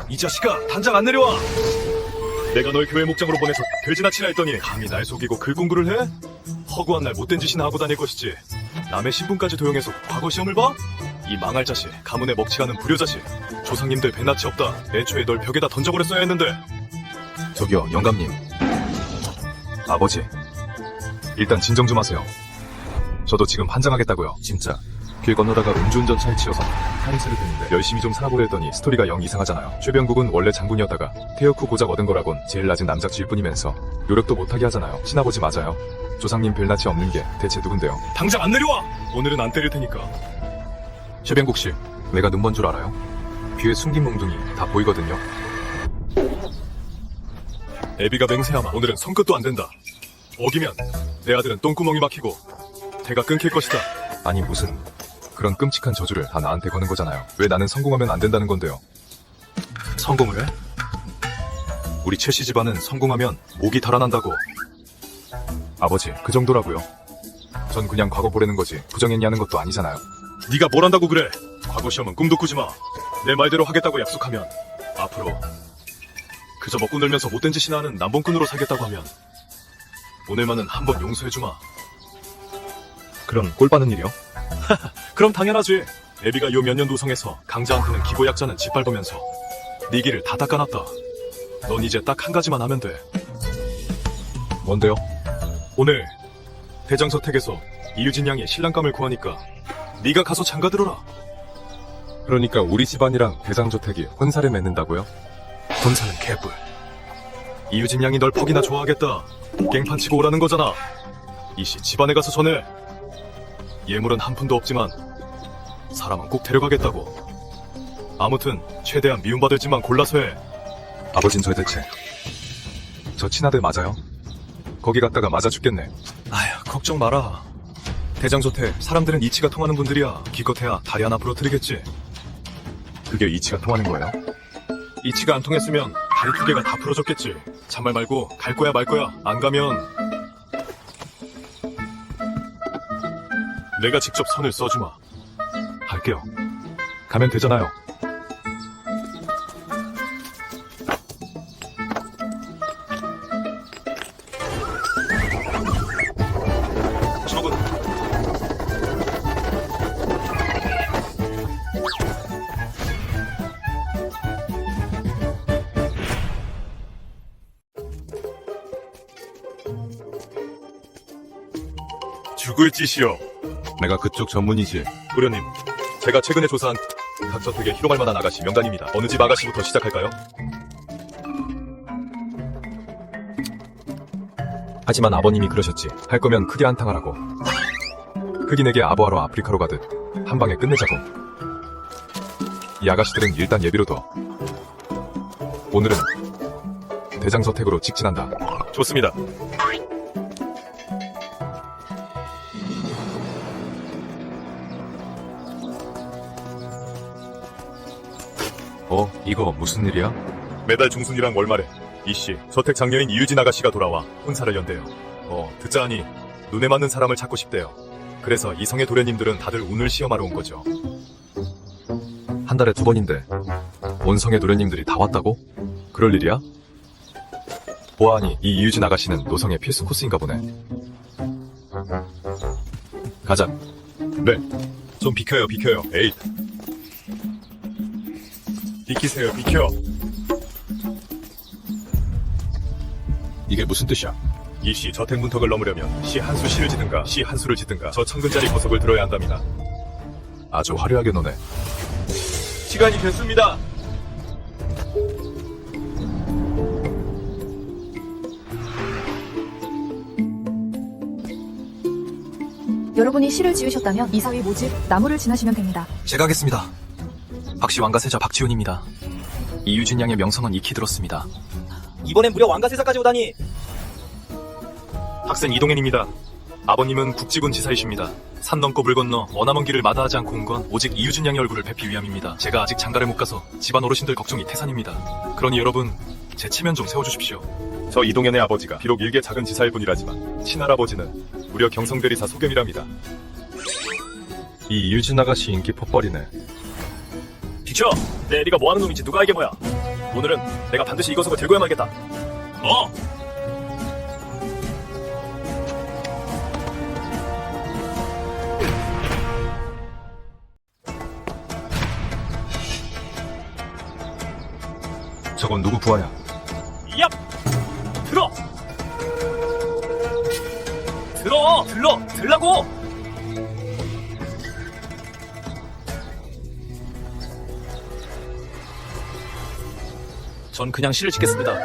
이 자식아, 당장 안 내려와! 내가 널 교회 목장으로 보내서 돼지나 치라 했더니 감히 날 속이고 글 공부를 해? 허구한 날 못된 짓이나 하고 다닐 것이지. 남의 신분까지 도용해서 과거 시험을 봐? 이 망할 자식, 가문에 먹칠하는 불효자식. 조상님들 배낯이 없다. 애초에 널 벽에다 던져버렸어야 했는데. 저기요, 영감님. 아버지, 일단 진정 좀 하세요. 저도 지금 환장하겠다고요, 진짜. 길 건너다가 음주운전 차에 치여서 탈의실을 됐는데 열심히 좀 살아보려 했더니 스토리가 영 이상하잖아요. 최병국은 원래 장군이었다가 퇴역 후 고작 얻은 거라곤 제일 낮은 남작지일 뿐이면서 노력도 못하게 하잖아요. 친아버지 맞아요. 조상님 별낯이 없는 게 대체 누군데요? 당장 안 내려와! 오늘은 안 때릴 테니까. 최병국 씨, 내가 눈먼 줄 알아요? 뒤에 숨긴 몽둥이 다 보이거든요. 애비가 맹세하마. 오늘은 손끝도 안 된다. 어기면 내 아들은 똥구멍이 막히고 대가 끊길 것이다. 아니 무슨 그런 끔찍한 저주를 다 나한테 거는 거잖아요. 왜 나는 성공하면 안 된다는 건데요? 성공을 해? 우리 최씨 집안은 성공하면 목이 달아난다고. 아버지, 그 정도라고요. 전 그냥 과거 보내는 거지 부정했냐는 것도 아니잖아요. 네가 뭘 한다고 그래? 과거 시험은 꿈도 꾸지 마. 내 말대로 하겠다고 약속하면 앞으로 그저 먹고 놀면서 못된 짓이나 하는 남봉꾼으로 살겠다고 하면 오늘만은 한번 용서해주마. 그럼 꼴 빠는 일이요? 그럼 당연하지. 애비가 요 몇 년 노성에서 강자한테는 기고약자는 짓밟으면서 네 길을 다 닦아놨다. 넌 이제 딱 한 가지만 하면 돼. 뭔데요? 오늘 대장서택에서 이유진 양이 신랑감을 구하니까 네가 가서 장가들어라. 그러니까 우리 집안이랑 대장저택이 혼사를 맺는다고요? 혼사는 개뿔. 이유진 양이 널 퍽이나 좋아하겠다. 깽판 치고 오라는 거잖아. 이씨 집안에 가서 전해. 예물은 한 푼도 없지만 사람은 꼭 데려가겠다고. 아무튼 최대한 미움받을 짓만 골라서 해. 아버진 도대체 저 친아들 맞아요? 거기 갔다가 맞아 죽겠네. 아휴, 걱정 마라. 대장조태 사람들은 이치가 통하는 분들이야. 기껏해야 다리 하나 부러뜨리겠지. 그게 이치가 통하는 거예요? 이치가 안 통했으면 다리 두 개가 다 부러졌겠지. 참말 말고 갈 거야 말 거야. 안 가면 내가 직접 선을 써주마. 갈게요. 가면 되잖아요. 적은 죽을 짓이요. 내가 그쪽 전문이지. 우려님, 제가 최근에 조사한 각 저택의 희롱할 만한 아가씨 명단입니다. 어느 집 아가씨부터 시작할까요? 하지만 아버님이 그러셨지. 할 거면 크게 한탕하라고. 흑인에게 아부하러 아프리카로 가듯 한 방에 끝내자고. 이 아가씨들은 일단 예비로 둬. 오늘은 대장서택으로 직진한다. 좋습니다. 이거 무슨 일이야? 매달 중순이랑 월말에 이씨 저택 장녀인 이유진 아가씨가 돌아와 혼사를 연대요. 듣자 하니 눈에 맞는 사람을 찾고 싶대요. 그래서 이성의 도련님들은 다들 운을 시험하러 온 거죠. 한 달에 2번인데 온성의 도련님들이 다 왔다고? 그럴 일이야? 보아하니 이 이유진 아가씨는 노성의 필수 코스인가 보네. 가자. 네. 좀 비켜요, 비켜요. 에잇. 비키세요, 비켜. 이게 무슨 뜻이야? 이씨 저택 문턱을 넘으려면 시 한 수 시를 지든가 시 한 수를 지든가 저 천근짜리 보석을 들어야 한답니다. 아주 화려하게 노네. 시간이 됐습니다. 여러분이 시를 지으셨다면 이사위 모집 나무를 지나시면 됩니다. 제가 하겠습니다. 박씨 왕가세자 박지훈입니다. 이유진 양의 명성은 익히 들었습니다. 이번엔 무려 왕가세자까지 오다니. 학생 이동현입니다. 아버님은 국지군 지사이십니다. 산 넘고 물 건너 머나먼 길을 마다하지 않고 온 건 오직 이유진 양의 얼굴을 뵙기 위함입니다. 제가 아직 장가를 못 가서 집안 어르신들 걱정이 태산입니다. 그러니 여러분 제 체면 좀 세워주십시오. 저 이동현의 아버지가 비록 일개 작은 지사일 뿐이라지만 친할아버지는 무려 경성대리사 소겸이랍니다. 이 이유진 아가씨 인기 폭발이네. 비켜! 내 애리가 뭐하는 놈인지 누가 알게 뭐야. 오늘은 내가 반드시 이것을 들고야 말겠다. 저건 누구 부하야? 얍! 들라고! 전 그냥 시를 짓겠습니다.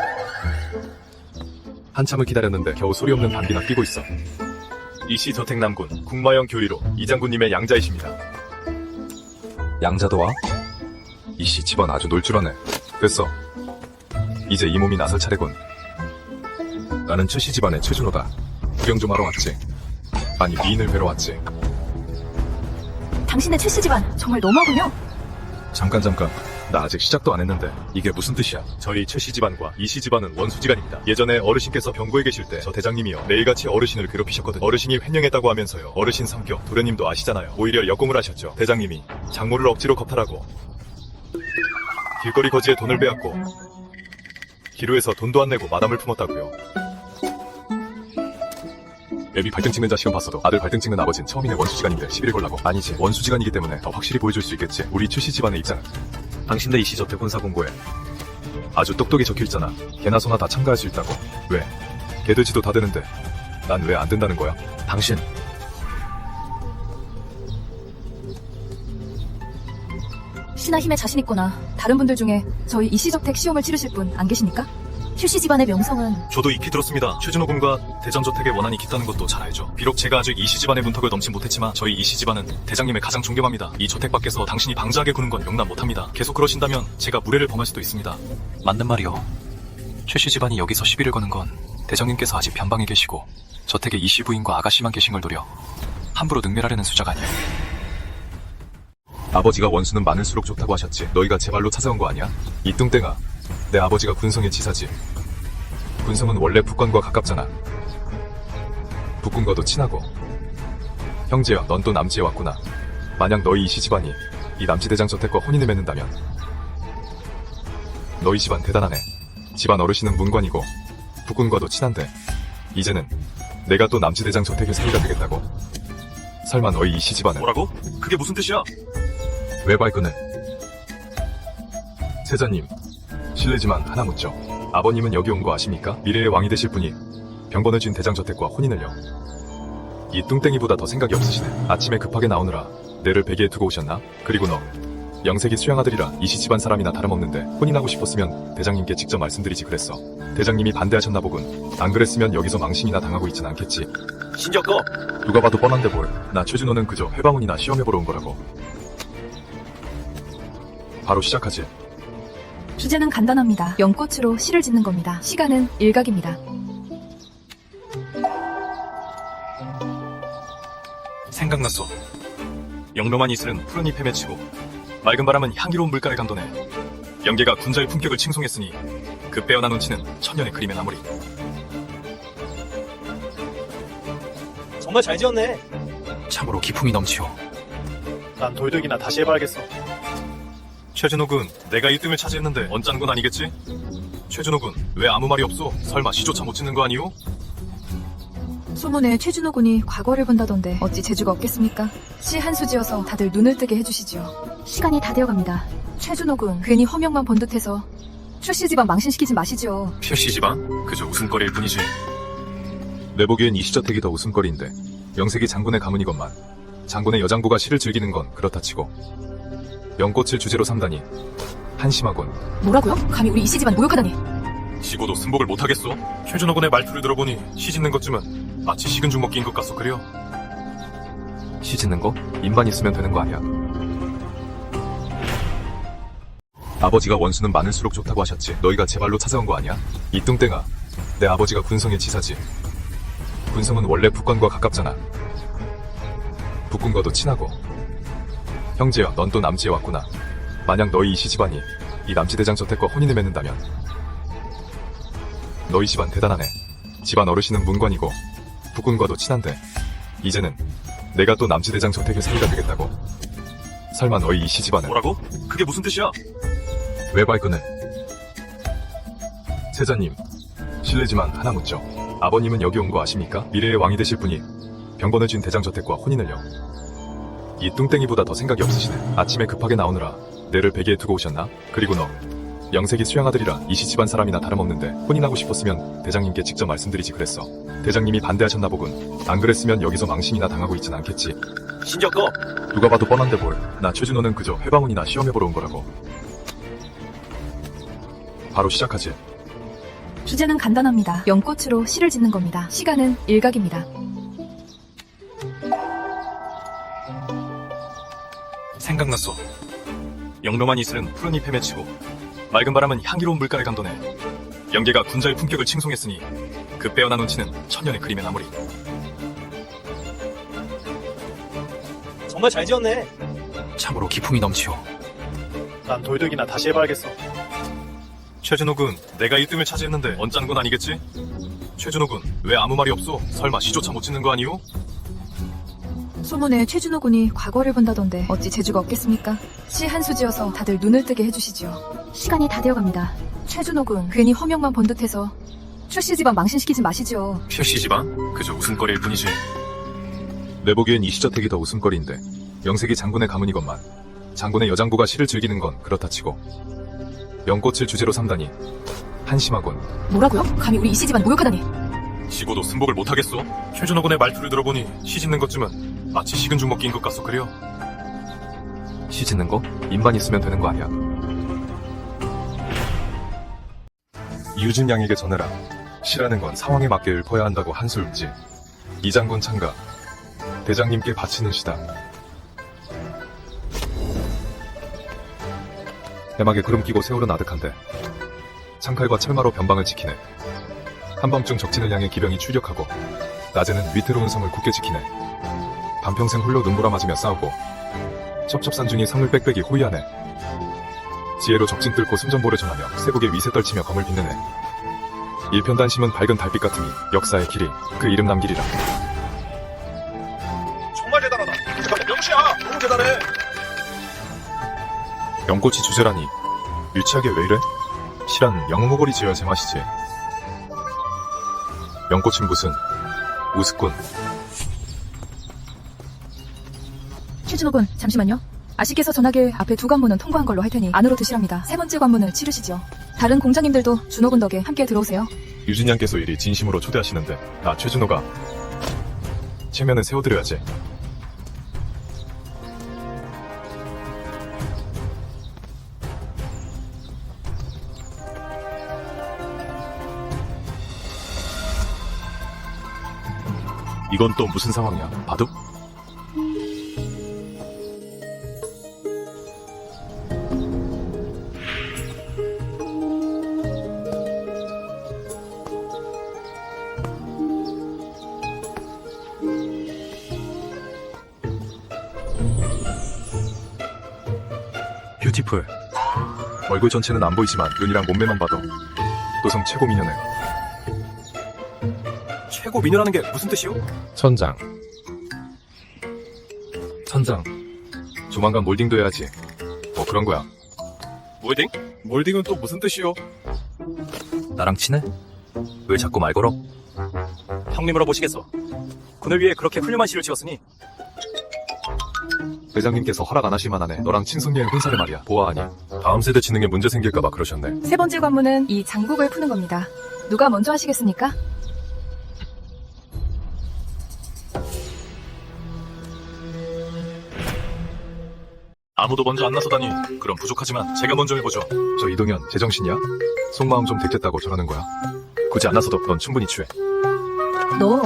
한참을 기다렸는데 겨우 소리 없는 담비나 끼고 있어. 이시 저택남군 국마영 교리로 이장군님의 양자이십니다. 양자도 와? 이씨 집안 아주 놀 줄 아네. 됐어. 이제 이 몸이 나설 차례군. 나는 최씨 집안의 최준호다. 구경 좀 하러 왔지. 아니 미인을 뵈러 왔지. 당신의 최씨 집안 정말 너무하군요. 잠깐. 나 아직 시작도 안 했는데 이게 무슨 뜻이야? 저희 최씨 집안과 이씨 집안은 원수지간입니다. 예전에 어르신께서 병고에 계실 때 저 대장님이요 매일같이 어르신을 괴롭히셨거든요. 어르신이 횡령했다고 하면서요. 어르신 성격 도련님도 아시잖아요. 오히려 역공을 하셨죠. 대장님이 장모를 억지로 겁탈하고 길거리 거지에 돈을 빼앗고 기루에서 돈도 안 내고 마담을 품었다고요. 애비 발등 찍는 자식은 봤어도 아들 발등 찍는 아버진 처음이네. 원수지간인데 시비를 걸라고. 아니지, 원수지간이기 때문에 더 확실히 보여줄 수 있겠지. 우리 최씨 집안의 입장은 당신네 이씨 저택 혼사 공고에 아주 똑똑히 적혀있잖아. 개나 소나 다 참가할 수 있다고. 왜? 개돼지도 다 되는데 난 왜 안 된다는 거야? 당신 씨나 힘에 자신 있거나 다른 분들 중에 저희 이시저택 시험을 치르실 분 안 계십니까? 최씨 집안의 명성은 저도 익히 들었습니다. 최준호 군과 대전저택의 원한이 깊다는 것도 잘 알죠. 비록 제가 아직 이씨 집안의 문턱을 넘지 못했지만 저희 이씨 집안은 대장님을 가장 존경합니다. 이 저택 밖에서 당신이 방자하게 구는 건 용납 못합니다. 계속 그러신다면 제가 무례를 범할 수도 있습니다. 맞는 말이요. 최씨 집안이 여기서 시비를 거는 건 대장님께서 아직 변방에 계시고 저택에 이씨 부인과 아가씨만 계신 걸 노려 함부로 능멸하려는 수작 아니야. 아버지가 원수는 많을수록 좋다고 하셨지. 너희가 제 발로 찾아온 거 아니야? 이 뚱땡아, 내 아버지가 군성의 지사지. 군성은 원래 북관과 가깝잖아. 북군과도 친하고. 형제야, 넌 또 남지에 왔구나. 만약 너희 이씨 집안이 이 남지대장 저택과 혼인을 맺는다면 너희 집안 대단하네. 집안 어르신은 문관이고 북군과도 친한데 이제는 내가 또 남지대장 저택의 사위가 되겠다고? 설마 너희 이씨 집안은 뭐라고? 그게 무슨 뜻이야? 왜 발끈해? 세자님, 실례지만 하나 묻죠. 아버님은 여기 온 거 아십니까? 미래의 왕이 되실 분이 병번을 쥔 대장저택과 혼인을요. 이 뚱땡이보다 더 생각이 없으시네. 아침에 급하게 나오느라 내를 베개에 두고 오셨나? 그리고 너 영색이 수양아들이라 이씨 집안 사람이나 다름없는데 혼인하고 싶었으면 대장님께 직접 말씀드리지 그랬어. 대장님이 반대하셨나 보군. 안 그랬으면 여기서 망신이나 당하고 있진 않겠지. 신적 꺼. 누가 봐도 뻔한데 뭘. 나 최준호는 그저 회방운이나 시험해보러 온 거라고. 바로 시작하지. 주제는 간단합니다. 연꽃으로 시를 짓는 겁니다. 시간은 일각입니다. 생각났어. 영롱한 이슬은 푸른 잎에 맺히고 맑은 바람은 향기로운 물가를 감도네. 영계가 군자의 품격을 칭송했으니 그 빼어난 운치는 천년의 그림의 나무리. 정말 잘 지었네. 참으로 기품이 넘치오. 난 돌들기나 다시 해봐야겠어. 최준호 군, 내가 1등을 차지했는데 언짢은 건 아니겠지? 최준호 군, 왜 아무 말이 없어? 설마 시조차 못 짓는 거 아니오? 소문에 최준호 군이 과거를 본다던데 어찌 재주가 없겠습니까? 시 한 수 지어서 다들 눈을 뜨게 해주시죠. 시간이 다 되어갑니다. 최준호 군, 괜히 허명만 본 듯해서 출씨 집안 망신시키지 마시죠. 최씨 집안? 그저 웃음거리일 뿐이지. 내 보기엔 이 시저택이 더 웃음거리인데 영색이 장군의 가문이건만 장군의 여장부가 시를 즐기는 건 그렇다 치고 연꽃을 주제로 삼다니 한심하군. 뭐라고요? 감히 우리 이씨 집안 모욕하다니. 지고도 승복을 못하겠소? 최준호 군의 말투를 들어보니 시 짓는 것쯤은 마치 식은 죽 먹기인 것 같소. 그래요? 시 짓는 거? 입만 있으면 되는 거 아니야. 아버지가 원수는 많을수록 좋다고 하셨지. 너희가 제 발로 찾아온 거 아니야? 이 뚱땡아, 내 아버지가 군성의 지사지. 군성은 원래 북관과 가깝잖아. 북군과도 친하고. 형제야, 넌 또 남지에 왔구나. 만약 너희 이씨 집안이 이 남지대장 저택과 혼인을 맺는다면 너희 집안 대단하네. 집안 어르신은 문관이고 북군과도 친한데 이제는 내가 또 남지대장 저택의 사위가 되겠다고? 설마 너희 이씨 집안은 뭐라고? 그게 무슨 뜻이야? 왜 발끈해? 세자님, 실례지만 하나 묻죠. 아버님은 여기 온 거 아십니까? 미래의 왕이 되실 분이 병번을 쥔 대장저택과 혼인을요. 이 뚱땡이보다 더 생각이 없으시네. 아침에 급하게 나오느라 내를 베개에 두고 오셨나? 그리고 너 영색이 수양아들이라 이시 집안 사람이나 다름없는데 혼인하고 싶었으면 대장님께 직접 말씀드리지 그랬어. 대장님이 반대하셨나 보군. 안 그랬으면 여기서 망신이나 당하고 있진 않겠지. 신경 꺼. 누가 봐도 뻔한데 뭘. 나 최준호는 그저 회방원이나 시험해보러 온 거라고. 바로 시작하지. 주제는 간단합니다. 연꽃으로 시를 짓는 겁니다. 시간은 일각입니다. 생각났어. 영롱한 이슬은 푸른 잎에 맺히고 맑은 바람은 향기로운 물가를 감도네. 영계가 군자의 품격을 칭송했으니 그 빼어난 운치는 천년의 그림의 나무리. 정말 잘 지었네. 참으로 기품이 넘치오. 난 돌들기나 다시 해봐야겠어. 최준호 군, 내가 1등을 차지했는데 언짢은 건 아니겠지? 최준호 군, 왜 아무 말이 없어? 설마 시조차 못 짓는 거 아니오? 소문에 최준호 군이 과거를 본다던데 어찌 재주가 없겠습니까? 시 한 수 지어서 다들 눈을 뜨게 해주시지요. 시간이 다 되어갑니다. 최준호 군, 괜히 허명만 본 듯해서 출시 집안 망신시키지 마시죠. 최씨 집안? 그저 웃음거리일 뿐이지. 내 보기엔 이 시저택이 더 웃음거리인데 영색이 장군의 가문이건만 장군의 여장부가 시를 즐기는 건 그렇다 치고 연꽃을 주제로 삼다니 한심하군. 뭐라고요? 감히 우리 이씨 집안 모욕하다니. 지고도 승복을 못하겠어? 최준호 군의 말투를 들어보니 시 짓는 것쯤은 마치 식은 죽 먹기인 것 같소 그려. 시 짓는 거? 입만 있으면 되는 거 아니야. 이유진 양에게 전해라. 시라는 건 상황에 맞게 읊어야 한다고 한술 읊지. 이장군 창가 대장님께 바치는 시다. 해막에 구름 끼고 세월은 아득한데 창칼과 철마로 변방을 지키네. 한밤중 적진을 향해 기병이 출격하고 낮에는 위태로운 성을 굳게 지키네. 반평생 홀로 눈보라 맞으며 싸우고 첩첩산중이 성을 빽빽이 호위하네. 지혜로 적진 뚫고 승전보를 전하며 세국의 위세 떨치며 검을 빛내네. 일편단심은 밝은 달빛 같으니 역사의 길이 그 이름 남기리라. 정말 대단하다. 잠깐만, 명시야. 너무 대단해. 연꽃이 주제라니 유치하게 왜 이래? 시란 영모거리 지어야 제맛이지. 연꽃은 무슨 우스꾼. 최준호 군, 잠시만요. 아씨께서 전하길 앞에 두 관문은 통과한 걸로 할 테니 안으로 드시랍니다. 세 번째 관문을 치르시죠. 다른 공자님들도 준호 군 덕에 함께 들어오세요. 유진양께서 이리 진심으로 초대하시는데 나 최준호가 체면을 세워드려야지. 이건 또 무슨 상황이야? 바둑? 뷰티풀. 얼굴 전체는 안 보이지만 눈이랑 몸매만 봐도 도성 최고 미녀네. 최고 미녀라는 게 무슨 뜻이오? 천장. 천장. 조만간 몰딩도 해야지. 뭐 그런 거야. 몰딩? 몰딩은 또 무슨 뜻이오? 나랑 친해? 왜 자꾸 말 걸어? 형님으로 모시겠어. 군을 위해 그렇게 훌륭한 시를 지었으니 회장님께서 허락 안 하실 만하네. 너랑 친손녀의 혼사를 말이야. 보아하니. 다음 세대 지능에 문제 생길까봐 그러셨네. 세 번째 관문은 이 장국을 푸는 겁니다. 누가 먼저 하시겠습니까? 아무도 먼저 안 나서다니. 그럼 부족하지만 제가 먼저 해보죠. 저 이동현 제정신이야? 속마음 좀 됐겠다고 저러는 거야? 굳이 안 나서도 넌 충분히 취해. 너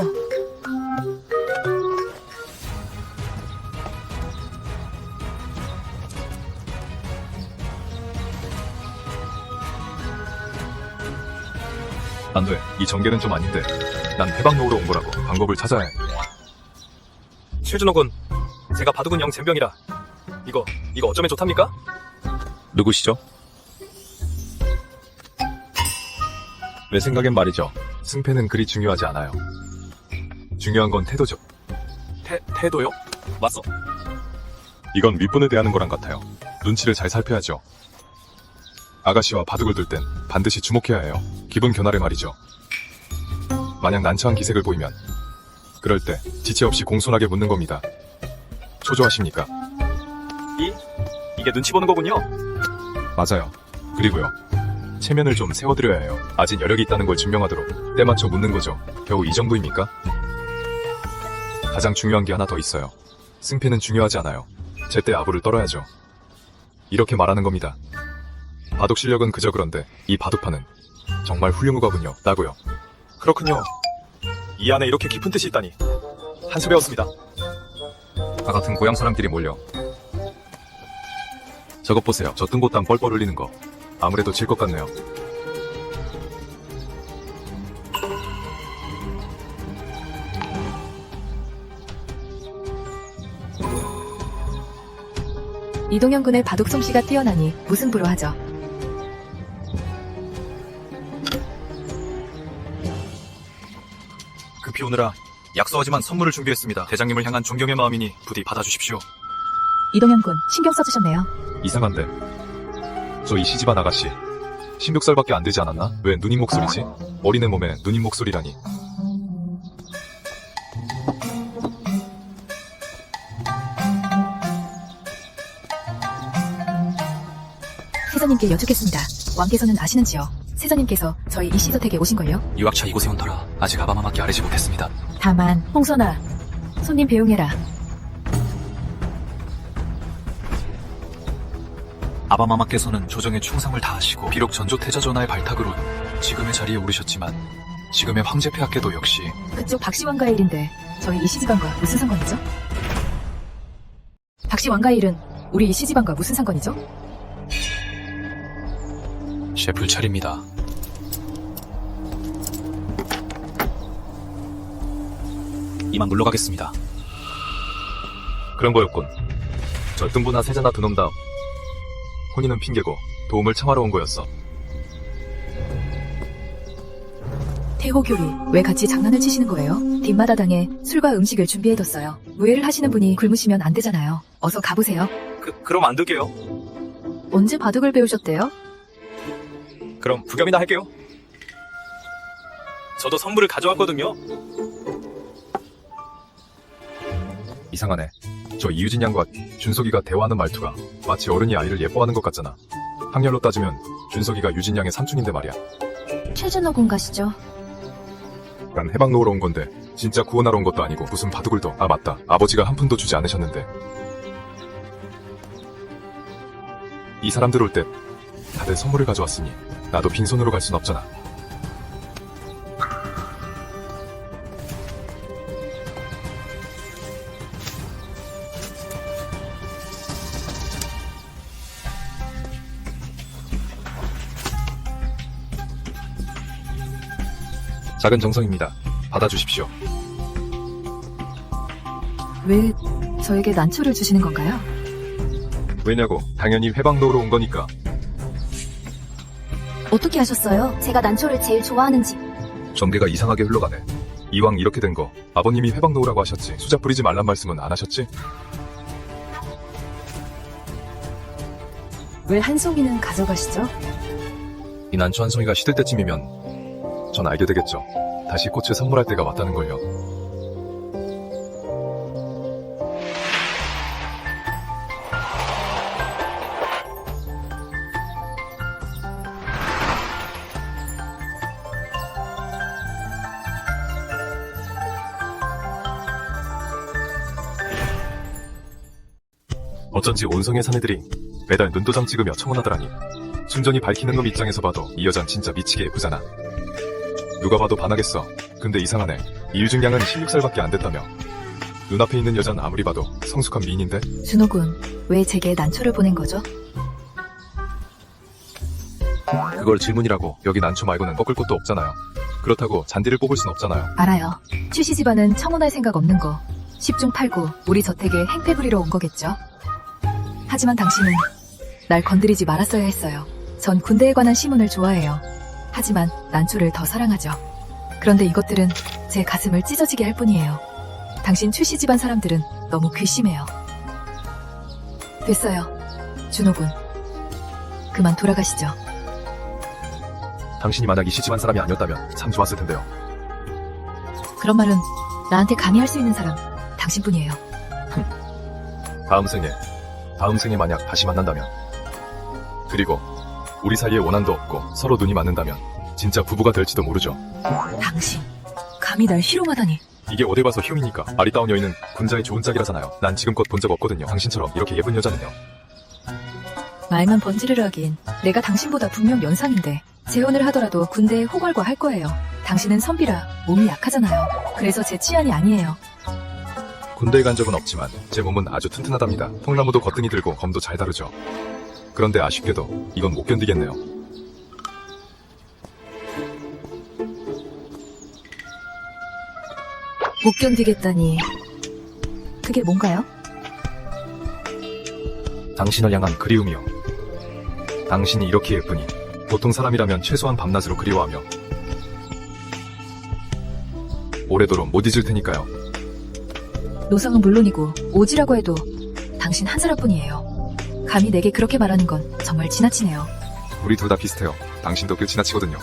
안 돼. 이 전개는 좀 아닌데. 난 해방 놓으러 온 거라고. 방법을 찾아야 해. 최준호 군, 제가 바둑은 영 젬병이라 이거 어쩌면 좋답니까? 누구시죠? 내 생각엔 말이죠. 승패는 그리 중요하지 않아요. 중요한 건 태도죠. 태도요? 맞어. 이건 윗분을 대하는 거랑 같아요. 눈치를 잘 살펴야죠. 아가씨와 바둑을 둘 땐 반드시 주목해야 해요. 기분 변화를 말이죠. 만약 난처한 기색을 보이면 그럴 때 지체 없이 공손하게 묻는 겁니다. 초조하십니까? 이게 눈치 보는 거군요. 맞아요. 그리고요. 체면을 좀 세워드려야 해요. 아직 여력이 있다는 걸 증명하도록 때맞춰 묻는 거죠. 겨우 이 정도입니까? 가장 중요한 게 하나 더 있어요. 승패는 중요하지 않아요. 제때 아부를 떨어야죠. 이렇게 말하는 겁니다. 바둑 실력은 그저 그런데 이 바둑판은 정말 훌륭하군요. 라고요. 그렇군요. 이 안에 이렇게 깊은 뜻이 있다니. 한 수 배웠습니다. 다 같은 고향 사람끼리 몰려. 저것 보세요. 저 뜬곳땀 뻘뻘 흘리는 거. 아무래도 질 것 같네요. 이동현 군의 바둑 솜씨가 뛰어나니 무승부로 하죠. 급히 오느라 약소하지만 선물을 준비했습니다. 대장님을 향한 존경의 마음이니 부디 받아주십시오. 이동현 군 신경 써주셨네요. 이상한데. 저 이 시집안 아가씨. 16살밖에 안 되지 않았나? 왜 누님 목소리지? 어린애 몸에 누님 목소리라니. 세자님께 여쭙겠습니다. 왕께서는 아시는지요? 세자님께서 저희 이시저택에 오신걸요? 유학차 이곳에 온 터라 아직 아바마마께 아뢰지 못했습니다. 다만 홍선아, 손님 배웅해라. 아바마마께서는 조정에 충성을 다하시고 비록 전조태자 전하의 발탁으로 지금의 자리에 오르셨지만 지금의 황제폐하께도 역시 그쪽 박씨 왕가의 일인데 저희 이씨 집안과 무슨 상관이죠? 박씨 왕가의 일은 우리 이씨 집안과 무슨 상관이죠? 제 불찰입니다. 이만 물러가겠습니다. 그런 거였군. 저 뜬부나 세자나 두놈 다음 혼인은 핑계고 도움을 청하러 온 거였어. 태호교리, 왜 같이 장난을 치시는 거예요? 뒷마다당에 술과 음식을 준비해뒀어요. 무예를 하시는 분이 굶으시면 안 되잖아요. 어서 가보세요. 그럼 안 들게요. 언제 바둑을 배우셨대요? 그럼 구경이나 할게요. 저도 선물을 가져왔거든요. 이상하네. 저 이유진 양과 준석이가 대화하는 말투가 마치 어른이 아이를 예뻐하는 것 같잖아. 학렬로 따지면 준석이가 유진 양의 삼촌인데 말이야. 최준호 군 가시죠. 난 해방 놓으러 온 건데 진짜 구원하러 온 것도 아니고 무슨 바둑을 더. 아 맞다. 아버지가 한 푼도 주지 않으셨는데. 이 사람들 올 때 다들 선물을 가져왔으니 나도 빈손으로 갈 순 없잖아. 작은 정성입니다. 받아주십시오. 왜 저에게 난초를 주시는 건가요? 왜냐고? 당연히 해방 놓으러 온 거니까. 어떻게 하셨어요? 제가 난초를 제일 좋아하는지. 전개가 이상하게 흘러가네. 이왕 이렇게 된 거 아버님이 해방 놓으라고 하셨지. 수작 부리지 말란 말씀은 안 하셨지? 왜 한 송이는 가져가시죠? 이 난초 한 송이가 시들 때쯤이면 전 알게 되겠죠. 다시 꽃을 선물할 때가 왔다는 걸요. 어쩐지 온성의 사내들이 매달 눈도장 찍으며 청혼하더라니. 순전히 밝히는 놈 입장에서 봐도 이 여잔 진짜 미치게 예쁘잖아. 누가 봐도 반하겠어. 근데 이상하네. 이유중 양은 16살밖에 안 됐다며. 눈앞에 있는 여잔 아무리 봐도 성숙한 미인인데? 준호 군, 왜 제게 난초를 보낸 거죠? 그걸 질문이라고. 여기 난초 말고는 꺾을 곳도 없잖아요. 그렇다고 잔디를 뽑을 순 없잖아요. 알아요. 최씨 집안은 청혼할 생각 없는 거. 10중 8구 우리 저택에 행패 부리러 온 거겠죠? 하지만 당신은 날 건드리지 말았어야 했어요. 전 군대에 관한 시문을 좋아해요. 하지만 난초를 더 사랑하죠. 그런데 이것들은 제 가슴을 찢어지게 할 뿐이에요. 당신 최씨 집안 사람들은 너무 괘씸해요. 됐어요. 준호 군. 그만 돌아가시죠. 당신이 만약 이씨 집안 사람이 아니었다면 참 좋았을 텐데요. 그런 말은 나한테 감히 할 수 있는 사람 당신뿐이에요. 다음 생에 만약 다시 만난다면, 그리고 우리 사이에 원한도 없고 서로 눈이 맞는다면 진짜 부부가 될지도 모르죠. 당신 감히 날 희롱하다니. 이게 어딜 봐서 흉이니까. 아리따운 여인은 군자의 좋은 짝이라잖아요. 난 지금껏 본 적 없거든요. 당신처럼 이렇게 예쁜 여자는요. 말만 번지르르 하긴 내가 당신보다 분명 연상인데 재혼을 하더라도 군대에 호걸과 할 거예요. 당신은 선비라 몸이 약하잖아요. 그래서 제 취향이 아니에요. 군대에 간 적은 없지만 제 몸은 아주 튼튼하답니다. 통나무도 거뜬히 들고 검도 잘 다루죠. 그런데 아쉽게도 이건 못 견디겠네요. 못 견디겠다니. 그게 뭔가요? 당신을 향한 그리움이요. 당신이 이렇게 예쁘니 보통 사람이라면 최소한 밤낮으로 그리워하며 오래도록 못 잊을 테니까요. 노상은 물론이고 오지라고 해도 당신 한 사람뿐이에요. 감히 내게 그렇게 말하는 건 정말 지나치네요. 우리 둘 다 비슷해요. 당신도 꽤 지나치거든요.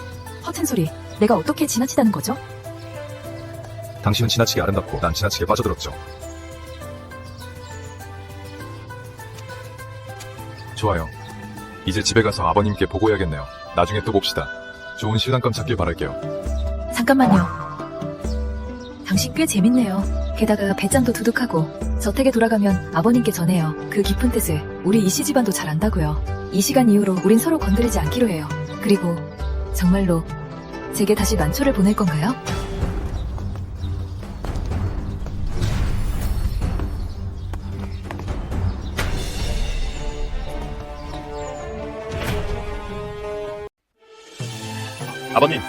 허튼 소리. 내가 어떻게 지나치다는 거죠? 당신은 지나치게 아름답고 난 지나치게 빠져들었죠. 좋아요. 이제 집에 가서 아버님께 보고해야겠네요. 나중에 또 봅시다. 좋은 신랑감 찾길 바랄게요. 잠깐만요. 당신 꽤 재밌네요. 게다가 배짱도 두둑하고 저택에 돌아가면 아버님께 전해요. 그 깊은 뜻을 우리 이씨 집안도 잘 안다고요. 이 시간 이후로 우린 서로 건드리지 않기로 해요. 그리고 정말로 제게 다시 만초를 보낼 건가요? 아버님,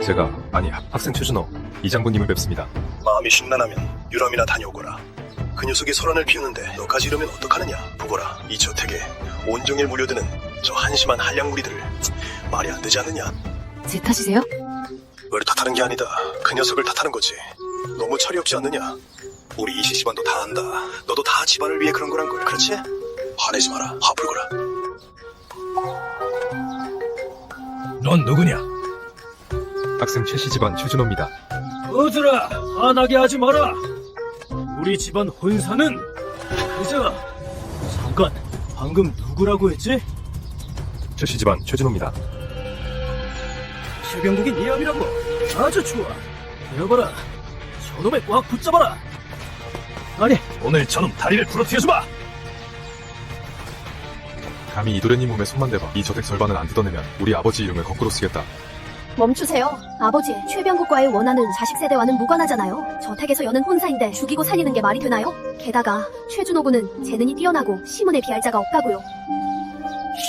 제가, 아니 학생 최준호, 이 장군님을 뵙습니다. 마음이 심란하면 유람이나 다녀오거라. 그 녀석이 소란을 피우는데 너까지 이러면 어떡하느냐. 보거라, 이 저택에 온종일 몰려드는 저 한심한 한량무리들을. 말이 안 되지 않느냐. 제 탓이세요? 널 탓하는 게 아니다. 그 녀석을 탓하는 거지. 너무 철이 없지 않느냐. 우리 이씨 집안도 다 안다. 너도 다 집안을 위해 그런 거란 걸. 그렇지? 화내지 마라. 화 풀거라. 넌 누구냐? 학생 최씨 집안 최준호입니다. 거들아, 화나게 하지 마라. 우리 집안 혼사는 그저. 잠깐, 방금 누구라고 했지? 최씨 집안 최준호입니다. 최병국이 네 앞이라고. 아주 좋아. 여봐라, 저놈에 꽉 붙잡아라. 아니, 오늘 저놈 다리를 부러뜨려주마. 감히 이도련님 몸에 손만 대봐 이 저택 절반은 안 뜯어내면 우리 아버지 이름을 거꾸로 쓰겠다. 멈추세요. 아버지, 최병국과의 원한은 자식 세대와는 무관하잖아요. 저택에서 여는 혼사인데 죽이고 살리는 게 말이 되나요? 게다가 최준호군은 재능이 뛰어나고 시문에 비할 자가 없다고요.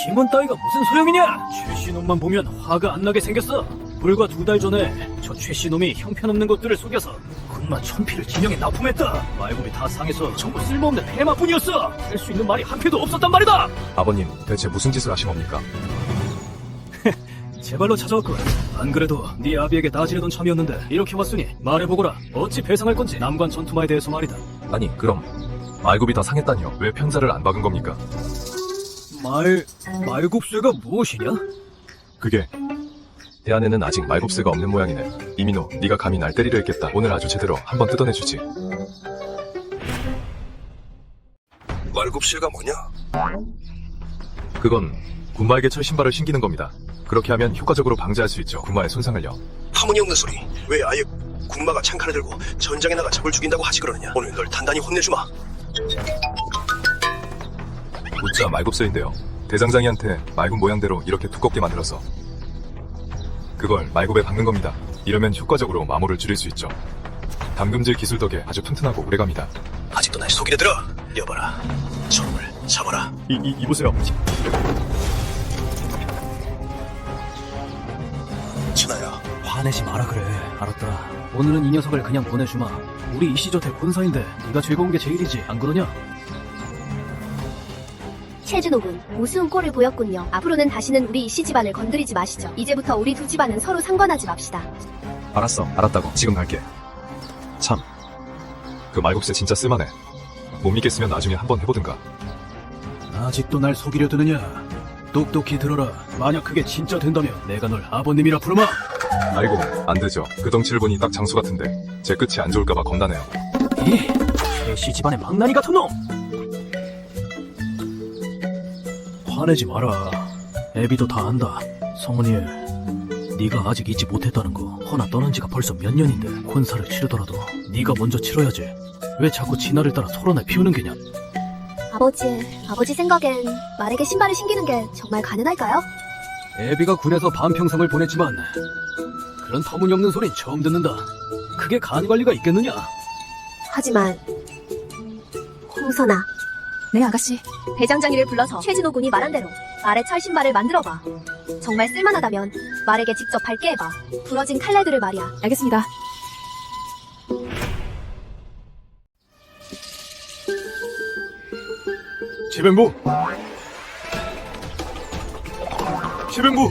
힘은 따위가 무슨 소용이냐? 최씨놈만 보면 화가 안 나게 생겼어. 불과 2달 전에 저 최씨놈이 형편없는 것들을 속여서 군마 1000피를 진영에 납품했다. 말굽이 다 상해서 전부 쓸모없는 해마뿐이었어. 할 수 있는 말이 한 표도 없었단 말이다. 아버님, 대체 무슨 짓을 하신 겁니까? 제발로 찾아왔군. 안 그래도 네 아비에게 나지르던 참이었는데 이렇게 왔으니 말해보거라. 어찌 배상할 건지 남관 전투마에 대해서 말이다. 아니, 그럼 말굽이 다 상했다니요. 왜 편자를 안 박은 겁니까? 말굽쇠가 무엇이냐? 그게 대안에는 아직 말굽쇠가 없는 모양이네. 이민호, 네가 감히 날 때리려 했겠다. 오늘 아주 제대로 한번 뜯어내주지. 말굽실가 뭐냐? 그건 군마에게 철신발을 신기는 겁니다. 그렇게 하면 효과적으로 방지할 수 있죠. 군마의 손상을요. 터무니없는 소리. 왜 아예 군마가 창칼을 들고 전장에 나가 적을 죽인다고 하지 그러느냐. 오늘 널 단단히 혼내주마. 웃자 말굽쇠인데요. 대장장이한테 말굽 모양대로 이렇게 두껍게 만들어서 그걸 말굽에 박는 겁니다. 이러면 효과적으로 마모를 줄일 수 있죠. 담금질 기술 덕에 아주 튼튼하고 오래갑니다. 아직도 날 속이려 들어. 여봐라, 저놈을 잡아라. 이보세요. 천하야, 화내지 마라 그래. 알았다. 오늘은 이 녀석을 그냥 보내주마. 우리 이시저택 본사인데 네가 즐거운 게 제일이지, 안 그러냐? 최준호군, 우스운 꼴을 보였군요. 앞으로는 다시는 우리 이씨 집안을 건드리지 마시죠. 이제부터 우리 두 집안은 서로 상관하지 맙시다. 알았어, 알았다고. 지금 갈게. 참, 그 말국새 진짜 쓸만해. 못 믿겠으면 나중에 한번 해보든가. 아직도 날 속이려 드느냐? 똑똑히 들어라. 만약 그게 진짜 된다면 내가 널 아버님이라 부르마. 아이고, 안 되죠. 그 덩치를 보니 딱 장수 같은데 제 끝이 안 좋을까봐 겁나네요. 이 최씨 집안의 망나니 같은 놈! 화내지 마라. 애비도 다 안다. 성은이, 네가 아직 잊지 못했다는 거. 허나 떠난 지가 벌써 몇 년인데 혼사를 치르더라도 네가 먼저 치러야지. 왜 자꾸 진화를 따라 토론을 피우는 게냐? 아버지 생각엔 말에게 신발을 신기는 게 정말 가능할까요? 애비가 군에서 반평생을 보냈지만 그런 터무니없는 소린 처음 듣는다. 그게 간관리가 있겠느냐? 하지만 홍선아, 네, 아가씨. 대장장이를 불러서 최진호 군이 말한 대로 말의 철신발을 만들어봐. 정말 쓸만하다면 말에게 직접 밟게 해봐. 부러진 칼날들을 말이야. 알겠습니다. 최병부! 최병부!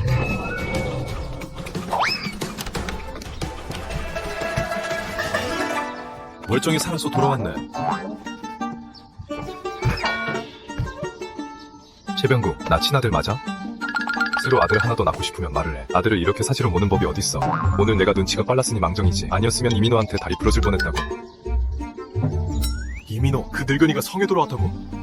멀쩡히 살아서 돌아왔네. 최병구, 나 친아들 맞아? 새로 아들 하나 더 낳고 싶으면 말을 해. 아들을 이렇게 사지로 모는 법이 어딨어. 오늘 내가 눈치가 빨랐으니 망정이지. 아니었으면 이민호한테 다리 부러질 뻔했다고. 이민호, 그 늙은이가 성에 돌아왔다고.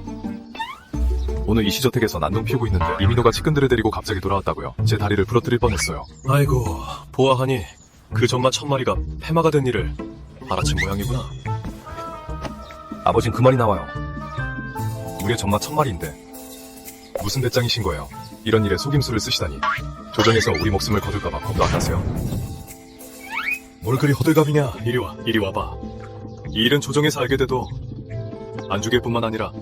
오늘 이시저택에서 난동 피우고 있는데 이민호가 측근들을 데리고 갑자기 돌아왔다고요. 제 다리를 부러뜨릴 뻔했어요. 아이고, 보아하니 그 전마 1000마리가 폐마가 된 일을 알아챈 모양이구나. 아버진 그 말이 나와요. 무려 전마 1000마리인데 무슨 배짱이신 거예요. 이런 일에 속임수를 쓰시다니. 조정에서 우리 목숨을 거둘까봐 겁도 안 나세요? 뭘 그리 호들갑이냐. 이리 와봐. 이 일은 조정에서 알게 돼도 안 죽일 뿐만 아니라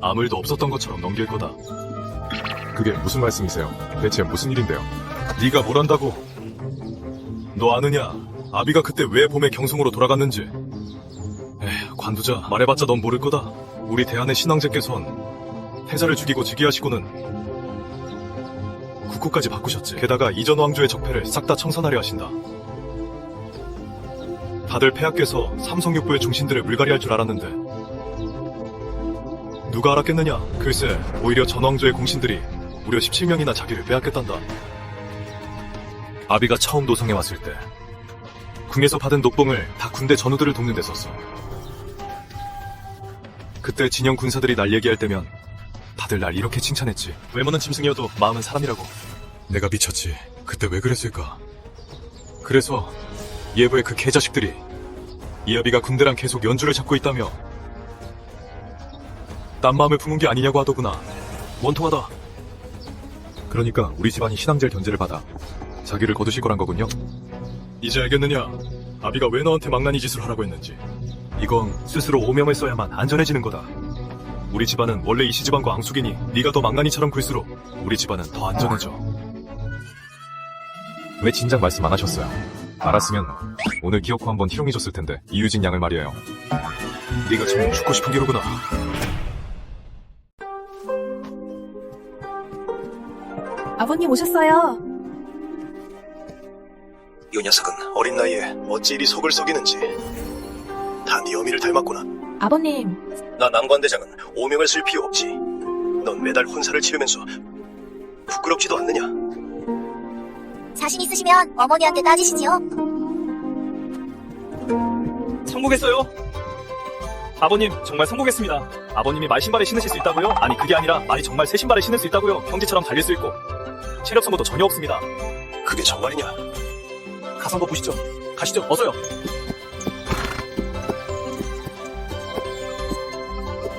아무 일도 없었던 것처럼 넘길 거다. 그게 무슨 말씀이세요? 대체 무슨 일인데요? 네가 뭘 안다고? 너 아느냐? 아비가 그때 왜 봄에 경송으로 돌아갔는지. 에휴, 관두자. 말해봤자 넌 모를 거다. 우리 대한의 신왕제께선 태자를 죽이고 즉위하시고는 국호까지 바꾸셨지. 게다가 이전 왕조의 적폐를 싹 다 청산하려 하신다. 다들 폐하께서 삼성육부의 중신들을 물갈이할 줄 알았는데 누가 알았겠느냐. 글쎄, 오히려 전 왕조의 공신들이 무려 17명이나 자기를 빼앗겠단다. 아비가 처음 노성에 왔을 때 궁에서 받은 녹봉을 다 군대 전우들을 돕는 데 썼어. 그때 진영 군사들이 날 얘기할 때면 다들 날 이렇게 칭찬했지. 외모는 짐승이어도 마음은 사람이라고. 내가 미쳤지. 그때 왜 그랬을까. 그래서 예부의 그 개자식들이 이 아비가 군대랑 계속 연주를 잡고 있다며 딴 마음을 품은 게 아니냐고 하더구나. 원통하다. 그러니까 우리 집안이 신앙제일 견제를 받아 자기를 거두실 거란 거군요. 이제 알겠느냐? 아비가 왜 너한테 망나니 짓을 하라고 했는지. 이건 스스로 오명을 써야만 안전해지는 거다. 우리 집안은 원래 이시 집안과 앙숙이니 네가 더 망나니처럼 굴수록 우리 집안은 더 안전해져. 왜 진작 말씀 안 하셨어요? 알았으면 오늘 기어코 한번 희롱해줬을 텐데. 이유진 양을 말이에요. 네가 좀 죽고 싶은 게로구나. 아버님 오셨어요. 이 녀석은 어린 나이에 어찌 이리 속을 썩이는지. 다 네 어미를 닮았구나. 아버님, 나 난관대장은 오명을 쓸 필요 없지. 넌 매달 혼사를 치르면서 부끄럽지도 않느냐? 자신 있으시면 어머니한테 따지시지요. 성공했어요. 아버님 정말 성공했습니다. 아버님이 말 신발에 신으실 수 있다고요? 아니 그게 아니라 말이 정말 새 신발에 신을 수 있다고요. 형제처럼 달릴 수 있고 체력 소모도 전혀 없습니다. 그게 정말이냐? 가서 한번 보시죠. 가시죠. 어서요.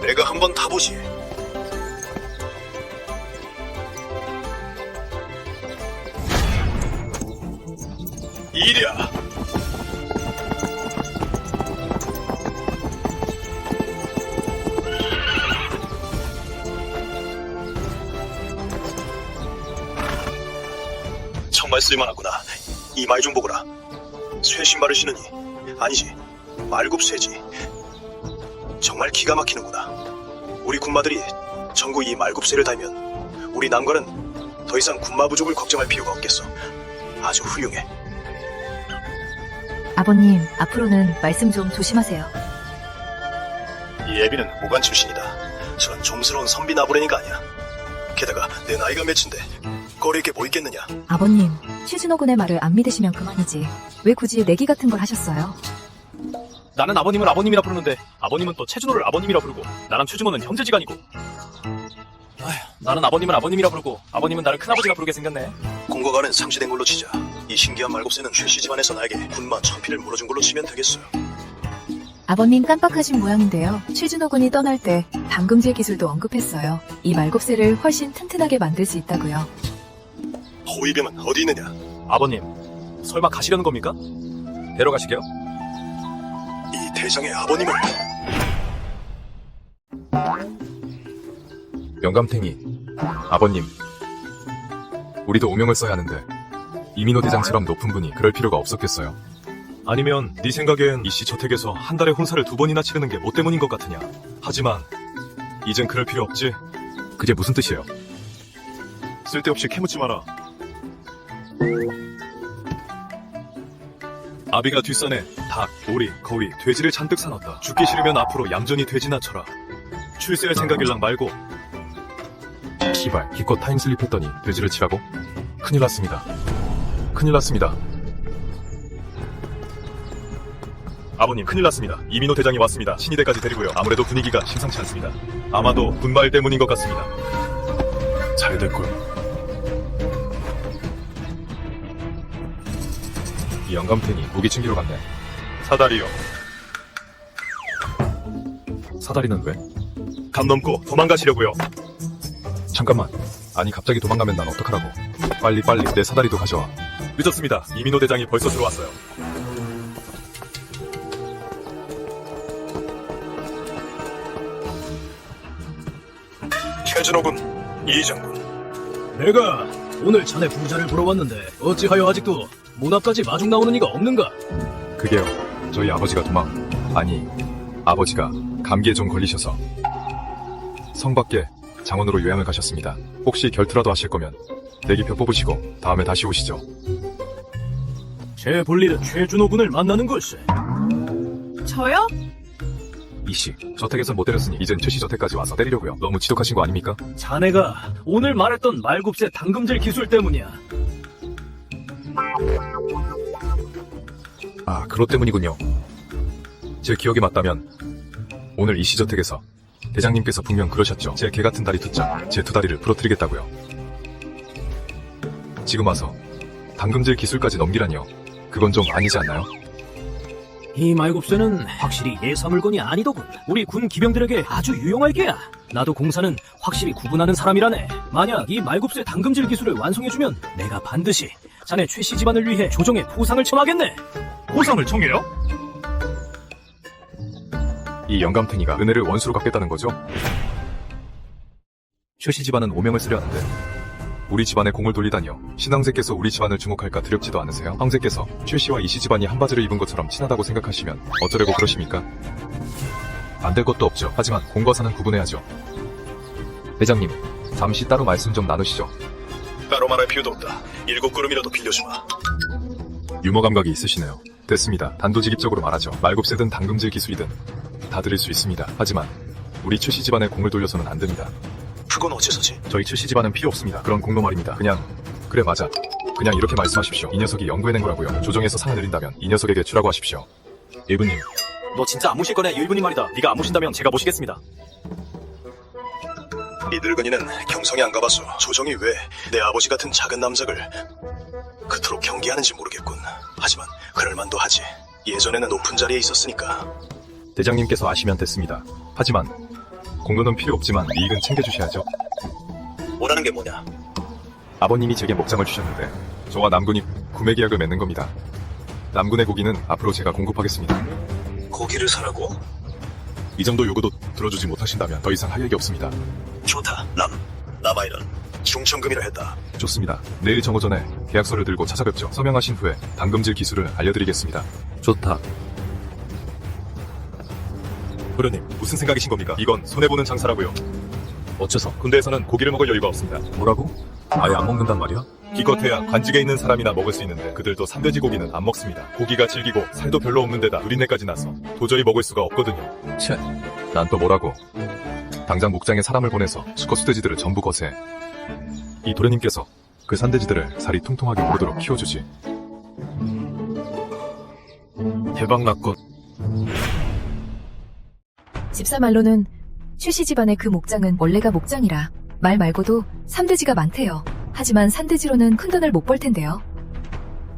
내가 한번 타보지. 이랴. 정말 쓸만하구나. 이 말 좀 보거라. 쇠 신발을 신으니 아니지 말굽쇠지. 정말 기가 막히는구나. 우리 군마들이 전부 이 말굽쇠를 달면 우리 난관은 더 이상 군마 부족을 걱정할 필요가 없겠어. 아주 훌륭해. 아버님, 앞으로는 말씀 좀 조심하세요. 이 애비는 무관 출신이다. 전 좀스러운 선비 나부랭이가 아니야. 게다가 내 나이가 몇인데 거리에 게 뭐 있겠느냐. 아버님, 최준호 군의 말을 안 믿으시면 그만이지. 왜 굳이 내기 같은 걸 하셨어요? 나는 아버님을 아버님이라 부르는데 아버님은 또 최준호를 아버님이라 부르고 나랑 최준호는 형제지간이고. 아휴, 나는 아버님을 아버님이라 부르고 아버님은 나를 큰아버지라 부르게 생겼네. 공과가는 상시된 걸로 치자. 이 신기한 말곱새는 최씨 집안에서 나에게 군마 1000피를 물어준 걸로 치면 되겠어요. 아버님 깜빡하신 모양인데요. 최준호 군이 떠날 때 담금질 기술도 언급했어요. 이 말곱새를 훨씬 튼튼하게 만들 수 있다고요. 호위병은 어디 있느냐? 아버님, 설마 가시려는 겁니까? 데려가시게요? 이 대장의 아버님을. 영감탱이, 아버님. 우리도 오명을 써야 하는데 이민호 대장처럼 높은 분이 그럴 필요가 없었겠어요. 아니면 네 생각엔 이씨 저택에서 한 달에 혼사를 2번이나 치르는 게 뭐 때문인 것 같으냐. 하지만 이젠 그럴 필요 없지. 그게 무슨 뜻이에요? 쓸데없이 캐묻지 마라. 아비가 뒷산에 닭, 오리, 거위, 돼지를 잔뜩 사놨다. 죽기 싫으면 앞으로 얌전히 돼지나 쳐라. 출세할 생각일랑 말고. 시발, 기껏 타임슬립 했더니 돼지를 치라고? 큰일 났습니다. 큰일 났습니다. 아버님, 큰일 났습니다. 이민호 대장이 왔습니다. 신이대까지 데리고요. 아무래도 분위기가 심상치 않습니다. 아마도 군말 때문인 것 같습니다. 잘 됐군. 이 영감탱이 무기 챙기러 갔네. 사다리요. 사다리는 왜? 감 넘고 도망가시려고요. 잠깐만. 아니 갑자기 도망가면 난 어떡하라고. 빨리 내 사다리도 가져와. 늦었습니다. 이민호 대장이 벌써 들어왔어요. 최준호군, 이장군. 내가 오늘 자네 부자를 보러 왔는데 어찌하여 아직도 문 앞까지 마중 나오는 이가 없는가? 그게요. 저희 아버지가 아버지가 감기에 좀 걸리셔서 성 밖에 장원으로 요양을 가셨습니다. 혹시 결투라도 하실 거면 대기표 뽑으시고 다음에 다시 오시죠. 제 볼일은 최준호 군을 만나는 걸세. 저요? 이씨, 저택에서 못 때렸으니 이젠 최씨 저택까지 와서 때리려고요. 너무 지독하신 거 아닙니까? 자네가 오늘 말했던 말굽새 당금질 기술 때문이야. 아, 그것 때문이군요. 제 기억에 맞다면 오늘 이씨 저택에서 대장님께서 분명 그러셨죠. 제 개같은 다리 듣자 제 두 다리를 부러뜨리겠다고요. 지금 와서 당금질 기술까지 넘기라니요. 그건 좀 아니지 않나요? 이 말굽새는 확실히 예사 물건이 아니더군. 우리 군 기병들에게 아주 유용할 게야. 나도 공사는 확실히 구분하는 사람이라네. 만약 이 말굽새 당금질 기술을 완성해주면 내가 반드시 자네 최씨 집안을 위해 조정의 포상을 청하겠네. 포상을 청해요? 이 영감탱이가 은혜를 원수로 갚겠다는 거죠? 최씨 집안은 오명을 쓰려 하는데 우리 집안에 공을 돌리다니요. 신왕새께서 우리 집안을 주목할까 두렵지도 않으세요? 황새께서 최씨와 이씨 집안이 한 바지를 입은 것처럼 친하다고 생각하시면 어쩌려고 그러십니까? 안 될 것도 없죠. 하지만 공과 사는 구분해야죠. 대장님, 잠시 따로 말씀 좀 나누시죠. 따로 말할 필요도 없다. 7구름이라도 빌려주마. 유머 감각이 있으시네요. 됐습니다. 단도직입적으로 말하죠. 말곱새든 당금질 기술이든 다 드릴 수 있습니다. 하지만 우리 최씨 집안에 공을 돌려서는 안 됩니다. 그건 어째서지? 저희 최씨 집안은 필요 없습니다. 그런 공로 말입니다. 그래 맞아. 그냥 이렇게 말씀하십시오. 이 녀석이 연구해낸 거라고요. 조정에서 상을 내린다면 이 녀석에게 주라고 하십시오. 예부님, 너 진짜 안 모실 거네, 일분이 말이다. 네가 안 모신다면 제가 모시겠습니다. 이 늙은이는 경성에 안 가봐서 조정이 왜 내 아버지 같은 작은 남작을 그토록 경계하는지 모르겠군. 하지만 그럴만도 하지. 예전에는 높은 자리에 있었으니까. 대장님께서 아시면 됐습니다. 하지만 공로는 필요 없지만 이익은 챙겨주셔야죠. 원하는 게 뭐냐? 아버님이 제게 목장을 주셨는데 저와 남군이 구매 계약을 맺는 겁니다. 남군의 고기는 앞으로 제가 공급하겠습니다. 고기를 사라고? 이 정도 요구도 들어주지 못하신다면 더 이상 할 얘기 없습니다. 좋다. 남아이런 중천금이라 했다. 좋습니다. 내일 정오 전에 계약서를 들고 찾아뵙죠. 서명하신 후에 당금질 기술을 알려드리겠습니다. 좋다. 도련님, 무슨 생각이신 겁니까? 이건 손해보는 장사라고요. 어째서? 군대에서는 고기를 먹을 여유가 없습니다. 뭐라고? 아예 안 먹는단 말이야? 기껏해야 관직에 있는 사람이나 먹을 수 있는데 그들도 산돼지 고기는 안 먹습니다. 고기가 질기고 살도 별로 없는 데다 누린내까지 나서 도저히 먹을 수가 없거든요. 쳇, 난 또 뭐라고? 당장 목장에 사람을 보내서 수컷 수돼지들을 전부 거세. 이 도련님께서 그 산돼지들을 살이 통통하게 오르도록 키워주지. 대박 났건. 집사 말로는 최씨 집안의 그 목장은 원래가 목장이라 말 말고도 산돼지가 많대요. 하지만 산돼지로는 큰돈을 못 벌 텐데요.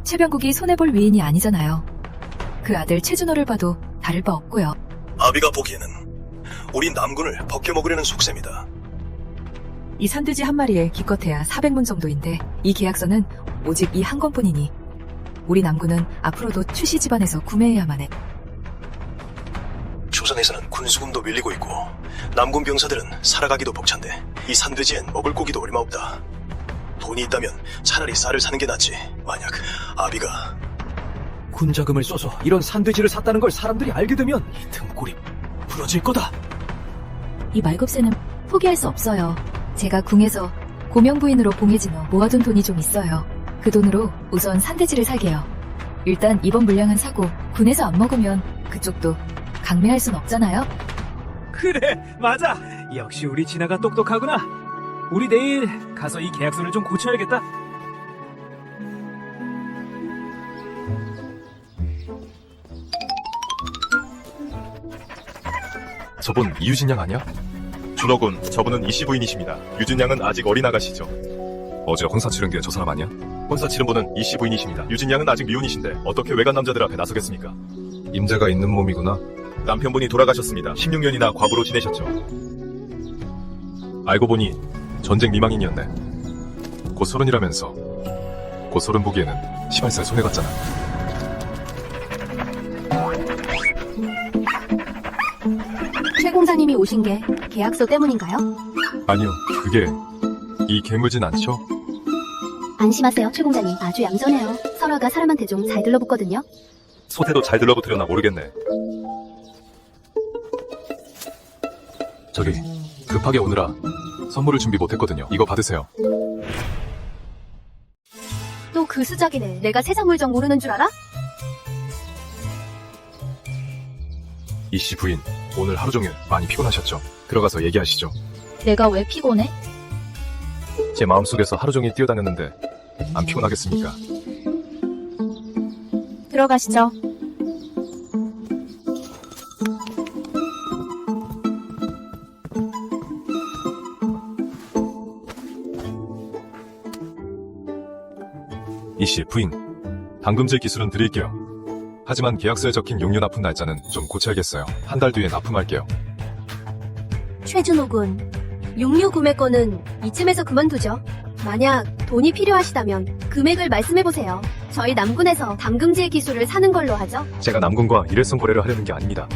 최병국이 손해볼 위인이 아니잖아요. 그 아들 최준호를 봐도 다를 바 없고요. 아비가 보기에는 우리 남군을 벗겨먹으려는 속셈이다. 이 산돼지 한 마리에 기껏해야 400문 정도인데 이 계약서는 오직 이 한 권뿐이니 우리 남군은 앞으로도 최씨 집안에서 구매해야만 해. 조선에서는 군수금도 밀리고 있고 남군 병사들은 살아가기도 벅찬데 이 산돼지엔 먹을 고기도 얼마 없다. 돈이 있다면 차라리 쌀을 사는 게 낫지. 만약 아비가 군자금을 써서 이런 산돼지를 샀다는 걸 사람들이 알게 되면 이 등골이 부러질 거다. 이 말급새는 포기할 수 없어요. 제가 궁에서 고명부인으로 봉해진호 모아둔 돈이 좀 있어요. 그 돈으로 우선 산돼지를 사게요. 일단 이번 물량은 사고 군에서 안 먹으면 그쪽도 강매할 순 없잖아요. 그래, 맞아. 역시 우리 진아가 똑똑하구나. 우리 내일 가서 이 계약서를 좀 고쳐야겠다. 저분 이유진 양 아니야? 준호군, 저분은 이씨 부인이십니다. 유진 양은 아직 어린 아가씨죠. 어제 혼사 치른 게 저 사람 아니야? 혼사 치른 분은 이씨 부인이십니다. 유진 양은 아직 미혼이신데 어떻게 외간 남자들 앞에 나서겠습니까? 임자가 있는 몸이구나. 남편분이 돌아가셨습니다. 16년이나 과부로 지내셨죠. 알고 보니 전쟁 미망인이었네. 곧 30이라면서. 곧 30 보기에는 18살 소매 같잖아. 최 공사님이 오신 게 계약서 때문인가요? 아니요, 그게 이 괴물진 않죠? 안심하세요, 최 공자님. 아주 얌전해요. 설화가 사람한테 좀 잘 들러붙거든요. 소태도 잘 들러붙으려나 모르겠네. 저기 급하게 오느라 선물을 준비 못했거든요. 이거 받으세요. 또 그 수작이네. 내가 세상 물정 모르는 줄 알아? 이씨 부인, 오늘 하루 종일 많이 피곤하셨죠? 들어가서 얘기하시죠. 내가 왜 피곤해? 제 마음속에서 하루 종일 뛰어다녔는데 안 피곤하겠습니까? 들어가시죠. 이씨 부인, 당금질 기술은 드릴게요. 하지만 계약서에 적힌 용료 납품 날짜는 좀 고쳐야겠어요. 한 달 뒤에 납품할게요. 최준호 군, 육류 구매권은 이쯤에서 그만두죠. 만약 돈이 필요하시다면 금액을 말씀해보세요. 저희 남군에서 당금질 기술을 사는 걸로 하죠. 제가 남군과 일회성 거래를 하려는 게 아닙니다.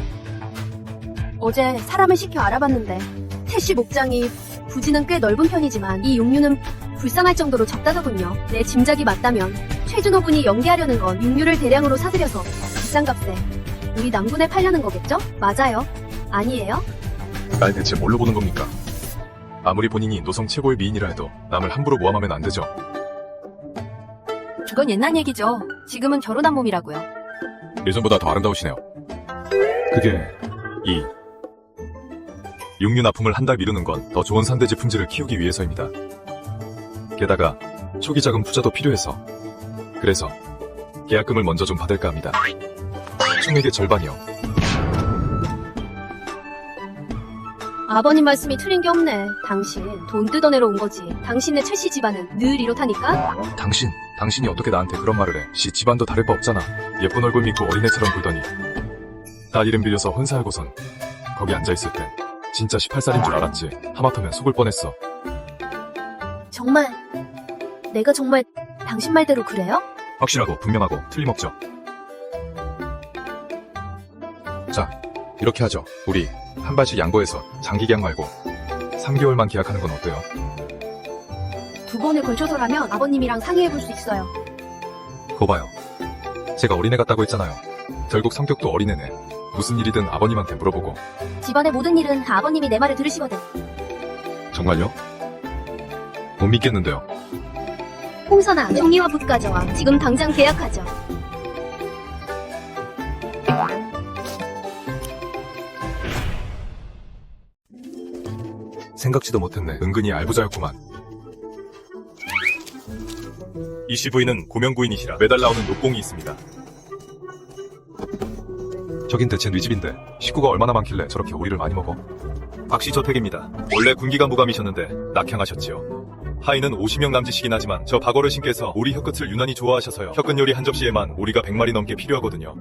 어제 사람을 시켜 알아봤는데 태씨 목장이 부지는 꽤 넓은 편이지만 이 육류는 불쌍할 정도로 적다더군요. 내 짐작이 맞다면 최준호 군이 연기하려는 건 육류를 대량으로 사들여서 비싼 값에 우리 남군에 팔려는 거겠죠? 맞아요? 아니에요? 날 대체 뭘로 보는 겁니까? 아무리 본인이 노성 최고의 미인이라 해도 남을 함부로 모함하면 안 되죠. 그건 옛날 얘기죠. 지금은 결혼한 몸이라고요. 예전보다 더 아름다우시네요. 그게 이 육류 납품을 한 달 미루는 건 더 좋은 산돼지 품질을 키우기 위해서입니다. 게다가 초기 자금 투자도 필요해서. 그래서 계약금을 먼저 좀 받을까 합니다. 총액의 절반이요. 아버님 말씀이 틀린 게 없네. 당신 돈 뜯어내러 온 거지. 당신네 최씨 집안은 늘 이렇다니까? 당신이 어떻게 나한테 그런 말을 해? 씨 집안도 다를 바 없잖아. 예쁜 얼굴 믿고 어린애처럼 굴더니 딸 이름 빌려서 혼사하고선 거기 앉아있을 때 진짜 18살인 줄 알았지. 하마터면 속을 뻔했어. 정말 내가 정말 당신 말대로 그래요? 확실하고 분명하고 틀림없죠. 자, 이렇게 하죠. 우리 한 발씩 양보해서 장기 계약 말고 3개월만 계약하는 건 어때요? 2번에 걸쳐서라면 아버님이랑 상의해볼 수 있어요. 거 봐요. 제가 어린애 같다고 했잖아요. 결국 성격도 어린애네. 무슨 일이든 아버님한테 물어보고. 집안의 모든 일은 아버님이 내 말을 들으시거든. 정말요? 못 믿겠는데요. 홍선아, 종이와 붓 가져와. 지금 당장 계약하죠. 생각지도 못했네. 은근히 알부자였구만. 이씨 부인은 고명구인이시라 매달 나오는 녹공이 있습니다. 저긴 대체 네 집인데 식구가 얼마나 많길래 저렇게 오리를 많이 먹어? 박씨 저택입니다. 원래 군기간부감이셨는데 낙향하셨지요. 하인은 50명 남짓이긴 하지만 저 박어르신께서 오리 혀끝을 유난히 좋아하셔서요. 혀끝 요리 한 접시에만 오리가 100마리 넘게 필요하거든요.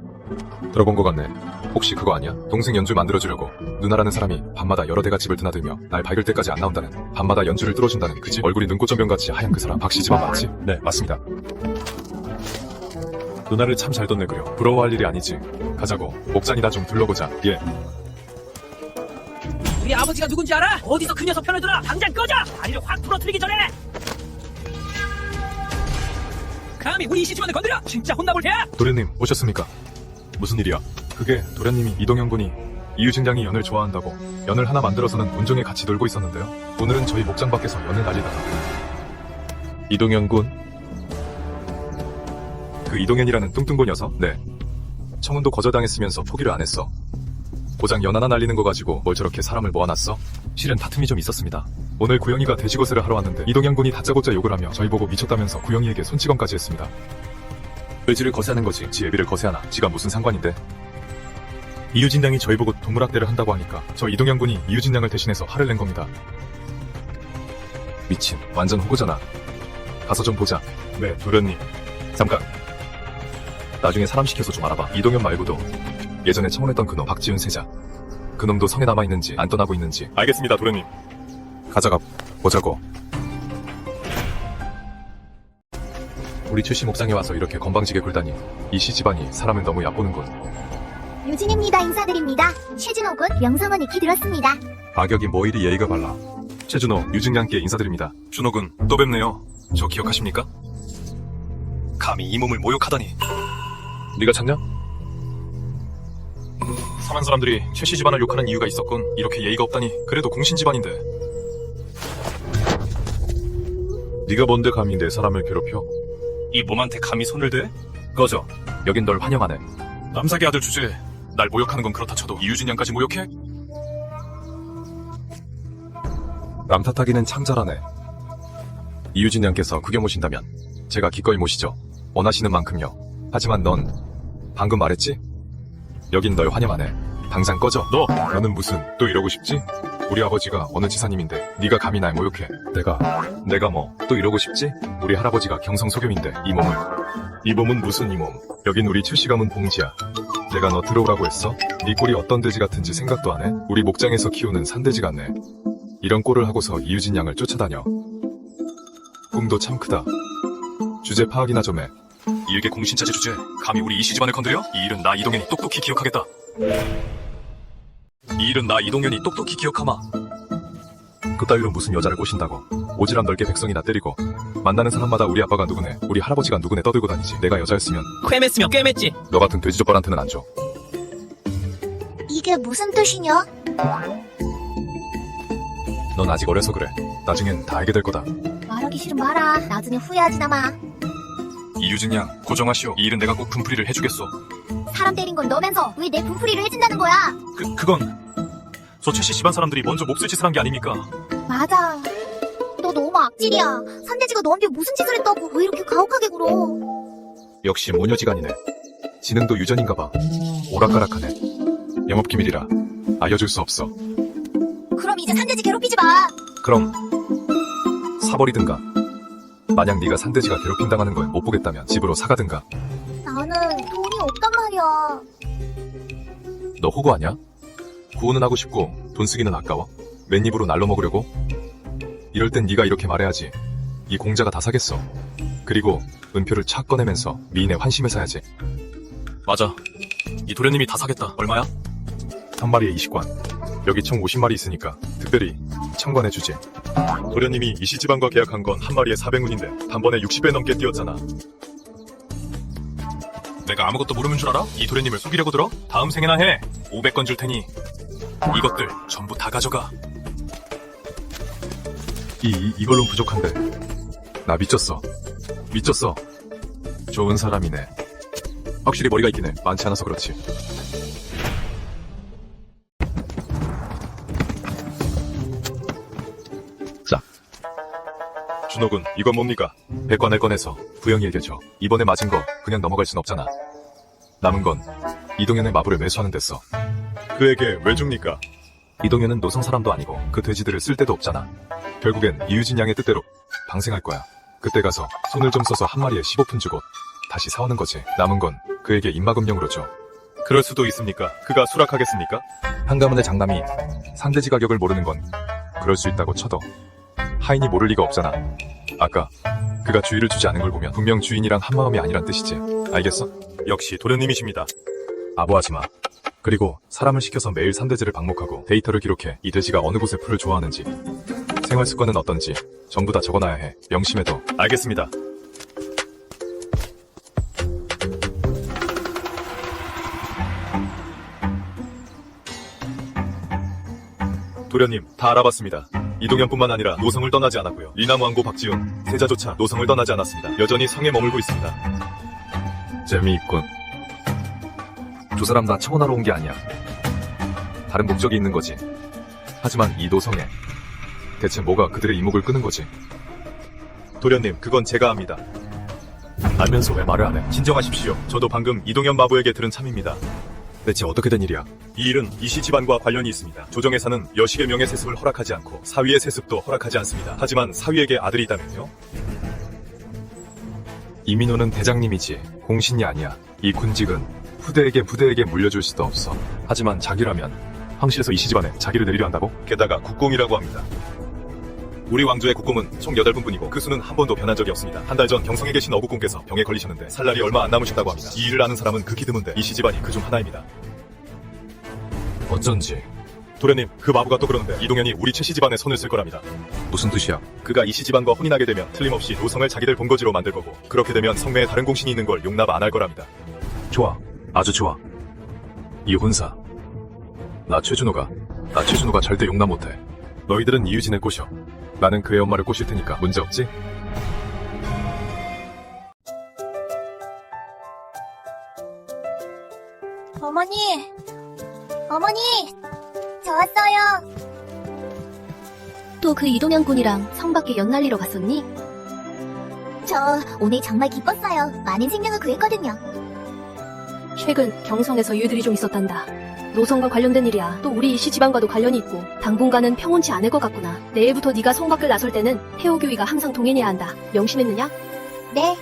들어본 것 같네. 혹시 그거 아니야? 동생 연주 만들어주려고 누나라는 사람이 밤마다 여러 대가 집을 드나들며 날 밝을 때까지 안 나온다는, 밤마다 연주를 뚫어준다는 그 집? 얼굴이 눈꽃전병같이 하얀 그 사람 박씨 집안 맞지? 네, 맞습니다. 누나를 참 잘 뒀네. 그려 부러워할 일이 아니지. 가자고. 목잔이나 좀 둘러보자. 예. 우리 아버지가 누군지 알아? 어디서 그 녀석 편을 들어? 당장 꺼져! 다리를 확 부러뜨리기 전에! 감히 우리 이씨 집안을 건드려! 진짜 혼나볼 테야! 도련님 오셨습니까? 무슨 일이야? 그게 도련님이 이동현 군이 이유진 양이 연을 좋아한다고 연을 하나 만들어서는 온종일 같이 놀고 있었는데요. 오늘은 저희 목장 밖에서 연을 날리다가 이동현 군? 그 이동현이라는 뚱뚱고 녀석? 네. 청운도 거절당했으면서 포기를 안 했어. 고장 연 하나 날리는 거 가지고 뭘 저렇게 사람을 모아놨어? 실은 다툼이 좀 있었습니다. 오늘 구영이가 돼지거스를 하러 왔는데 이동현 군이 다짜고짜 욕을 하며 저희 보고 미쳤다면서 구영이에게 손찌검까지 했습니다. 돼지를 거세하는 거지 지 애비를 거세하나 지가 무슨 상관인데. 이유진 양이 저희 보고 동물학대를 한다고 하니까 저 이동현 군이 이유진 양을 대신해서 화를 낸 겁니다. 미친 완전 호구잖아. 가서 좀 보자. 네 도련님. 잠깐. 나중에 사람 시켜서 좀 알아봐. 이동현 말고도 예전에 청혼했던 그놈 박지훈 세자. 그놈도 성에 남아있는지 안 떠나고 있는지. 알겠습니다, 도련님. 가자가 보자고. 우리 최씨 목장에 와서 이렇게 건방지게 굴다니 이씨 집안이 사람을 너무 얕보는군. 유진입니다. 인사드립니다. 최진호 군 명성은 익히 들었습니다. 악역이 뭐 이리 예의가 발라. 최준호, 유진양께 인사드립니다. 준호군, 또 뵙네요. 저 기억하십니까? 감히 이 몸을 모욕하다니. 네가 찾냐? 선한 사람들이 최씨 집안을 욕하는 이유가 있었군. 이렇게 예의가 없다니. 그래도 공신 집안인데. 네가 뭔데 감히 내 사람을 괴롭혀? 이 몸한테 감히 손을 대? 꺼져. 여긴 널 환영하네. 남사기 아들 주제에 날 모욕하는 건 그렇다 쳐도 이유진 양까지 모욕해? 남 탓하기는 참 잘하네. 이유진 양께서 구경 오신다면 제가 기꺼이 모시죠. 원하시는 만큼요. 하지만 넌 방금 말했지? 여긴 널 환영하네. 당장 꺼져. 너는 무슨 또 이러고 싶지? 우리 아버지가 어느 지사님인데 네가 감히 날 모욕해. 내가 뭐 또 이러고 싶지? 우리 할아버지가 경성소겸인데 이 몸은 무슨 이 몸. 여긴 우리 최씨 가문 봉지야. 내가 너 들어오라고 했어? 네 꼴이 어떤 돼지 같은지 생각도 안 해? 우리 목장에서 키우는 산돼지 같네. 이런 꼴을 하고서 이유진 양을 쫓아다녀. 꿈도 참 크다. 주제 파악이나 좀 해. 일개 공신차지 주제. 감히 우리 이씨 집안을 건드려? 이 일은 나 이동현이 똑똑히 기억하겠다. 이 일은 나 이동현이 똑똑히 기억하마. 그따위로 무슨 여자를 꼬신다고. 오지랖 넓게 백성이나 때리고 만나는 사람마다 우리 아빠가 누구네, 우리 할아버지가 누구네 떠들고 다니지. 내가 여자였으면 꿰맸으면 꿰맸지. 너 같은 돼지족발한테는 안 줘. 이게 무슨 뜻이냐? 넌 아직 어려서 그래. 나중엔 다 알게 될 거다. 말하기 싫으면 말아. 나중에 후회하지나 마. 이유진 양, 고정하시오. 이 일은 내가 꼭 분풀이를 해주겠소. 사람 때린 건 너면서 왜 내 분풀이를 해준다는 거야? 그건 저 최씨 집안 사람들이 먼저 몹쓸 짓을 한 게 아닙니까? 맞아. 너 너무 악질이야. 산돼지가 너한테 무슨 짓을 했다고 왜 이렇게 가혹하게 굴어? 역시 모녀지간이네. 지능도 유전인가 봐. 오락가락하네. 영업기밀이라 알려줄 수 없어. 그럼 이제 산돼지 괴롭히지 마. 그럼 사버리든가. 만약 네가 산돼지가 괴롭힌당하는 걸 못 보겠다면 집으로 사가든가. 나는 돈이 없단 말이야. 너 호구 아냐? 구호는 하고 싶고 돈 쓰기는 아까워. 맨입으로 날로 먹으려고? 이럴 땐 네가 이렇게 말해야지. 이 공자가 다 사겠어. 그리고 은표를 착 꺼내면서 미인의 환심을 사야지. 맞아. 이 도련님이 다 사겠다. 얼마야? 한 마리에 20관. 여기 총 50마리 있으니까 특별히 청관해주지. 도련님이 이씨 집안과 계약한 건 한 마리에 400문인데 단번에 60배 넘게 뛰었잖아. 내가 아무것도 모르는 줄 알아? 이 도련님을 속이려고 들어? 다음 생에나 해. 500건 줄 테니 이것들 전부 다 가져가. 이걸론 부족한데. 나 미쳤어. 좋은 사람이네. 확실히 머리가 있긴 해. 많지 않아서 그렇지. 준호군, 이건 뭡니까? 백관을 꺼내서 부영이에게 줘. 이번에 맞은 거 그냥 넘어갈 순 없잖아. 남은 건 이동현의 마부를 매수하는 데써. 그에게 왜 줍니까? 이동현은 노성 사람도 아니고 그 돼지들을 쓸 데도 없잖아. 결국엔 이유진 양의 뜻대로 방생할 거야. 그때 가서 손을 좀 써서 한 마리에 15푼 주고 다시 사오는 거지. 남은 건 그에게 입마금용으로 줘. 그럴 수도 있습니까? 그가 수락하겠습니까? 한가문의 장남이 산돼지 가격을 모르는 건 그럴 수 있다고 쳐도 하인이 모를 리가 없잖아. 아까 그가 주의를 주지 않은 걸 보면 분명 주인이랑 한마음이 아니란 뜻이지. 알겠어? 역시 도련님이십니다. 아부하지 마. 그리고 사람을 시켜서 매일 산돼지를 방목하고 데이터를 기록해. 이 돼지가 어느 곳의 풀을 좋아하는지, 생활 습관은 어떤지 전부 다 적어놔야 해. 명심해둬. 알겠습니다. 도련님, 다 알아봤습니다. 이동현뿐만 아니라 노성을 떠나지 않았고요. 리나무왕고 박지훈, 세자조차 노성을 떠나지 않았습니다. 여전히 성에 머물고 있습니다. 재미있군. 두 사람 다 청혼하러 온 게 아니야. 다른 목적이 있는 거지. 하지만 이 노성에 대체 뭐가 그들의 이목을 끄는 거지? 도련님, 그건 제가 압니다. 알면서 왜 말을 안 해? 진정하십시오. 저도 방금 이동현 마부에게 들은 참입니다. 대체 어떻게 된 일이야? 이 일은 이씨 집안과 관련이 있습니다. 조정에서는 여식의 명예 세습을 허락하지 않고 사위의 세습도 허락하지 않습니다. 하지만 사위에게 아들이 있다면요? 이민호는 대장님이지 공신이 아니야. 이 군직은 후대에게 부대에게 물려줄 수도 없어. 하지만 자기라면 황실에서 이씨 집안에 자기를 내리려 한다고? 게다가 국공이라고 합니다. 우리 왕조의 국공은 총 8분뿐이고 그 수는 한 번도 변한 적이 없습니다. 한 달 전 경성에 계신 어국공께서 병에 걸리셨는데 살 날이 얼마 안 남으셨다고 합니다. 이 일을 아는 사람은 극히 드문데 이씨 집안이 그 중 하나입니다. 어쩐지. 도련님, 그 마부가 또 그러는데 이동현이 우리 최씨 집안에 손을 쓸 거랍니다. 무슨 뜻이야? 그가 이씨 집안과 혼이 나게 되면 틀림없이 노성을 자기들 본거지로 만들 거고, 그렇게 되면 성매에 다른 공신이 있는 걸 용납 안 할 거랍니다. 좋아. 아주 좋아. 이 혼사. 나 최준호가 절대 용납 못해. 너희들은 이유진을 꼬셔. 나는 그의 엄마를 꼬실 테니까 문제 없지? 어머니! 어머니! 저 왔어요. 또 그 이동현 군이랑 성밖에 연날리러 갔었니? 저 오늘 정말 기뻤어요. 많은 생명을 구했거든요. 최근 경성에서 일들이 좀 있었단다. 노성과 관련된 일이야. 또 우리 이씨 집안과도 관련이 있고 당분간은 평온치 않을 것 같구나. 내일부터 네가 성 밖을 나설 때는 태호교위가 항상 동행해야 한다. 명심했느냐? 네.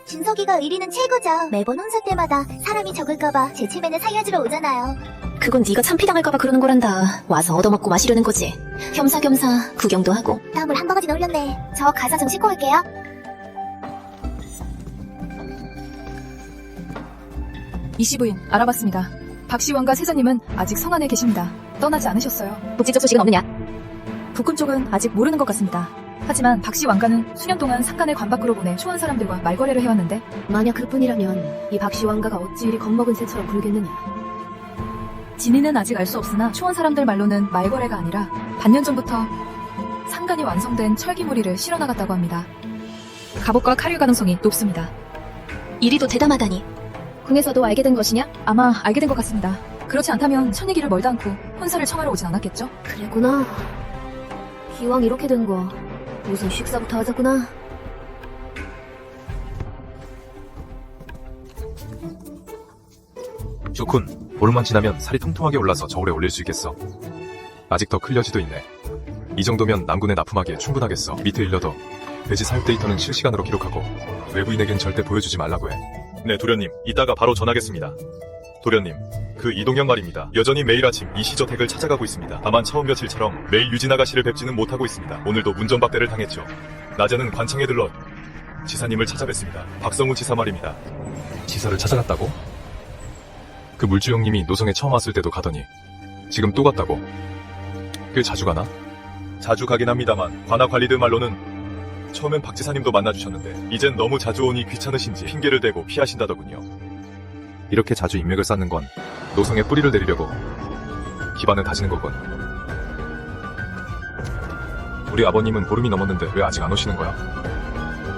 준석이가 의리는 최고죠. 매번 혼사 때마다 사람이 적을까봐 제 체면을 살려주러 오잖아요. 그건 네가 참피당할까봐 그러는 거란다. 와서 얻어먹고 마시려는 거지. 겸사겸사 구경도 하고. 땀을 한 바가지 흘렸네. 저 가서 좀 씻고 올게요. 이씨 부인 알아봤습니다. 박씨 왕과 세자님은 아직 성 안에 계십니다. 떠나지 않으셨어요. 국지적 소식은 없느냐? 북군 쪽은 아직 모르는 것 같습니다. 하지만 박씨 왕가는 수년 동안 상간을 관 밖으로 보내 초원 사람들과 말거래를 해왔는데, 만약 그뿐이라면 이 박씨 왕가가 어찌 이리 겁먹은 새처럼 굴겠느냐. 진위는 아직 알 수 없으나 초원 사람들 말로는 말거래가 아니라 반년 전부터 상간이 완성된 철기무리를 실어나갔다고 합니다. 갑옷과 칼일 가능성이 높습니다. 이리도 대담하다니. 궁에서도 알게 된 것이냐? 아마 알게 된 것 같습니다. 그렇지 않다면 천리기를 멀다 않고 혼사를 청하러 오진 않았겠죠? 그랬구나. 기왕 이렇게 된 거 무슨 식사부터 하자꾸나. 좋군. 보름만 지나면 살이 통통하게 올라서 저울에 올릴 수 있겠어. 아직 더 클려지도 있네. 이 정도면 남군에 납품하기에 충분하겠어. 밑에 일러도 돼지 사육 데이터는 실시간으로 기록하고 외부인에겐 절대 보여주지 말라고 해. 네, 도련님. 이따가 바로 전하겠습니다. 도련님, 그 이동현 말입니다. 여전히 매일 아침 이씨 저택을 찾아가고 있습니다. 다만 처음 며칠처럼 매일 유진 아가씨를 뵙지는 못하고 있습니다. 오늘도 문전박대를 당했죠. 낮에는 관청에 들러 지사님을 찾아뵙습니다. 박성우 지사 말입니다. 지사를 찾아갔다고? 그 물주 형님이 노성에 처음 왔을 때도 가더니 지금 또 갔다고? 꽤 자주 가나? 자주 가긴 합니다만 관아 관리들 말로는 처음엔 박 지사님도 만나주셨는데 이젠 너무 자주 오니 귀찮으신지 핑계를 대고 피하신다더군요. 이렇게 자주 인맥을 쌓는 건 노성에 뿌리를 내리려고 기반을 다지는 거군. 우리 아버님은 보름이 넘었는데 왜 아직 안 오시는 거야?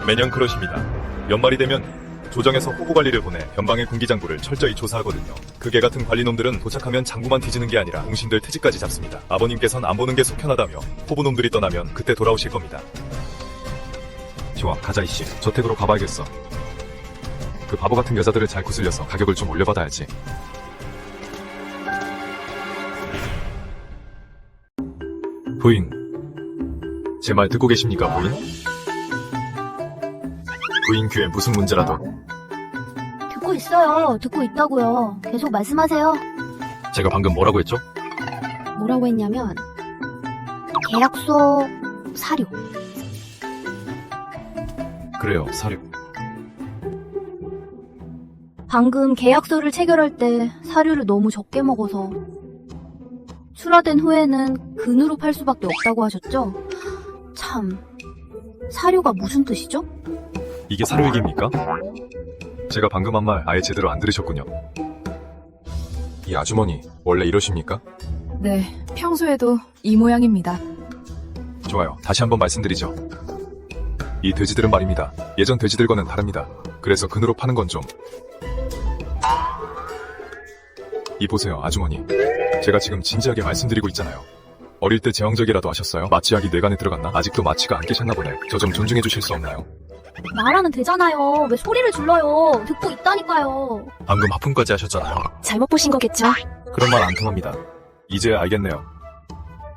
매년 그러십니다. 연말이 되면 조정에서 호구 관리를 보내 변방의 군기장부를 철저히 조사하거든요. 그 개 같은 관리놈들은 도착하면 장부만 뒤지는 게 아니라 공신들 퇴직까지 잡습니다. 아버님께선 안 보는 게 속편하다며 호부놈들이 떠나면 그때 돌아오실 겁니다. 좋아, 가자 이씨. 저택으로 가봐야겠어. 그 바보 같은 여자들을 잘 구슬려서 가격을 좀 올려받아야지. 부인, 제 말 듣고 계십니까, 부인? 부인 귀에 무슨 문제라도. 듣고 있어요. 듣고 있다고요. 계속 말씀하세요. 제가 방금 뭐라고 했죠? 뭐라고 했냐면 계약서 사료. 그래요, 사료. 방금 계약서를 체결할 때 사료를 너무 적게 먹어서 출하된 후에는 근으로 팔 수밖에 없다고 하셨죠? 참, 사료가 무슨 뜻이죠? 이게 사료 얘기입니까? 제가 방금 한 말 아예 제대로 안 들으셨군요. 이 아주머니 원래 이러십니까? 네, 평소에도 이 모양입니다. 좋아요. 다시 한번 말씀드리죠. 이 돼지들은 말입니다. 예전 돼지들과는 다릅니다. 그래서 근으로 파는 건 좀... 이 보세요, 아주머니. 제가 지금 진지하게 말씀드리고 있잖아요. 어릴 때 제왕절개라도 하셨어요? 마취약이 뇌간에 들어갔나? 아직도 마취가 안 깨셨나 보네. 저 좀 존중해 주실 수 없나요? 말하면 되잖아요. 왜 소리를 질러요? 듣고 있다니까요. 방금 하품까지 하셨잖아요. 잘못 보신 거겠죠? 그런 말 안 통합니다. 이제야 알겠네요.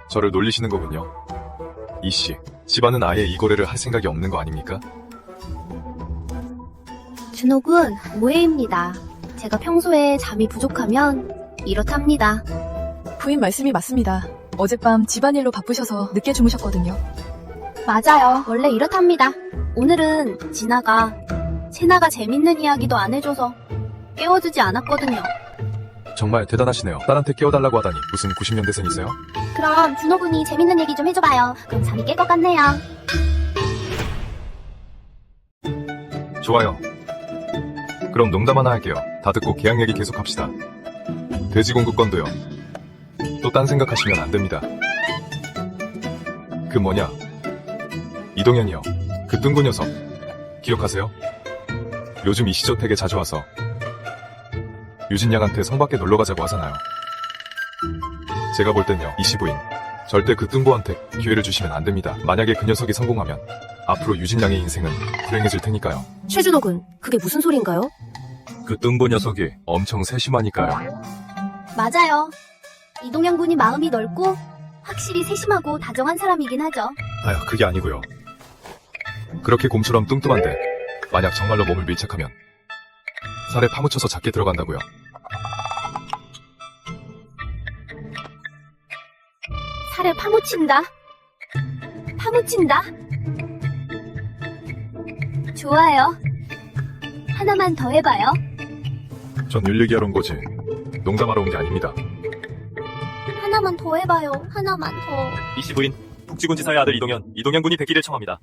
저를 놀리시는 거군요. 이씨, 집안은 아예 이 거래를 할 생각이 없는 거 아닙니까? 준호군, 오해입니다. 제가 평소에 잠이 부족하면 이렇답니다. 부인 말씀이 맞습니다. 어젯밤 집안일로 바쁘셔서 늦게 주무셨거든요. 맞아요. 원래 이렇답니다. 오늘은 채나가 재밌는 이야기도 안 해줘서 깨워주지 않았거든요. 정말 대단하시네요. 딸한테 깨워달라고 하다니 무슨 90년대생이세요? 그럼 준호군이 재밌는 얘기 좀 해줘봐요. 그럼 잠이 깰 것 같네요. 좋아요. 그럼 농담 하나 할게요. 다 듣고 계약 얘기 계속합시다. 돼지 공급권도요. 또 딴 생각하시면 안 됩니다. 그 뭐냐, 이동현이요. 그 뜬구 녀석 기억하세요? 요즘 이시저택에 자주 와서 유진 양한테 성밖에 놀러 가자고 하잖아요. 제가 볼 땐요, 이시 부인 절대 그 뜬구한테 기회를 주시면 안 됩니다. 만약에 그 녀석이 성공하면 앞으로 유진 양의 인생은 불행해질 테니까요. 최준호군, 그게 무슨 소린가요? 그 뜬구 녀석이 엄청 세심하니까요. 맞아요. 이동현 군이 마음이 넓고 확실히 세심하고 다정한 사람이긴 하죠. 아휴, 그게 아니고요. 그렇게 곰처럼 뚱뚱한데 만약 정말로 몸을 밀착하면 살에 파묻혀서 작게 들어간다고요. 살에 파묻힌다. 파묻힌다. 좋아요. 하나만 더 해봐요. 전 일 얘기하러 온 거지 농담하러 온 게 아닙니다. 하나만 더 해봐요. 하나만 더. 이씨 부인, 북지군 지사의 아들 이동현 군이 뵙기를 청합니다.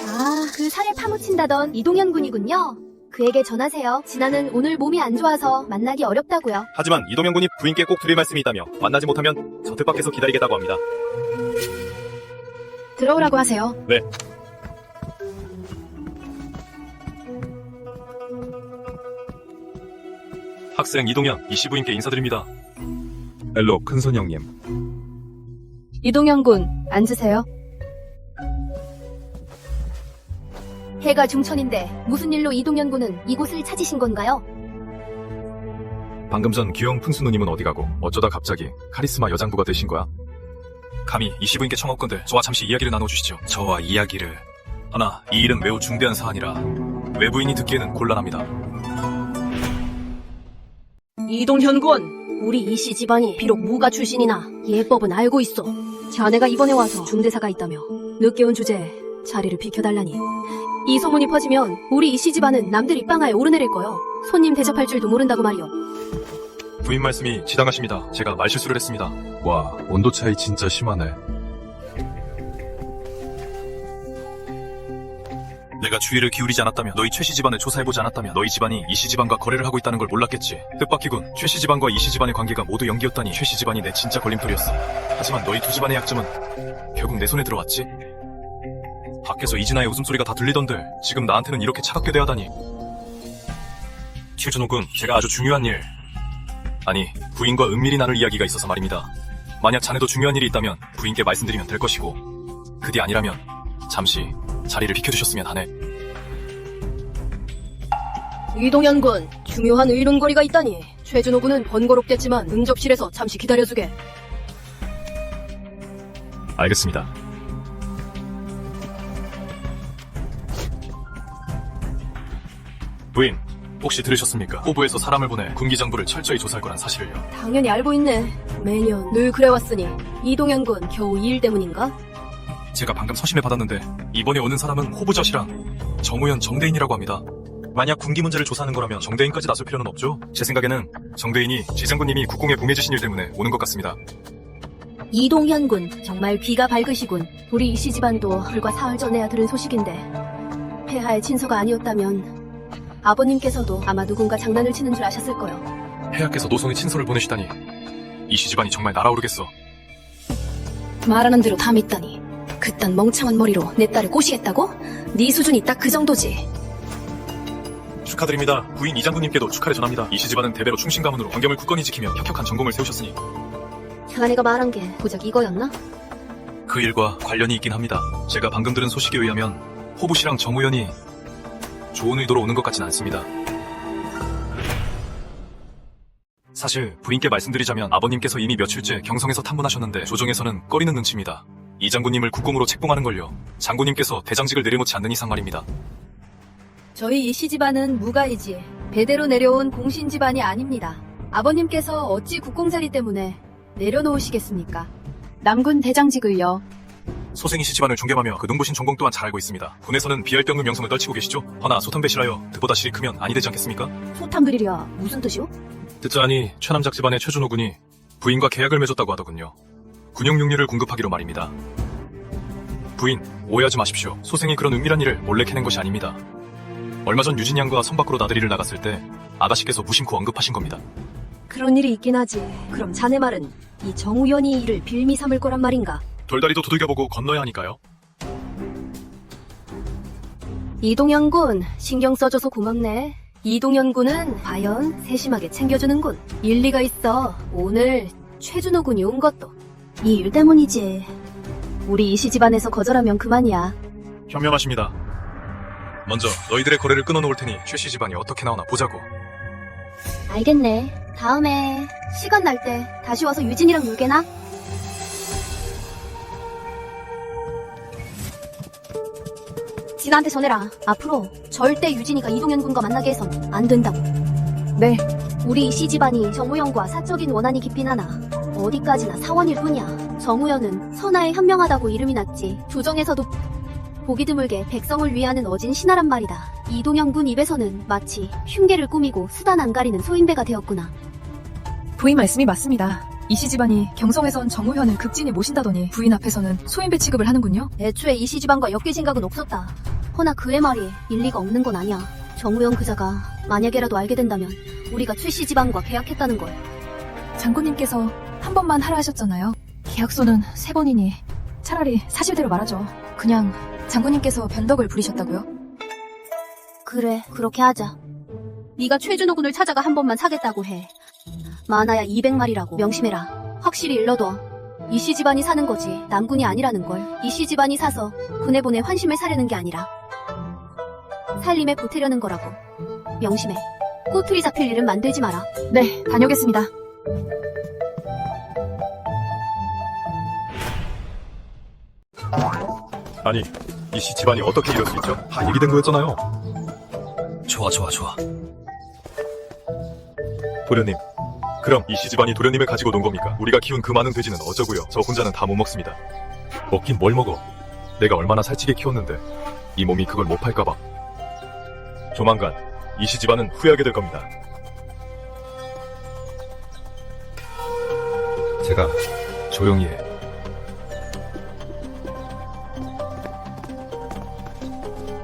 아, 그 살에 파묻힌다던 이동현 군이군요. 그에게 전하세요. 진아는 오늘 몸이 안 좋아서 만나기 어렵다고요. 하지만 이동현 군이 부인께 꼭 드릴 말씀이 있다며 만나지 못하면 저택 밖에서 기다리겠다고 합니다. 들어오라고 하세요. 네. 학생 이동현, 이씨 부인께 인사드립니다. 헬로, 큰손 형님. 이동현 군, 앉으세요. 해가 중천인데 무슨 일로 이동현 군은 이곳을 찾으신 건가요? 방금 전 귀여운 푼수 누님은 어디 가고 어쩌다 갑자기 카리스마 여장부가 되신 거야? 감히 이씨 부인께 청하건대 저와 잠시 이야기를 나눠주시죠. 저와 이야기를. 하나, 이 일은 매우 중대한 사안이라 외부인이 듣기에는 곤란합니다. 이동현 군, 우리 이씨 집안이 비록 무가 출신이나 예법은 알고 있어. 자네가 이번에 와서 중대사가 있다며 늦게 온 주제에 자리를 비켜달라니. 이 소문이 퍼지면 우리 이씨 집안은 남들 입방아에 오르내릴 거요. 손님 대접할 줄도 모른다고 말이요. 부인 말씀이 지당하십니다. 제가 말실수를 했습니다. 와, 온도 차이 진짜 심하네. 내가 주의를 기울이지 않았다면, 너희 최씨 집안을 조사해보지 않았다면 너희 집안이 이씨 집안과 거래를 하고 있다는 걸 몰랐겠지. 뜻밖이군. 최씨 집안과 이씨 집안의 관계가 모두 연기였다니. 최씨 집안이 내 진짜 걸림돌이었어. 하지만 너희 두 집안의 약점은 결국 내 손에 들어왔지. 밖에서 이진아의 웃음소리가 다 들리던데 지금 나한테는 이렇게 차갑게 대하다니. 최준호군, 제가 아주 중요한 일, 아니 부인과 은밀히 나눌 이야기가 있어서 말입니다. 만약 자네도 중요한 일이 있다면 부인께 말씀드리면 될 것이고, 그게 아니라면 잠시 자리를 비켜주셨으면 하네. 이동현 군, 중요한 의논거리가 있다니. 최준호 군은 번거롭겠지만 응접실에서 잠시 기다려주게. 알겠습니다. 부인, 혹시 들으셨습니까? 호부에서 사람을 보내 군기장부를 철저히 조사할 거란 사실을요. 당연히 알고 있네. 매년 늘 그래왔으니. 이동현 군, 겨우 이 일 때문인가? 제가 방금 서심해 받았는데 이번에 오는 사람은 호부저씨랑 정우현, 정대인이라고 합니다. 만약 군기 문제를 조사하는 거라면 정대인까지 나설 필요는 없죠? 제 생각에는 정대인이 지장군님이 국공에 봉해주신 일 때문에 오는 것 같습니다. 이동현 군, 정말 귀가 밝으시군. 우리 이씨 집안도 불과 사흘 전에야 들은 소식인데 폐하의 친서가 아니었다면 아버님께서도 아마 누군가 장난을 치는 줄 아셨을 거요. 폐하께서 노송의 친서를 보내시다니 이씨 집안이 정말 날아오르겠어. 말하는 대로 다 믿다니. 그딴 멍청한 머리로 내 딸을 꼬시겠다고? 네 수준이 딱 그 정도지. 축하드립니다. 부인 이장군님께도 축하를 전합니다. 이씨 집안은 대대로 충신 가문으로 환경을 굳건히 지키며 혁혁한 전공을 세우셨으니 자네가 말한 게 고작 이거였나? 그 일과 관련이 있긴 합니다. 제가 방금 들은 소식에 의하면 호부씨랑 정우현이 좋은 의도로 오는 것 같진 않습니다. 사실 부인께 말씀드리자면 아버님께서 이미 며칠째 경성에서 탐문하셨는데 조정에서는 꺼리는 눈치입니다. 이 장군님을 국공으로 책봉하는 걸요. 장군님께서 대장직을 내려놓지 않는 이상 말입니다. 저희 이씨 집안은 무가이지 배대로 내려온 공신 집안이 아닙니다. 아버님께서 어찌 국공자리 때문에 내려놓으시겠습니까? 남군 대장직을요. 소생이씨 집안을 존경하며 그 눈부신 전공 또한 잘 알고 있습니다. 군에서는 비할병의 명성을 떨치고 계시죠? 허나 소탐배시라여 그보다 실이 크면 아니 되지 않겠습니까? 소탐들이랴 무슨 뜻이오? 듣자하니 최남작 집안의 최준호 군이 부인과 계약을 맺었다고 하더군요. 군용 육류를 공급하기로 말입니다. 부인, 오해하지 마십시오. 소생이 그런 은밀한 일을 몰래 캐낸 것이 아닙니다. 얼마 전 유진 양과 선 밖으로 나들이를 나갔을 때 아가씨께서 무심코 언급하신 겁니다. 그런 일이 있긴 하지. 그럼 자네 말은 이 정우현이 이를 빌미 삼을 거란 말인가? 돌다리도 두들겨보고 건너야 하니까요. 이동현 군, 신경 써줘서 고맙네. 이동현 군은 과연 세심하게 챙겨주는군. 일리가 있어. 오늘 최준호 군이 온 것도 이 일 때문이지. 우리 이씨 집안에서 거절하면 그만이야. 현명하십니다. 먼저 너희들의 거래를 끊어놓을 테니 최씨 집안이 어떻게 나오나 보자고. 알겠네. 다음에 시간 날 때 다시 와서 유진이랑 놀게나? 진아한테 전해라. 앞으로 절대 유진이가 이동현 군과 만나게 해선 안 된다고. 네. 우리 이씨 집안이 정우현과 사적인 원한이 깊긴 하나 어디까지나 사원일 뿐이야. 정우현은 선하에 현명하다고 이름이 났지. 조정에서도 보기 드물게 백성을 위하는 어진 신하란 말이다. 이동현 군 입에서는 마치 흉계를 꾸미고 수단 안 가리는 소인배가 되었구나. 부인 말씀이 맞습니다. 이씨 집안이 경성에선 정우현을 극진히 모신다더니 부인 앞에서는 소인배 취급을 하는군요. 애초에 이씨 집안과 엮일 생각은 없었다. 허나 그의 말이 일리가 없는 건 아니야. 정우현 그자가 만약에라도 알게 된다면 우리가 최씨 집안과 계약했다는 걸. 장군님께서 한 번만 하라 하셨잖아요. 계약서는 3번이니 차라리 사실대로 말하죠. 그냥 장군님께서 변덕을 부리셨다고요? 그래, 그렇게 하자. 네가 최준호 군을 찾아가 한 번만 사겠다고 해. 많아야 200마리라고 명심해라. 확실히 일러둬. 이씨 집안이 사는 거지 남군이 아니라는 걸. 이씨 집안이 사서 군에 보내 환심을 사려는 게 아니라 살림에 보태려는 거라고. 명심해. 꼬투리 잡힐 일은 만들지 마라. 네, 다녀오겠습니다. 아니, 이씨 집안이 어떻게 이럴 수 있죠? 다 얘기된 거였잖아요. 좋아. 도련님, 그럼 이씨 집안이 도련님을 가지고 논 겁니까? 우리가 키운 그 많은 돼지는 어쩌고요? 저 혼자는 다 못 먹습니다. 먹긴 뭘 먹어? 내가 얼마나 살찌게 키웠는데 이 몸이 그걸 못 팔까봐. 조만간 이씨 집안은 후회하게 될 겁니다. 제가 조용히 해.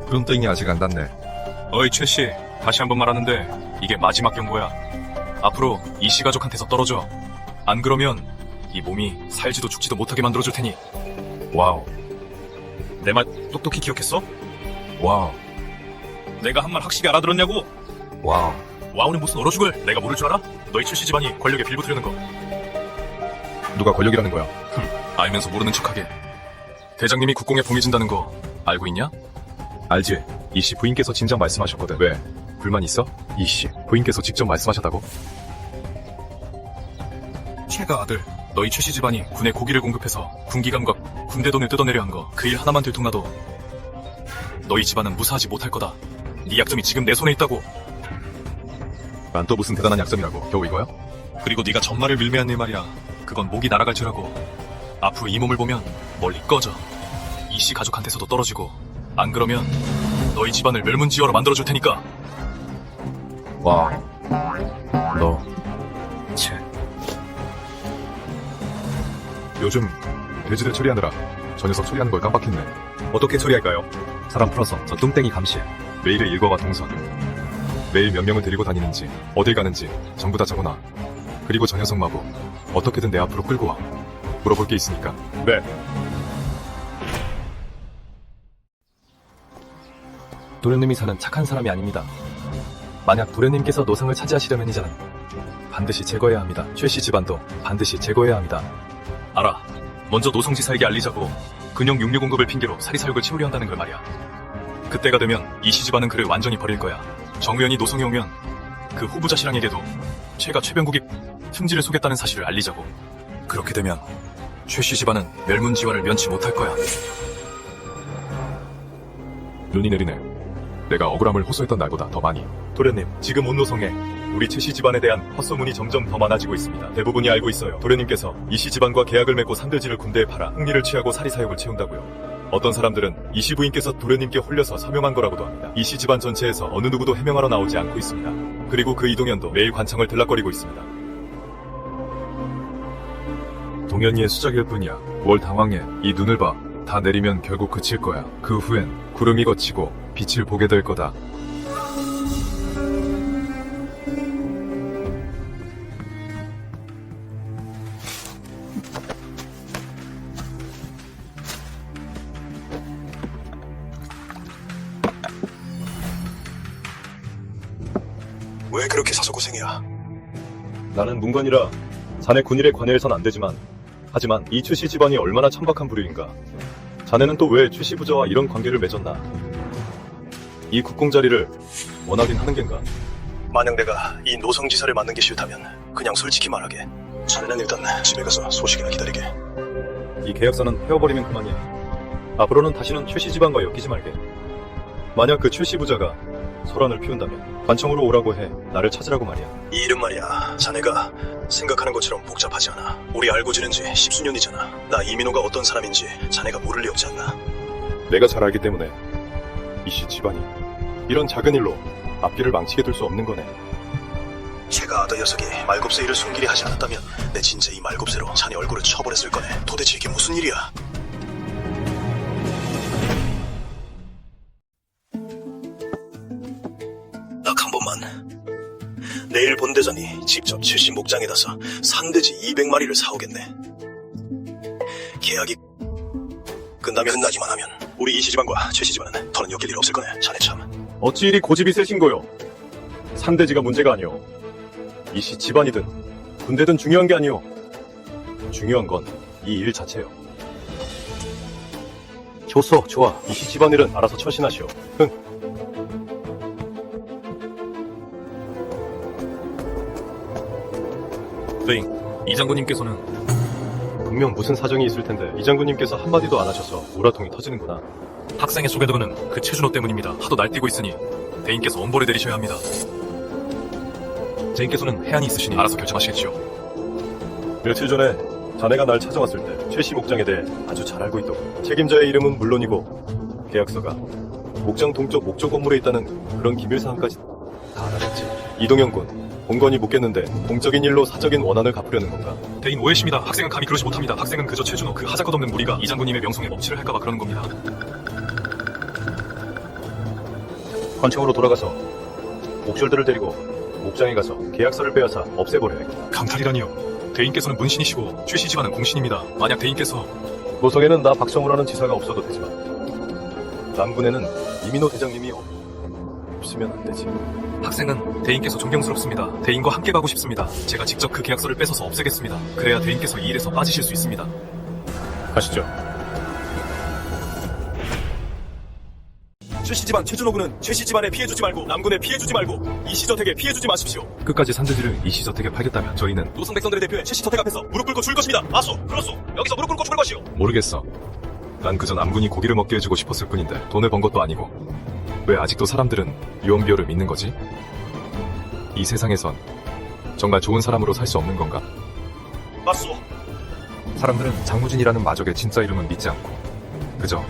구름땡이 아직 안 닿네. 어이 최씨, 다시 한번 말하는데 이게 마지막 경고야. 앞으로 이씨 가족한테서 떨어져. 안 그러면 이 몸이 살지도 죽지도 못하게 만들어줄 테니. 와우, 내 말 똑똑히 기억했어? 와우, 내가 한 말 확실히 알아들었냐고? 와우. 와우는 무슨 얼어 죽을 내가 모를 줄 알아? 너희 최씨 집안이 권력에 빌붙으려는 거. 누가 권력이라는 거야? 알면서 모르는 척하게. 대장님이 국공에 봉해진다는 거 알고 있냐? 알지? 이씨 부인께서 진작 말씀하셨거든. 왜? 불만 있어? 이씨 부인께서 직접 말씀하셨다고? 최가 아들, 너희 최씨 집안이 군에 고기를 공급해서 군기감과 군대 돈을 뜯어내려 한 거 그 일 하나만 들통나도 너희 집안은 무사하지 못할 거다. 네 약점이 지금 내 손에 있다고. 난 또 무슨 대단한 약점이라고 겨우 이거야? 그리고 네가 전말을 밀매한 내 말이야. 그건 목이 날아갈 줄 알고. 앞으로 이 몸을 보면 멀리 꺼져. 이씨 가족한테서도 떨어지고. 안 그러면 너희 집안을 멸문지어로 만들어줄 테니까. 와, 너 요즘 돼지들 처리하느라 저 녀석 처리하는 걸 깜빡했네. 어떻게 처리할까요? 사람 풀어서 저 뚱땡이 감시해. 매일의 일과와 동선, 매일 몇 명을 데리고 다니는지, 어딜 가는지 전부 다 적어놔. 그리고 저 녀석 마구 어떻게든 내 앞으로 끌고 와. 물어볼 게 있으니까. 네. 도련님이 사는 착한 사람이 아닙니다. 만약 도련님께서 노상을 차지하시려면 이자는 반드시 제거해야 합니다. 최씨 집안도 반드시 제거해야 합니다. 알아. 먼저 노성지사에게 알리자고 근형 육류 공급을 핑계로 사리사욕을 채우려 한다는 걸 말이야. 그때가 되면 이씨 집안은 그를 완전히 버릴 거야. 정우현이 노성에 오면 그 후보자 신랑에게도 최가 최병국이 흉지를 속였다는 사실을 알리자고. 그렇게 되면 최씨 집안은 멸문지화를 면치 못할 거야. 눈이 내리네. 내가 억울함을 호소했던 날보다 더 많이. 도련님, 지금 온노성에 우리 최씨 집안에 대한 헛소문이 점점 더 많아지고 있습니다. 대부분이 알고 있어요. 도련님께서 이씨 집안과 계약을 맺고 산들지를 군대에 팔아 흥리를 취하고 사리사욕을 채운다고요. 어떤 사람들은 이씨 부인께서 도련님께 홀려서 서명한 거라고도 합니다. 이씨 집안 전체에서 어느 누구도 해명하러 나오지 않고 있습니다. 그리고 그 이동현도 매일 관청을 들락거리고 있습니다. 동현이의 수작일 뿐이야. 뭘 당황해. 이 눈을 봐. 다 내리면 결국 그칠 거야. 그 후엔 구름이 걷히고 빛을 보게 될 거다. 왜 그렇게 사서 고생이야? 나는 문관이라 자네 군일에 관여해선 안 되지만 하지만 이 최씨 집안이 얼마나 천박한 부류인가. 자네는 또 왜 최씨 부자와 이런 관계를 맺었나? 이 국공 자리를 원하긴 하는 겐가? 만약 내가 이 노성지사를 맡는 게 싫다면 그냥 솔직히 말하게. 자네는 일단 집에 가서 소식이나 기다리게. 이 계약서는 헤어버리면 그만이야. 앞으로는 다시는 최씨 집안과 엮이지 말게. 만약 그 최씨 부자가 소란을 피운다면 관청으로 오라고 해. 나를 찾으라고 말이야. 이 일은 말이야, 자네가 생각하는 것처럼 복잡하지 않아. 우리 알고 지낸 지 10수년이잖아. 나 이민호가 어떤 사람인지 자네가 모를 리 없지 않나? 내가 잘 알기 때문에 이씨 집안이 이런 작은 일로 앞길을 망치게 둘 수 없는 거네. 제가 아더 녀석이 말곱새 일을 손길이 하지 않았다면 내 진짜 이 말곱새로 자네 얼굴을 쳐버렸을 거네. 도대체 이게 무슨 일이야? 딱 한 번만. 내일 본대장이 직접 최씨 목장에다서 산돼지 200마리를 사오겠네. 계약이 끝나기만 하면 우리 이씨 집안과 최씨 집안은 더는 엮일 일 없을 거네. 자네 참. 어찌 이리 고집이 세신 거요? 산돼지가 문제가 아니오. 이씨 집안이든 군대든 중요한 게 아니오. 중요한 건 이 일 자체요. 좋소, 좋아. 이씨 집안일은 알아서 처신하시오. 흥. 네, 이 장군님께서는 분명 무슨 사정이 있을 텐데 이 장군님께서 한마디도 안 하셔서 우라통이 터지는구나. 학생에 속여두는 그 최준호 때문입니다. 하도 날뛰고 있으니 대인께서 엄벌을 내리셔야 합니다. 대인께서는 해안이 있으시니 알아서 결정하시겠지요. 며칠 전에 자네가 날 찾아왔을 때 최씨 목장에 대해 아주 잘 알고 있더군. 책임자의 이름은 물론이고 계약서가 목장 동쪽 목조 건물에 있다는 그런 기밀사항까지 다 알아냈지. 이동현 군 공건이 묻겠는데 공적인 일로 사적인 원한을 갚으려는 건가? 대인 오해십니다. 학생은 감히 그러지 못합니다. 학생은 그저 최준호 그 하잘것없는 무리가 이 장군님의 명성에 멈치를 할까봐 그러는 겁니다. 관청으로 돌아가서 옥졸들을 데리고 목장에 가서 계약서를 빼앗아 없애버려야겠다. 강탈이라니요. 대인께서는 문신이시고 최씨 집안은 공신입니다. 만약 대인께서 노성에는 나 박정우라는 지사가 없어도 되지만 남군에는 이민호 대장님이 없으면 안 되지. 학생은 대인께서 존경스럽습니다. 대인과 함께 가고 싶습니다. 제가 직접 그 계약서를 뺏어서 없애겠습니다. 그래야 대인께서 이 일에서 빠지실 수 있습니다. 가시죠. 최씨 집안 최준호군은 최씨 집안에 피해주지 말고 남군에 피해주지 말고 이시저택에 피해주지 마십시오. 끝까지 산드지를 이시저택에 팔겠다면 저희는 노선 백성들의 대표인 최씨 저택 앞에서 무릎 꿇고 죽을 것입니다. 아소, 그렇소. 여기서 무릎 꿇고 죽을 것이오. 모르겠어. 난 그저 남군이 고기를 먹게 해주고 싶었을 뿐인데 돈을 번 것도 아니고 왜 아직도 사람들은 유언비어를 믿는 거지? 이 세상에선 정말 좋은 사람으로 살 수 없는 건가? 맞소. 사람들은 장무진이라는 마족의 진짜 이름은 믿지 않고 그저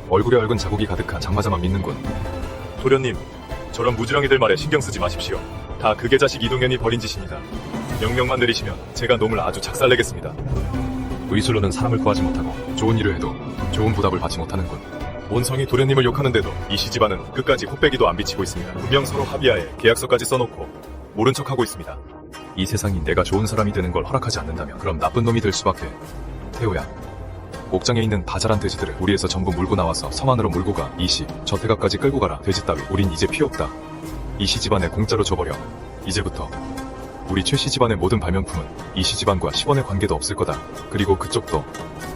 얼굴에 얽은 자국이 가득한 장마자만 믿는군. 도련님, 저런 무지렁이들 말에 신경 쓰지 마십시오. 다 그게 자식 이동현이 벌인 짓입니다. 명령만 내리시면 제가 놈을 아주 작살내겠습니다. 의술로는 사람을 구하지 못하고 좋은 일을 해도 좋은 보답을 받지 못하는군. 온성이 도련님을 욕하는데도 이시 집안은 끝까지 헛배기도 안 비치고 있습니다. 분명 서로 합의하에 계약서까지 써놓고 모른 척하고 있습니다. 이 세상이 내가 좋은 사람이 되는 걸 허락하지 않는다면 그럼 나쁜 놈이 될 수밖에. 태호야, 옥장에 있는 다 자란 돼지들을 우리에서 전부 물고 나와서 성 안으로 몰고 가. 이시, 저태가까지 끌고 가라. 돼지 따위 우린 이제 필요 없다. 이시 집안에 공짜로 줘버려. 이제부터 우리 최씨 집안의 모든 발명품은 이시 집안과 10원의 관계도 없을 거다. 그리고 그쪽도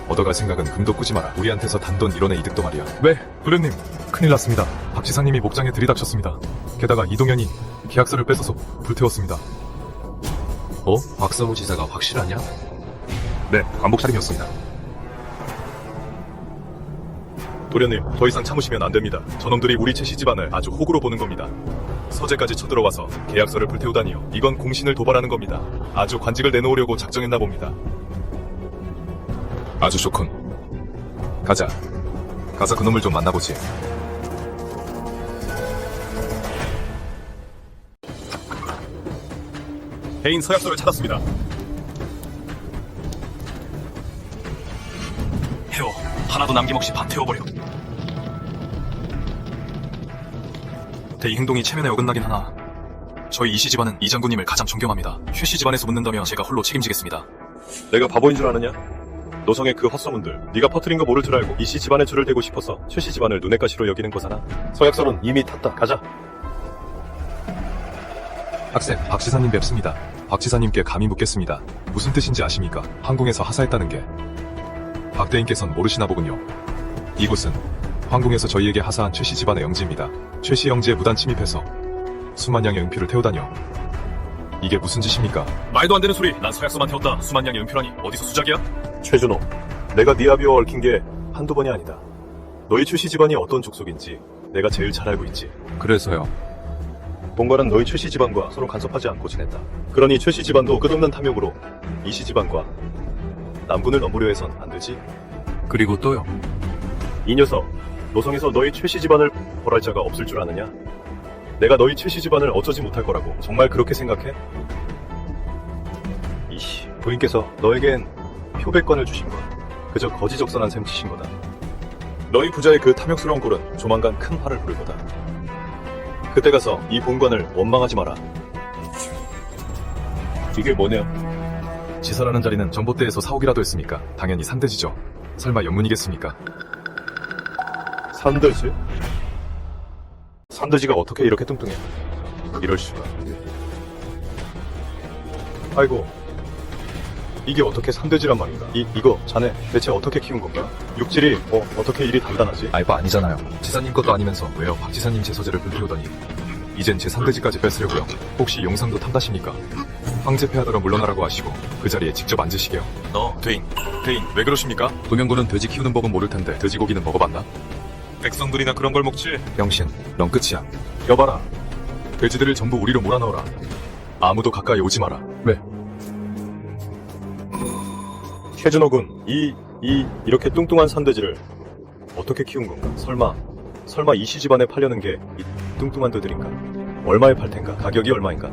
얻어갈 생각은 금도 꾸지 마라. 우리한테서 단돈 1원의 이득도 말이야. 네, 도련님. 큰일 났습니다. 박 지사님이 목장에 들이닥쳤습니다. 게다가 이동현이 계약서를 뺏어서 불태웠습니다. 박성우 지사가 확실하냐? 네, 관복 차림이었습니다. 도련님, 더 이상 참으시면 안 됩니다. 저놈들이 우리 최씨 집안을 아주 호구로 보는 겁니다. 서재까지 쳐들어와서 계약서를 불태우다니요. 이건 공신을 도발하는 겁니다. 아주 관직을 내놓으려고 작정했나 봅니다. 아주 좋군. 가자. 가서 그놈을 좀 만나보지. 해인 서약서를 찾았습니다. 해워. 하나도 남김없이 다 태워버려. 대이 행동이 체면에 어긋나긴 하나 저희 이시 집안은 이 장군님을 가장 존경합니다. 최씨 집안에서 묻는다면 제가 홀로 책임지겠습니다. 내가 바보인 줄 아느냐? 노성의 그 헛소문들 네가 퍼뜨린 거 모를 줄 알고 이씨 집안에 줄을 대고 싶어서 최씨 집안을 눈엣 가시로 여기는 거잖아. 서약서는 이미 탔다. 가자. 학생, 박 지사님 뵙습니다. 박 지사님께 감히 묻겠습니다. 무슨 뜻인지 아십니까? 항공에서 하사했다는 게. 박 대인께선 모르시나 보군요. 이곳은 황궁에서 저희에게 하사한 최씨 집안의 영지입니다. 최씨 영지에 무단 침입해서 수만 양의 은표를 태우다뇨. 이게 무슨 짓입니까? 말도 안 되는 소리. 난 서약서만 태웠다. 수만 양의 은표라니 어디서 수작이야? 최준호, 내가 네 아비와 얽힌 게 한두 번이 아니다. 너희 최씨 집안이 어떤 족속인지 내가 제일 잘 알고 있지. 그래서요. 본관은 너희 최씨 집안과 서로 간섭하지 않고 지냈다. 그러니 최씨 집안도 끝없는 탐욕으로 이씨 집안과 남군을 넘보려 해선 안 되지. 그리고 또요. 이 녀석, 노성에서 너희 최씨 집안을 벌할 자가 없을 줄 아느냐? 내가 너희 최씨 집안을 어쩌지 못할 거라고 정말 그렇게 생각해? 이씨, 부인께서 너에겐 표백관을 주신 건 그저 거지적선한 셈 치신 거다. 너희 부자의 그 탐욕스러운 꼴은 조만간 큰 화를 부를 거다. 그때 가서 이 본관을 원망하지 마라. 이게 뭐냐? 지사라는 자리는 전봇대에서 사옥이라도 했습니까? 당연히 산대지죠. 설마 영문이겠습니까? 산더지? 산더지가 어떻게 이렇게 뚱뚱해? 이럴 수가. 아이고, 이게 어떻게 산돼지란 말인가? 이거 자네 대체 어떻게 키운 건가? 육질이 어떻게 이리 단단하지? 알바 아니잖아요. 지사님 것도 아니면서 왜요? 박 지사님 제 서재를 불태우더니 이젠 제 산돼지까지 뺏으려고요. 혹시 용상도 탐다십니까? 황제 폐하더러 물러나라고 하시고 그 자리에 직접 앉으시게요. 대인 왜 그러십니까? 동영군은 돼지 키우는 법은 모를 텐데 돼지고기는 먹어봤나? 백성들이나 그런 걸 먹지. 병신, 넌 끝이야. 여봐라. 돼지들을 전부 우리로 몰아넣어라. 아무도 가까이 오지 마라. 왜? 최준호군, 이렇게 뚱뚱한 산돼지를 어떻게 키운 건가? 설마 이씨 집안에 팔려는 게 이 뚱뚱한 돼들인가? 얼마에 팔 텐가? 가격이 얼마인가?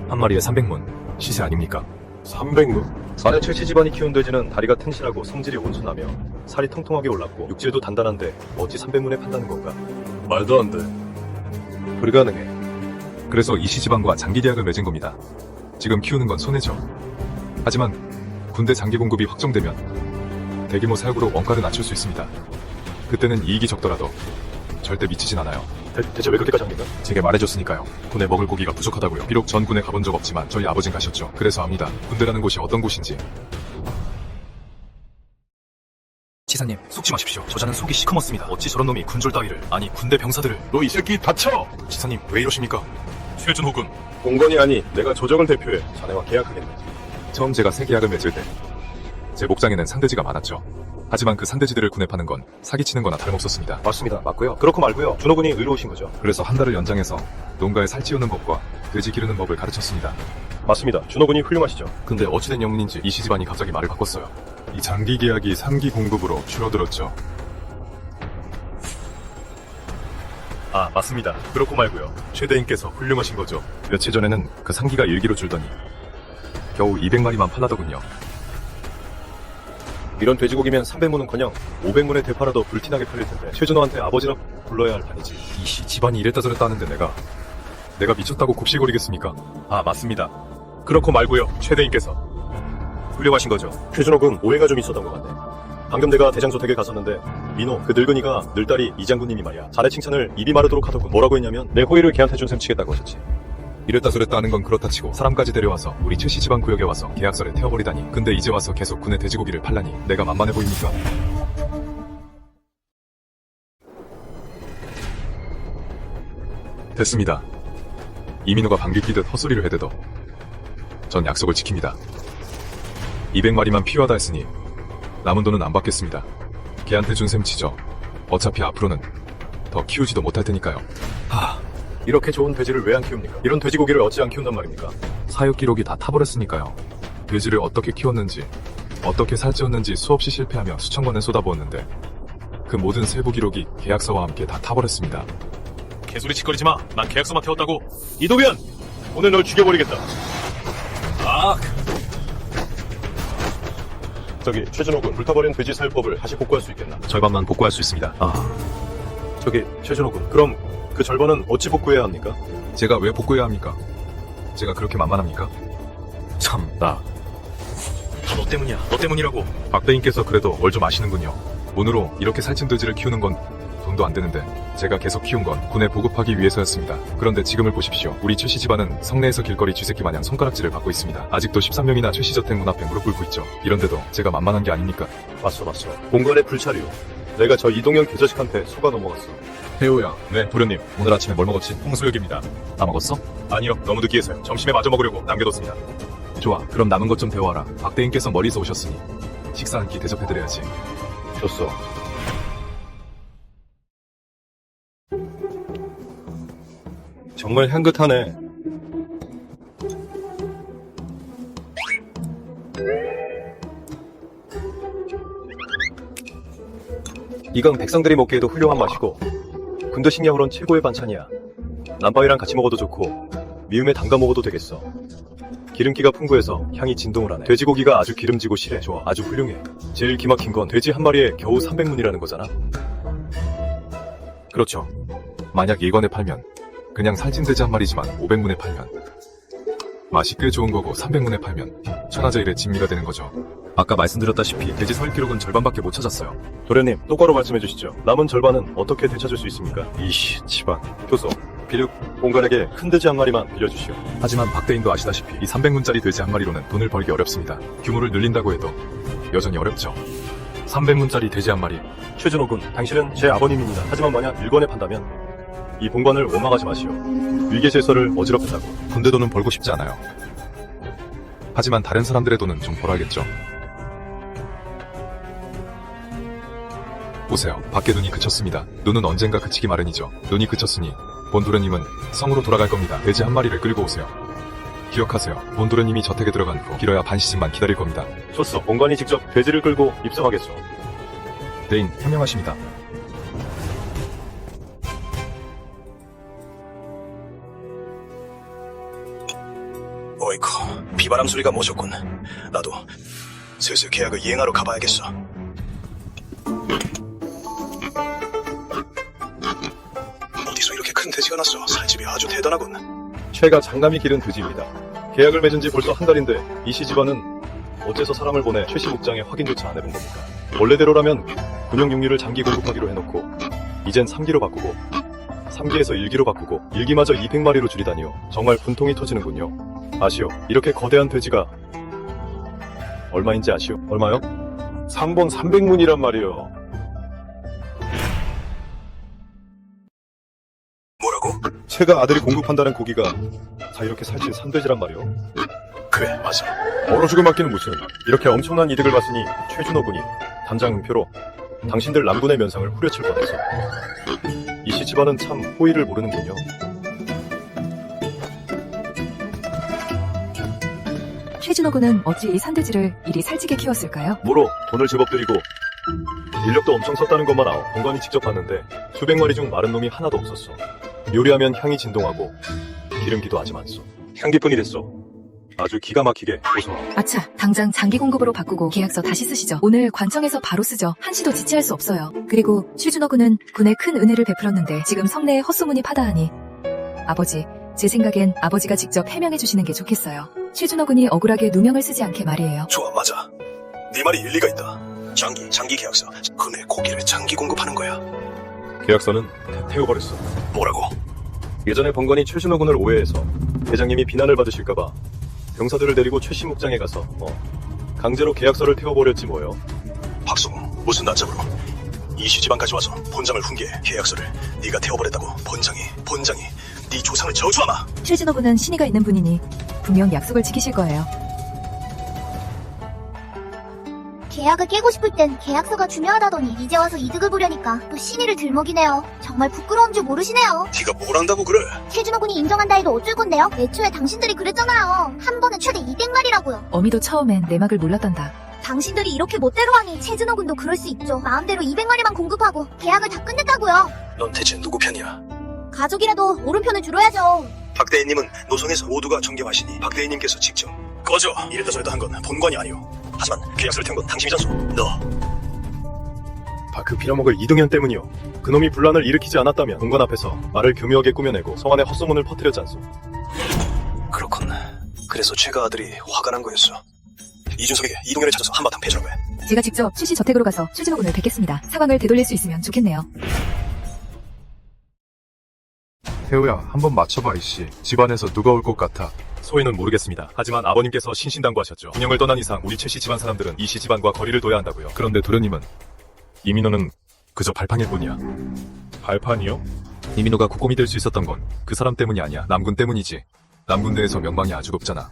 한 마리에 300문. 시세 아닙니까? 300무? 자네 최씨 집안이 키운 돼지는 다리가 튼실하고 성질이 온순하며 살이 통통하게 올랐고 육질도 단단한데 어찌 300문에 판다는 건가? 말도 안 돼. 불가능해. 그래서 이씨 집안과 장기 계약을 맺은 겁니다. 지금 키우는 건 손해죠. 하지만 군대 장기 공급이 확정되면 대규모 사육으로 원가를 낮출 수 있습니다. 그때는 이익이 적더라도 절대 미치진 않아요. 대체 왜 그렇게까지 합니까? 제게 말해줬으니까요. 군에 먹을 고기가 부족하다고요. 비록 전 군에 가본 적 없지만 저희 아버진 가셨죠. 그래서 압니다. 군대라는 곳이 어떤 곳인지. 지사님, 속지 마십시오. 저자는 속이 시커멓습니다. 어찌 저런 놈이 군졸 따위를, 아니 군대 병사들을. 너 이 새끼 다쳐! 지사님, 왜 이러십니까? 최준호군. 공건이 아니 내가 조정을 대표해 자네와 계약하겠네. 처음 제가 새 계약을 맺을 때 제 목장에는 상대지가 많았죠. 하지만 그 상대지들을 군에 파는 건 사기치는 거나 다름없었습니다. 맞습니다. 맞고요. 그렇고 말고요. 준호군이 의로우신 거죠. 그래서 한 달을 연장해서 농가에 살 찌우는 법과 돼지 기르는 법을 가르쳤습니다. 맞습니다. 준호군이 훌륭하시죠. 근데 어찌된 영문인지 이씨 집안이 갑자기 말을 바꿨어요. 이 장기 계약이 3기 공급으로 줄어들었죠. 아, 맞습니다. 그렇고 말고요. 최대인께서 훌륭하신 거죠. 며칠 전에는 그 3기가 1기로 줄더니 겨우 200마리만 팔라더군요. 이런 돼지고기면 300문은커녕 500문의 대파라도 불티나게 팔릴 텐데 최준호한테 아버지라 불러야 할 판이지. 이씨 집안이 이랬다 저랬다 하는데 내가 미쳤다고 곱실거리겠습니까? 아, 맞습니다. 그렇고 말고요. 최대인께서 훌륭하신 거죠. 최준호군 오해가 좀 있었던 것 같네. 방금 내가 대장소 댁에 갔었는데 민호 그 늙은이가 늘딸이 이장군님이 말이야 자네 칭찬을 입이 마르도록 하더군. 뭐라고 했냐면 내 호의를 걔한테 준 셈 치겠다고 하셨지. 이랬다 저랬다 하는 건 그렇다 치고 사람까지 데려와서 우리 최씨 집안 구역에 와서 계약서를 태워버리다니. 근데 이제 와서 계속 군의 돼지고기를 팔라니 내가 만만해 보입니까? 됐습니다. 이민호가 방귀 뀌듯 헛소리를 해대도 전 약속을 지킵니다. 200마리만 필요하다 했으니 남은 돈은 안 받겠습니다. 걔한테 준 셈 치죠. 어차피 앞으로는 더 키우지도 못할 테니까요. 이렇게 좋은 돼지를 왜 안 키웁니까? 이런 돼지고기를 어찌 안 키운단 말입니까? 사육 기록이 다 타버렸으니까요. 돼지를 어떻게 키웠는지, 어떻게 살찌웠는지 수없이 실패하며 수천 권을 쏟아부었는데 그 모든 세부 기록이 계약서와 함께 다 타버렸습니다. 개소리 짓거리지 마. 난 계약서만 태웠다고. 이도변! 오늘 널 죽여버리겠다. 아, 저기 최준호군 불타버린 돼지 사육법을 다시 복구할 수 있겠나? 절반만 복구할 수 있습니다. 저기 최준호군 그럼 그 절반은 어찌 복구해야 합니까? 제가 왜 복구해야 합니까? 제가 그렇게 만만합니까? 참, 다 너 때문이야. 너 때문이라고. 박대인께서 그래도 뭘 좀 아시는군요. 돈으로 이렇게 살찐 돼지를 키우는 건 돈도 안 되는데 제가 계속 키운 건 군에 보급하기 위해서였습니다. 그런데 지금을 보십시오. 우리 최씨 집안은 성내에서 길거리 쥐새끼 마냥 손가락질을 받고 있습니다. 아직도 13명이나 최씨 저택 문 앞에 무릎 꿇고 있죠. 이런데도 제가 만만한 게 아닙니까? 맞소. 공간의 불찰이오. 내가 저 이동현 개자식한테 속아 넘어갔어. 태호야. 네, 도련님. 오늘 아침에 뭘 먹었지? 홍수육입니다. 다 먹었어? 아니요, 너무 느끼해서요. 점심에 마저 먹으려고 남겨뒀습니다. 좋아. 그럼 남은 것 좀 데워와라. 박대인께서 멀리서 오셨으니 식사 한 끼 대접해드려야지. 줬어. 정말 향긋하네. 이건 백성들이 먹기에도 훌륭한 맛이고 군대 식량으론 최고의 반찬이야. 남바위랑 같이 먹어도 좋고 미음에 담가 먹어도 되겠어. 기름기가 풍부해서 향이 진동을 하네. 돼지고기가 아주 기름지고 실해. 좋아, 아주 훌륭해. 제일 기막힌 건 돼지 한 마리에 겨우 300문이라는 거잖아. 그렇죠. 만약 1권에 팔면 그냥 살찐 돼지 한 마리지만 500문에 팔면 맛이 꽤 좋은 거고 300문에 팔면 천하제일의 진미가 되는 거죠. 아까 말씀드렸다시피 돼지 서익 기록은 절반밖에 못 찾았어요. 도련님, 똑바로 말씀해 주시죠. 남은 절반은 어떻게 되찾을 수 있습니까? 이씨, 집안. 교소, 비륙, 공간에게 큰 돼지 한 마리만 빌려주시오. 하지만 박대인도 아시다시피 이 300문짜리 돼지 한 마리로는 돈을 벌기 어렵습니다. 규모를 늘린다고 해도 여전히 어렵죠. 300문짜리 돼지 한 마리. 최준호군, 당신은 제 아버님입니다. 하지만 만약 1권에 판다면 이 본관을 원망하지 마시오. 위계질서를 어지럽힌다고. 군대 돈은 벌고 싶지 않아요. 하지만 다른 사람들의 돈은 좀 벌어야겠죠. 보세요. 밖에 눈이 그쳤습니다. 눈은 언젠가 그치기 마련이죠. 눈이 그쳤으니 본도련님은 성으로 돌아갈 겁니다. 돼지 한 마리를 끌고 오세요. 기억하세요. 본도련님이 저택에 들어간 후 길어야 반 시즌만 기다릴 겁니다. 좋소. 본관이 직접 돼지를 끌고 입성하겠소. 대인 현명하십니다. 어이쿠, 비바람 소리가 멎었군. 나도 슬슬 계약을 이행하러 가봐야겠어. 어디서 이렇게 큰 돼지가 났어. 살집이 아주 대단하군. 최가 장남이 기른 돼지입니다. 계약을 맺은 지 벌써 한 달인데 이씨 집안은 어째서 사람을 보내 최씨 목장에 확인조차 안 해본 겁니까? 원래대로라면 군용 육류를 장기 공급하기로 해놓고 이젠 3기로 바꾸고 3기에서 1기로 바꾸고 1기마저 200마리로 줄이다니요. 정말 분통이 터지는군요. 아시오. 이렇게 거대한 돼지가 얼마인지 아시오? 얼마요? 3번 300문이란 말이요. 뭐라고? 제가 아들이 공급한다는 고기가 다 이렇게 살찐 산돼지란 말이요. 그래, 맞아. 얼어 죽을 맞기는 무슨. 이렇게 엄청난 이득을 봤으니 최준호 군이 단장 은표로 당신들 남군의 면상을 후려칠 뻔해서. 이씨 집안은 참 호의를 모르는군요. 최준호 군은 어찌 이 산돼지를 이리 살찌게 키웠을까요? 뭐로 돈을 제법 들이고 인력도 엄청 썼다는 것만 본관이 직접 봤는데 수백 마리 중 마른 놈이 하나도 없었어. 요리하면 향이 진동하고 기름기도 하지만소. 향기뿐이 됐어. 아주 기가 막히게 고소하고. 아차, 당장 장기 공급으로 바꾸고 계약서 다시 쓰시죠. 오늘 관청에서 바로 쓰죠. 한시도 지체할 수 없어요. 그리고 최준호 군은 군에 큰 은혜를 베풀었는데 지금 성내에 헛소문이 파다하니 아버지, 제 생각엔 아버지가 직접 해명해 주시는 게 좋겠어요. 최준호 군이 억울하게 누명을 쓰지 않게 말이에요. 좋아, 맞아. 네 말이 일리가 있다. 장기 계약서. 군에 고기를 장기 공급하는 거야. 계약서는 태워버렸어. 뭐라고? 예전에 번관이 최준호 군을 오해해서 대장님이 비난을 받으실까봐 병사들을 데리고 최씨 목장에 가서 강제로 계약서를 태워버렸지 뭐요. 박수공, 무슨 낯잡으로 이씨 집안까지 와서 본장을 훈계해. 계약서를 네가 태워버렸다고 본장이 네 조상을 저주하나? 최준호 군은 신의가 있는 분이니 분명 약속을 지키실 거예요. 계약을 깨고 싶을 땐 계약서가 중요하다더니 이제 와서 이득을 보려니까 또 신의를 들먹이네요. 정말 부끄러운 줄 모르시네요. 네가 뭘 안다고 그래? 최준호 군이 인정한다 해도 어쩔 건데요? 애초에 당신들이 그랬잖아요. 한 번은 최대 200마리라고요. 어미도 처음엔 내막을 몰랐단다. 당신들이 이렇게 멋대로 하니 최준호 군도 그럴 수 있죠. 마음대로 200마리만 공급하고 계약을 다 끝냈다고요. 넌 대체 누구 편이야? 가족이라도 오른편을 줄어야죠. 박대인님은 노성에서 모두가 존경하시니 박대인님께서 직접 꺼져! 이랬다 저랬다 한 건 본관이 아니오. 하지만 계약서를 태운 건 당신이잖소. 너. 그 빌어먹을 이동현 때문이요. 그놈이 분란을 일으키지 않았다면 본관 앞에서 말을 교묘하게 꾸며내고 성안에 헛소문을 퍼뜨렸지 않소. 그렇군. 그래서 최가 아들이 화가 난 거였어. 이준석에게 이동현을 찾아서 한바탕 패주라고 해. 제가 직접 최씨 저택으로 가서 최준호 군을 뵙겠습니다. 상황을 되돌릴 수 있으면 좋겠네요. 태우야, 한번 맞춰봐, 이씨. 집안에서 누가 올 것 같아? 소인은 모르겠습니다. 하지만 아버님께서 신신당부하셨죠. 군영을 떠난 이상 우리 최씨 집안 사람들은 이씨 집안과 거리를 둬야 한다고요. 그런데 도련님은 이민호는 그저 발판일 뿐이야. 발판이요? 이민호가 국공이 될 수 있었던 건 그 사람 때문이 아니야. 남군 때문이지. 남군 내에서 명망이 아주 높잖아.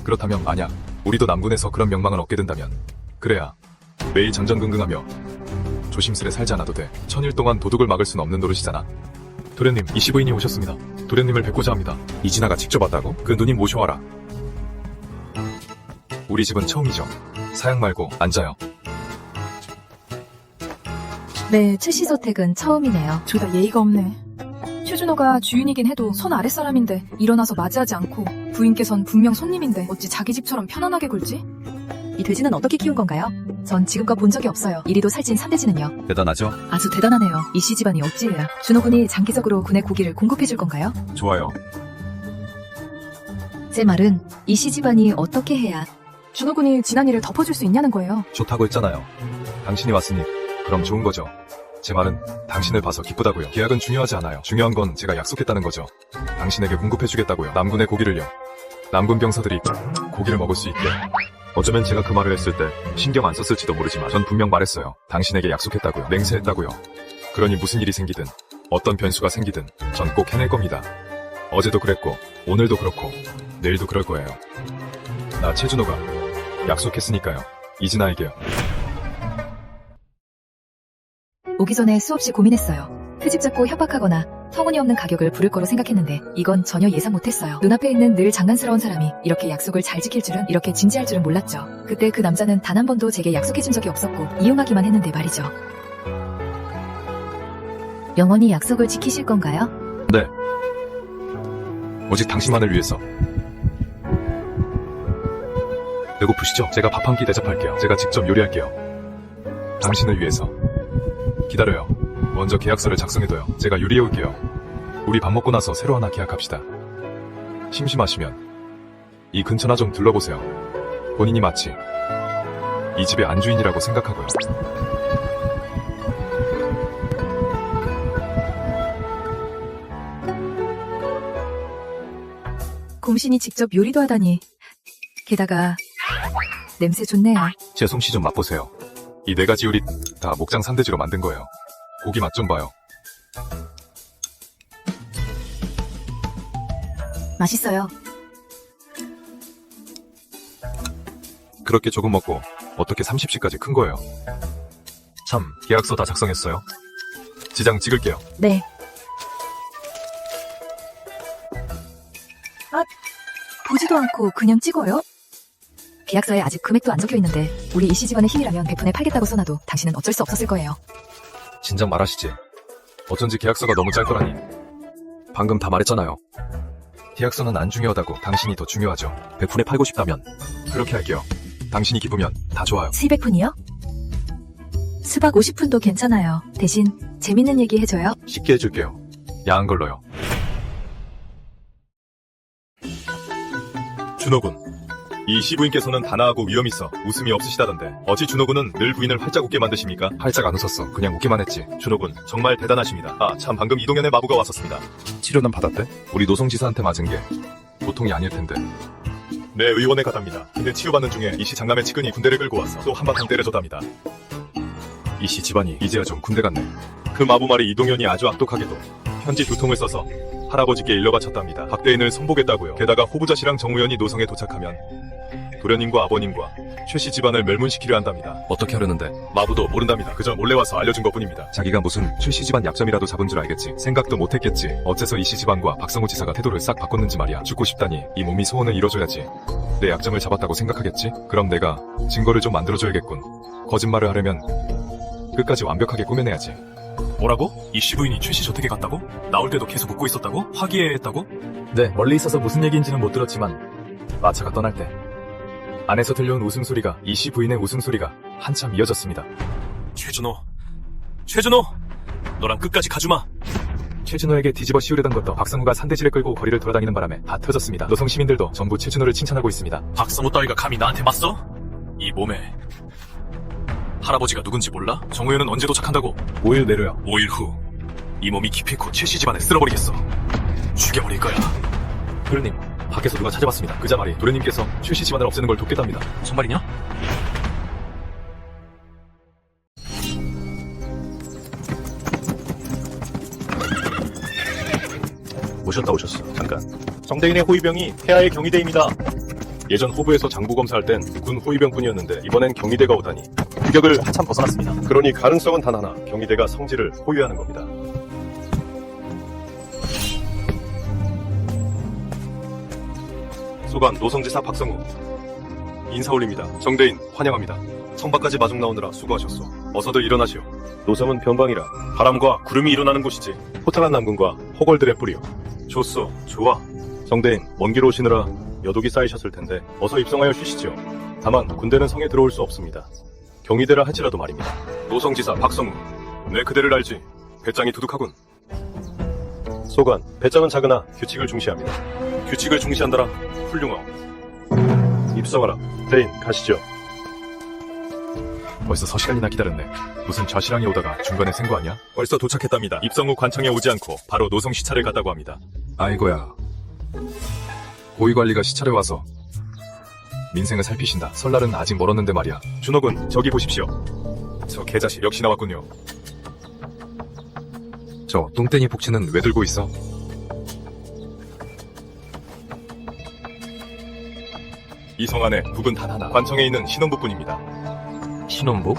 그렇다면 만약 우리도 남군에서 그런 명망을 얻게 된다면 그래야 매일 전전긍긍하며 조심스레 살지 않아도 돼. 천일 동안 도둑을 막을 수는 없는 노릇이잖아. 도련님, 이씨 부인이 오셨습니다. 도련님을 뵙고자 합니다. 이진아가 직접 왔다고? 그 누님 모셔와라. 우리 집은 처음이죠. 사양 말고 앉아요. 네, 최씨 저택은 처음이네요. 둘 다 예의가 없네. 최준호가 주인이긴 해도 손 아랫사람인데 일어나서 맞이하지 않고 부인께선 분명 손님인데 어찌 자기 집처럼 편안하게 굴지? 이 돼지는 어떻게 키운 건가요? 전 지금껏 본 적이 없어요. 이리도 살찐 산돼지는요. 대단하죠? 아주 대단하네요. 이씨 집안이 어찌해야 준호 군이 장기적으로 군에 고기를 공급해줄 건가요? 좋아요. 제 말은 이씨 집안이 어떻게 해야 준호 군이 지난 일을 덮어줄 수 있냐는 거예요. 좋다고 했잖아요. 당신이 왔으니 그럼 좋은 거죠. 제 말은 당신을 봐서 기쁘다고요. 계약은 중요하지 않아요. 중요한 건 제가 약속했다는 거죠. 당신에게 공급해주겠다고요. 남군의 고기를요. 남군 병사들이 고기를 먹을 수 있게. 어쩌면 제가 그 말을 했을 때 신경 안 썼을지도 모르지만 전 분명 말했어요. 당신에게 약속했다고요. 맹세했다고요. 그러니 무슨 일이 생기든 어떤 변수가 생기든 전 꼭 해낼 겁니다. 어제도 그랬고 오늘도 그렇고 내일도 그럴 거예요. 나 최준호가 약속했으니까요. 이진아에게요. 오기 전에 수없이 고민했어요. 트집 잡고 협박하거나 터무니없는 가격을 부를 거로 생각했는데 이건 전혀 예상 못했어요. 눈앞에 있는 늘 장난스러운 사람이 이렇게 약속을 잘 지킬 줄은, 이렇게 진지할 줄은 몰랐죠. 그때 그 남자는 단 한 번도 제게 약속해준 적이 없었고 이용하기만 했는데 말이죠. 영원히 약속을 지키실 건가요? 네. 오직 당신만을 위해서. 배고프시죠? 제가 밥 한 끼 대접할게요. 제가 직접 요리할게요. 당신을 위해서. 기다려요. 먼저 계약서를 작성해둬요. 제가 요리해올게요. 우리 밥 먹고 나서 새로 하나 계약합시다. 심심하시면 이 근처나 좀 둘러보세요. 본인이 마치 이 집의 안주인이라고 생각하고요. 곰신이 직접 요리도 하다니. 게다가 냄새 좋네요. 제 솜씨 좀 맛보세요. 이 4가지 요리 다 목장 산돼지로 만든 거예요. 고기 맛 좀 봐요. 맛있어요. 그렇게 조금 먹고 어떻게 30시까지 큰 거예요? 참, 계약서 다 작성했어요. 지장 찍을게요. 네. 보지도 않고 그냥 찍어요? 계약서에 아직 금액도 안 적혀 있는데 우리 이씨 집안의 힘이라면 100푼에 팔겠다고 써놔도 당신은 어쩔 수 없었을 거예요. 진작 말하시지. 어쩐지 계약서가 너무 짧더라니. 방금 다 말했잖아요. 계약서는 안 중요하다고. 당신이 더 중요하죠. 100푼에 팔고 싶다면 그렇게 할게요. 당신이 기쁘면 다 좋아요. 700푼이요? 수박 50푼도 괜찮아요. 대신 재밌는 얘기 해줘요. 쉽게 해줄게요. 야한 걸로요. 준호군, 이 시부인께서는 단아하고 위험 있어 웃음이 없으시다던데 어찌 준호군은 늘 부인을 활짝 웃게 만드십니까? 활짝 안 웃었어. 그냥 웃기만 했지. 준호군, 정말 대단하십니다. 아, 참 방금 이동현의 마부가 왔었습니다. 치료는 받았대? 우리 노송지사한테 맞은 게 보통이 아닐 텐데. 네, 의원에 가답니다. 근데 치료받는 중에 이씨 장남의 측근이 군대를 끌고 와서 또 한바탕 때려줬답니다. 이씨 집안이 이제야 좀 군대 같네. 그 마부 말이 이동현이 아주 악독하게도 편지 2통을 써서 할아버지께 일러바쳤답니다. 박대인을 손보겠다고요. 게다가 호부자씨랑 정우현이 노성에 도착하면 도련님과 아버님과 최씨 집안을 멸문시키려 한답니다. 어떻게 하려는데? 마부도 모른답니다. 그저 몰래 와서 알려준 것뿐입니다. 자기가 무슨 최씨 집안 약점이라도 잡은 줄 알겠지. 생각도 못했겠지. 어째서 이씨 집안과 박성우 지사가 태도를 싹 바꿨는지 말이야. 죽고 싶다니 이 몸이 소원을 이뤄줘야지. 내 약점을 잡았다고 생각하겠지? 그럼 내가 증거를 좀 만들어줘야겠군. 거짓말을 하려면 끝까지 완벽하게 꾸며내야지. 뭐라고? 이 시부인이 최씨 저택에 갔다고? 나올 때도 계속 웃고 있었다고? 화기애애했다고? 네, 멀리 있어서 무슨 얘기인지는 못 들었지만 마차가 떠날 때 안에서 들려온 웃음소리가 이씨 부인의 웃음소리가 한참 이어졌습니다. 최준호, 너랑 끝까지 가주마. 최준호에게 뒤집어 씌우려던 것도 박성우가 산돼지를 끌고 거리를 돌아다니는 바람에 다 터졌습니다. 노성 시민들도 전부 최준호를 칭찬하고 있습니다. 박성우 따위가 감히 나한테 맞서? 이 몸에 할아버지가 누군지 몰라? 정우현은 언제 도착한다고? 5일 내로요. 5일 후 이 몸이 기필코 최씨 집안에 쓸어버리겠어. 죽여버릴 거야. 도련님, 밖에서 누가 찾아왔습니다. 그자 말이 도련님께서 최씨 집안을 없애는 걸 돕겠답니다. 정말이냐? 오셨어. 잠깐. 정대인의 호위병이 폐하의 경희대입니다. 예전 호부에서 장부 검사할 땐 군 호위병뿐이었는데 이번엔 경희대가 오다니 규격을 한참 벗어났습니다. 그러니 가능성은 단 하나, 경희대가 성지를 호위하는 겁니다. 소관 노성지사 박성우 인사 올립니다. 정대인 환영합니다. 성밖까지 마중 나오느라 수고하셨소. 어서들 일어나시오. 노성은 변방이라 바람과 구름이 일어나는 곳이지 호탕한 남군과 호걸들의 뿌리요. 좋소, 좋아. 정대인, 먼 길 오시느라 여독이 쌓이셨을 텐데 어서 입성하여 쉬시지요. 다만 군대는 성에 들어올 수 없습니다. 경희대라 할지라도 말입니다. 노성지사 박성우, 내 그대를 알지. 배짱이 두둑하군. 소관, 배짱은 작으나 규칙을 중시합니다. 규칙을 중시한다라 훌륭하오. 입성하라. 대인, 가시죠. 벌써 서시간이나 기다렸네. 무슨 좌시랑이 오다가 중간에 센 거 아니야? 벌써 도착했답니다. 입성 후 관청에 오지 않고 바로 노성 시차를 갔다고 합니다. 아이고야. 고위관리가 시찰에 와서 민생을 살피신다. 설날은 아직 멀었는데 말이야. 준호군, 저기 보십시오. 저 개자식 역시 나왔군요. 저 똥땡이 복치는 왜 들고 있어? 이 성 안에 북은 단 하나, 관청에 있는 신혼부뿐입니다. 신혼복?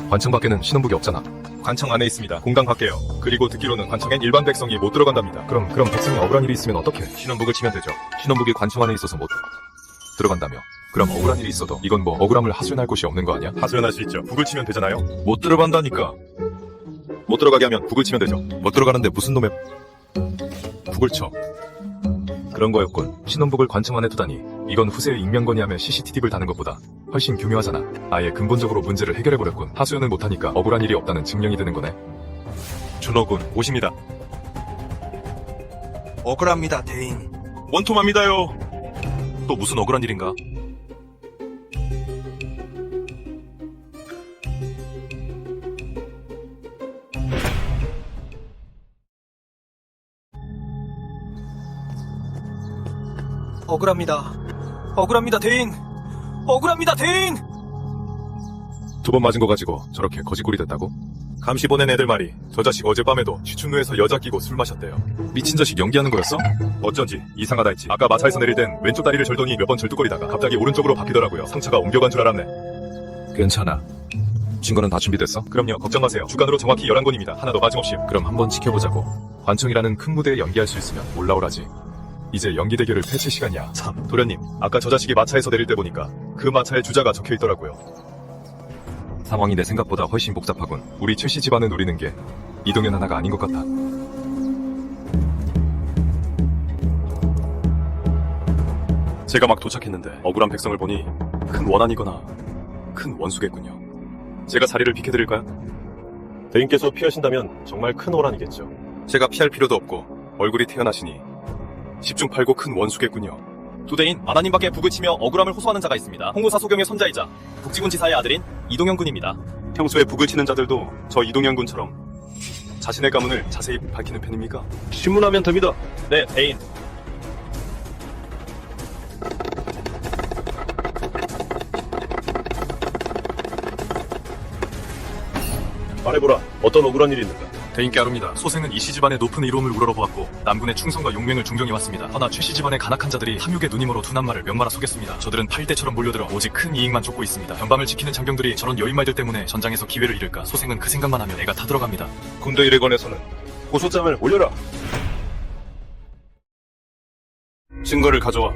관청 밖에는 신혼복이 없잖아. 관청 안에 있습니다. 공당 밖에요. 그리고 듣기로는 관청엔 일반 백성이 못 들어간답니다. 그럼 백성이 억울한 일이 있으면 어떡해? 신혼복을 치면 되죠. 신혼복이 관청 안에 있어서 못 들어간다며. 그럼 억울한 일이 있어도 이건 뭐 억울함을 하소연할 곳이 없는 거 아니야? 하소연할 수 있죠. 북을 치면 되잖아요. 못 들어간다니까. 못 들어가게 하면 북을 치면 되죠. 못 들어가는데 무슨 놈의 북을 쳐. 그런 거였군. 신혼복을 관청 안에 두다니. 이건 후세의 익명건의 하면 CCTV를 다는 것보다 훨씬 교묘하잖아. 아예 근본적으로 문제를 해결해버렸군. 하소연을 못하니까 억울한 일이 없다는 증명이 되는 거네. 준호군, 오십니다. 억울합니다, 대인. 원통합니다요. 또 무슨 억울한 일인가? 억울합니다, 대인. 억울합니다, 대인! 2번 맞은 거 가지고 저렇게 거지꼴이 됐다고? 감시 보낸 애들 말이 저 자식 어젯밤에도 취춘루에서 여자 끼고 술 마셨대요. 미친 자식 연기하는 거였어? 어쩐지 이상하다 했지. 아까 마차에서 내릴 땐 왼쪽 다리를 절더니 몇 번 절뚝거리다가 갑자기 오른쪽으로 바뀌더라고요. 상처가 옮겨간 줄 알았네. 괜찮아. 증거는 다 준비됐어? 그럼요. 걱정 마세요. 주간으로 정확히 11건입니다. 하나도 빠짐없이. 그럼 한번 지켜보자고. 관청이라는 큰 무대에 연기할 수 있으면 올라오라지. 이제 연기 대결을 펼칠 시간이야. 참, 도련님. 아까 저 자식이 마차에서 내릴 때 보니까 그 마차에 주자가 적혀있더라고요. 상황이 내 생각보다 훨씬 복잡하군. 우리 최씨 집안을 노리는 게 이동현 하나가 아닌 것 같아. 제가 막 도착했는데 억울한 백성을 보니 큰 원한이거나 큰 원수겠군요. 제가 자리를 비켜드릴까요? 대인께서 피하신다면 정말 큰 호란이겠죠. 제가 피할 필요도 없고 얼굴이 태어나시니 10중 8구 큰 원수겠군요. 두대인 마나님밖에 북을 치며 억울함을 호소하는 자가 있습니다. 홍무사 소경의 손자이자 북지군 지사의 아들인 이동현 군입니다. 평소에 북을 치는 자들도 저 이동현 군처럼 자신의 가문을 자세히 밝히는 편입니까? 신문하면 됩니다. 네, 대인. 말해보라. 어떤 억울한 일이 있는가? 대인께 아릅니다. 소생은 이씨 집안의 높은 이로움을 우러러보았고 남군의 충성과 용맹을 존경해왔습니다. 허나 최씨 집안의 간악한 자들이 함육의 누님으로 둔한말을 명마라 속였습니다. 저들은 8대처럼 몰려들어 오직 큰 이익만 쫓고 있습니다. 변방을 지키는 장병들이 저런 여인말들 때문에 전장에서 기회를 잃을까. 소생은 그 생각만 하면 애가 타들어갑니다. 군대 일에 관해서는 고소장을 올려라. 증거를 가져와.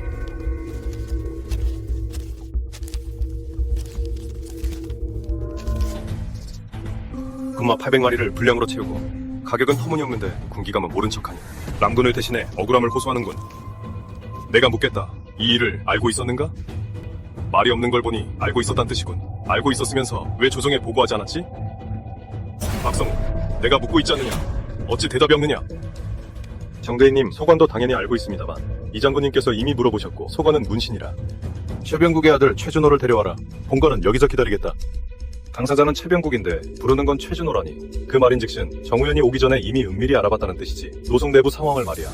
군마 800마리를 분량으로 채우고 가격은 터무니없는데 군기감은 모른 척하니 남군을 대신해 억울함을 호소하는군. 내가 묻겠다. 이 일을 알고 있었는가? 말이 없는 걸 보니 알고 있었단 뜻이군. 알고 있었으면서 왜 조정에 보고하지 않았지? 박성우, 내가 묻고 있지 않느냐? 어찌 대답이 없느냐? 정대인님, 소관도 당연히 알고 있습니다만 이 장군님께서 이미 물어보셨고 소관은 문신이라. 최병국의 아들 최준호를 데려와라. 본관은 여기서 기다리겠다. 당사자는 최병국인데 부르는 건 최준호라니. 그 말인즉슨 정우현이 오기 전에 이미 은밀히 알아봤다는 뜻이지. 노송 내부 상황을 말이야.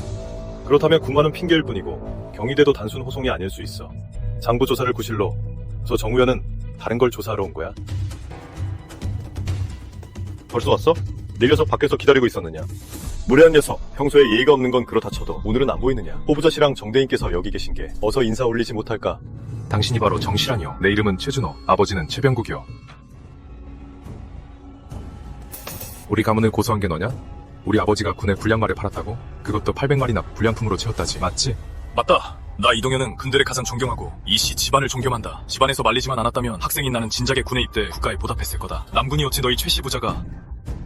그렇다면 군마는 핑계일 뿐이고 경희대도 단순 호송이 아닐 수 있어. 장부 조사를 구실로 저 정우현은 다른 걸 조사하러 온 거야. 벌써 왔어? 네 녀석 밖에서 기다리고 있었느냐? 무례한 녀석, 평소에 예의가 없는 건 그렇다 쳐도 오늘은 안 보이느냐? 호부자씨랑 정대인께서 여기 계신 게 어서 인사 올리지 못할까? 당신이 바로 정실아니요. 내 이름은 최준호, 아버지는 최병국이요. 우리 가문을 고소한 게 너냐? 우리 아버지가 군에 불량말을 팔았다고? 그것도 800마리나 불량품으로 채웠다지, 맞지? 맞다. 나 이동현은 군대를 가장 존경하고 이씨 집안을 존경한다. 집안에서 말리지만 않았다면 학생인 나는 진작에 군에 입대 국가에 보답했을 거다. 남군이 어찌 너희 최씨 부자가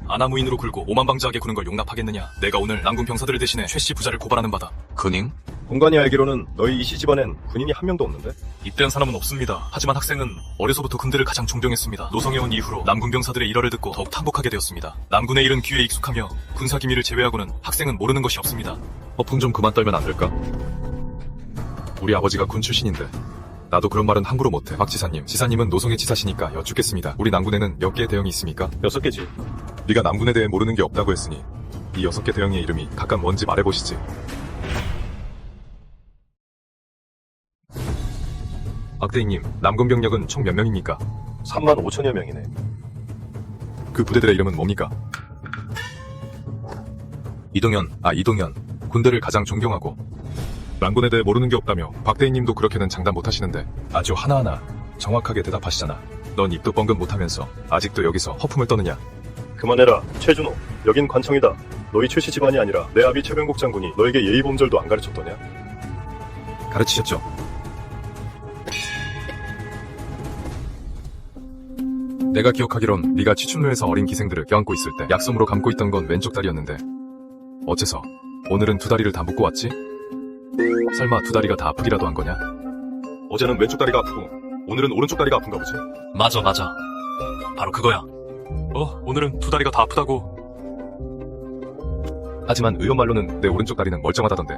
아나무인으로 굴고 오만방자하게 구는 걸 용납하겠느냐. 내가 오늘 남군 병사들을 대신해 최씨 부자를 고발하는 바다. 근임? 본관이 알기로는 너희 이씨 집안엔 군인이 한 명도 없는데? 입대한 사람은 없습니다. 하지만 학생은 어려서부터 군대를 가장 존경했습니다. 노성에 온 이후로 남군 병사들의 일화를 듣고 더욱 탐복하게 되었습니다. 남군의 일은 귀에 익숙하며 군사 기밀을 제외하고는 학생은 모르는 것이 없습니다. 허풍 좀 그만 떨면 안 될까? 우리 아버지가 군 출신인데 나도 그런 말은 함부로 못해. 박 지사님, 지사님은 노성의 지사시니까 여쭙겠습니다. 우리 남군에는 몇 개의 대형이 있습니까? 6개지. 네가 남군에 대해 모르는 게 없다고 했으니 이 6개 대형의 이름이 각각 뭔지 말해보시지. 박대인님, 남군 병력은 총 몇 명입니까? 3만 5천여 명이네. 그 부대들의 이름은 뭡니까? 이동현. 군대를 가장 존경하고 남군에 대해 모르는 게 없다며 박대인님도 그렇게는 장담 못하시는데 아주 하나하나 정확하게 대답하시잖아. 넌 입도 뻥긋 못하면서 아직도 여기서 허품을 떠느냐? 그만해라. 최준호, 여긴 관청이다. 너희 최씨 집안이 아니라 내 아비 최병국 장군이 너에게 예의범절도 안 가르쳤더냐? 가르치셨죠? 내가 기억하기론 네가 취춘루에서 어린 기생들을 껴안고 있을 때 약솜으로 감고 있던 건 왼쪽 다리였는데 어째서 오늘은 두 다리를 다 묶고 왔지? 설마 두 다리가 다 아프기라도 한 거냐? 어제는 왼쪽 다리가 아프고 오늘은 오른쪽 다리가 아픈가 보지? 맞아. 바로 그거야. 오늘은 두 다리가 다 아프다고. 하지만 의원 말로는 내 오른쪽 다리는 멀쩡하다던데.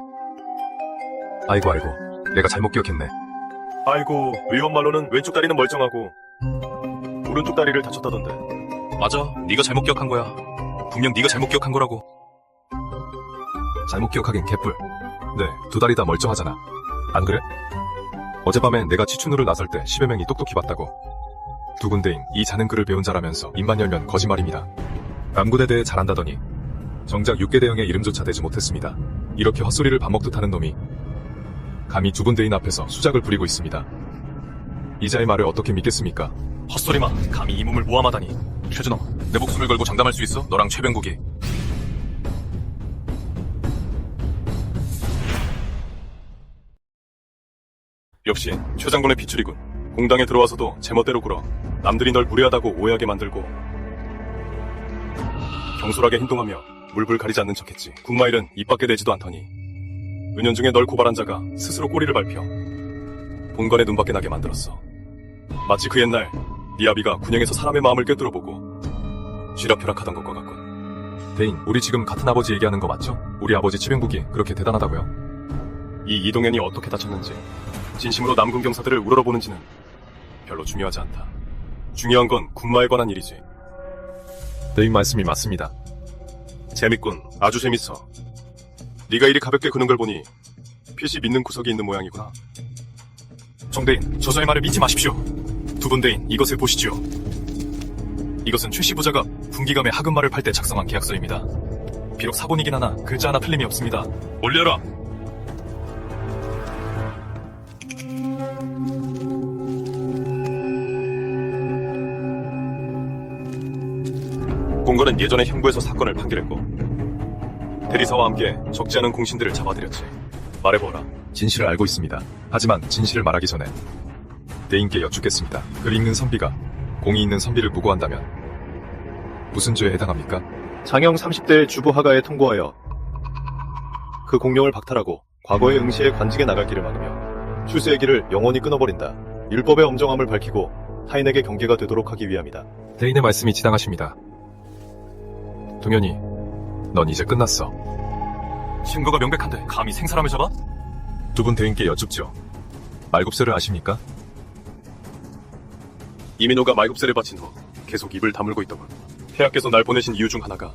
아이고 내가 잘못 기억했네. 아이고, 의원 말로는 왼쪽 다리는 멀쩡하고 오른쪽 다리를 다쳤다던데. 맞아. 네가 잘못 기억한 거야. 분명 네가 잘못 기억한 거라고. 잘못 기억하긴 개뿔. 네, 두 다리 다 멀쩡하잖아. 안 그래? 어젯밤에 내가 치춘우를 나설 때 10여 명이 똑똑히 봤다고. 두 군데인 이 자는 글을 배운 자라면서 입만 열면 거짓말입니다. 남군에 대해 잘한다더니 정작 6개 대형의 이름조차 대지 못했습니다. 이렇게 헛소리를 밥 먹듯 하는 놈이 감히 두 군데인 앞에서 수작을 부리고 있습니다. 이자의 말을 어떻게 믿겠습니까? 헛소리마. 감히 이 몸을 모함하다니. 최준호, 내 목숨을 걸고 장담할 수 있어? 너랑 최병국이. 역시 최 장군의 핏줄이군. 공당에 들어와서도 제멋대로 굴어 남들이 널 무례하다고 오해하게 만들고 경솔하게 행동하며 물불 가리지 않는 척했지. 군마일은 입 밖에 내지도 않더니 은연중에 널 고발한 자가 스스로 꼬리를 밟혀 본관의 눈밖에 나게 만들었어. 마치 그 옛날 네 아비가 군영에서 사람의 마음을 꿰뚫어보고 쥐락펴락하던 것과 같군. 대인, 우리 지금 같은 아버지 얘기하는 거 맞죠? 우리 아버지 치병국이 그렇게 대단하다고요? 이 이동현이 어떻게 다쳤는지 진심으로 남군 경사들을 우러러보는지는 별로 중요하지 않다. 중요한 건 군마에 관한 일이지. 대인 말씀이 맞습니다. 재밌군. 아주 재밌어. 네가 이리 가볍게 구는 걸 보니 필시 믿는 구석이 있는 모양이구나. 정대인, 저자의 말을 믿지 마십시오. 두 분대인, 이것을 보시지요. 이것은 최 씨 부자가 군기감에 하급말을 팔 때 작성한 계약서입니다. 비록 사본이긴 하나 글자 하나 틀림이 없습니다. 올려라! 공건은 예전에 형부에서 사건을 판결했고 대리사와 함께 적지 않은 공신들을 잡아들였지. 말해보라. 진실을 알고 있습니다. 하지만 진실을 말하기 전에 대인께 여쭙겠습니다. 글 읽는 선비가 공이 있는 선비를 무고한다면 무슨 죄에 해당합니까? 장형 30대의 주부 하가에 통고하여 그 공령을 박탈하고 과거의 응시에 관직에 나갈 길을 막으며 출세의 길을 영원히 끊어버린다. 율법의 엄정함을 밝히고 타인에게 경계가 되도록 하기 위함이다. 대인의 말씀이 지당하십니다. 동현이, 넌 이제 끝났어. 증거가 명백한데 감히 생사람을 잡아? 두 분 대인께 여쭙죠. 말굽세를 아십니까? 이민호가 말굽세를 바친 후 계속 입을 다물고 있더군. 폐하께서 날 보내신 이유 중 하나가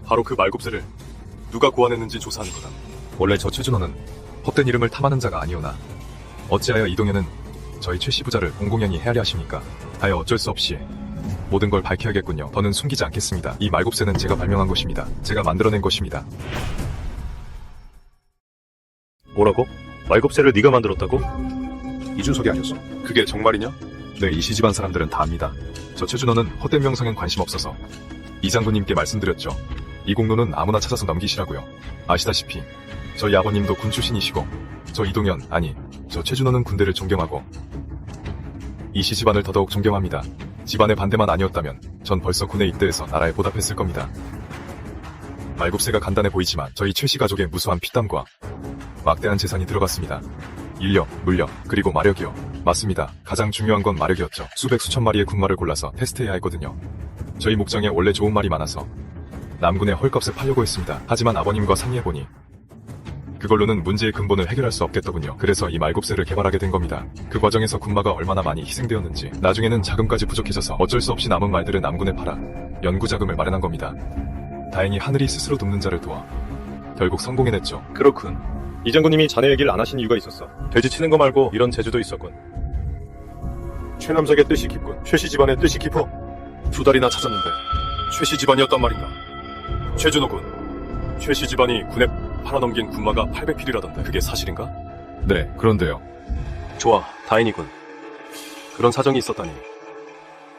바로 그 말굽세를 누가 고안했는지 조사하는 거다. 원래 저 최준호는 헛된 이름을 탐하는 자가 아니오나 어찌하여 이동현은 저희 최씨 부자를 공공연히 헤아려 하십니까? 하여 어쩔 수 없이 모든 걸 밝혀야겠군요. 더는 숨기지 않겠습니다. 이 말굽세는 제가 발명한 것입니다. 제가 만들어낸 것입니다. 뭐라고? 말굽세를 네가 만들었다고? 이준석이 아니었어. 그게 정말이냐? 네, 이 시집안 사람들은 다 압니다. 저 최준호는 헛된 명성엔 관심 없어서 이 장군님께 말씀드렸죠. 이 공로는 아무나 찾아서 넘기시라고요. 아시다시피 저희 아버님도 군 출신이시고 저 이동현, 아니 저 최준호는 군대를 존경하고 이 시집안을 더더욱 존경합니다. 집안의 반대만 아니었다면 전 벌써 군에 입대해서 나라에 보답했을 겁니다. 말굽세가 간단해 보이지만 저희 최씨 가족의 무수한 피땀과 막대한 재산이 들어갔습니다. 인력, 물력, 그리고 마력이요. 맞습니다. 가장 중요한 건 마력이었죠. 수백 수천 마리의 군마를 골라서 테스트해야 했거든요. 저희 목장에 원래 좋은 말이 많아서 남군에 헐값에 팔려고 했습니다. 하지만 아버님과 상의해보니 그걸로는 문제의 근본을 해결할 수 없겠더군요. 그래서 이 말굽세를 개발하게 된 겁니다. 그 과정에서 군마가 얼마나 많이 희생되었는지 나중에는 자금까지 부족해져서 어쩔 수 없이 남은 말들을 남군에 팔아 연구자금을 마련한 겁니다. 다행히 하늘이 스스로 돕는 자를 도와 결국 성공해냈죠. 그렇군. 이 장군님이 자네 얘기를 안 하신 이유가 있었어. 돼지 치는 거 말고 이런 재주도 있었군. 최남석의 뜻이 깊군. 최씨 집안의 뜻이 깊어. 2달이나 찾았는데 최씨 집안이었단 말인가? 최준호군. 최씨 집안이 군에 팔아넘긴 군마가 800필이라던데 그게 사실인가? 네, 그런데요. 좋아, 다행이군. 그런 사정이 있었다니.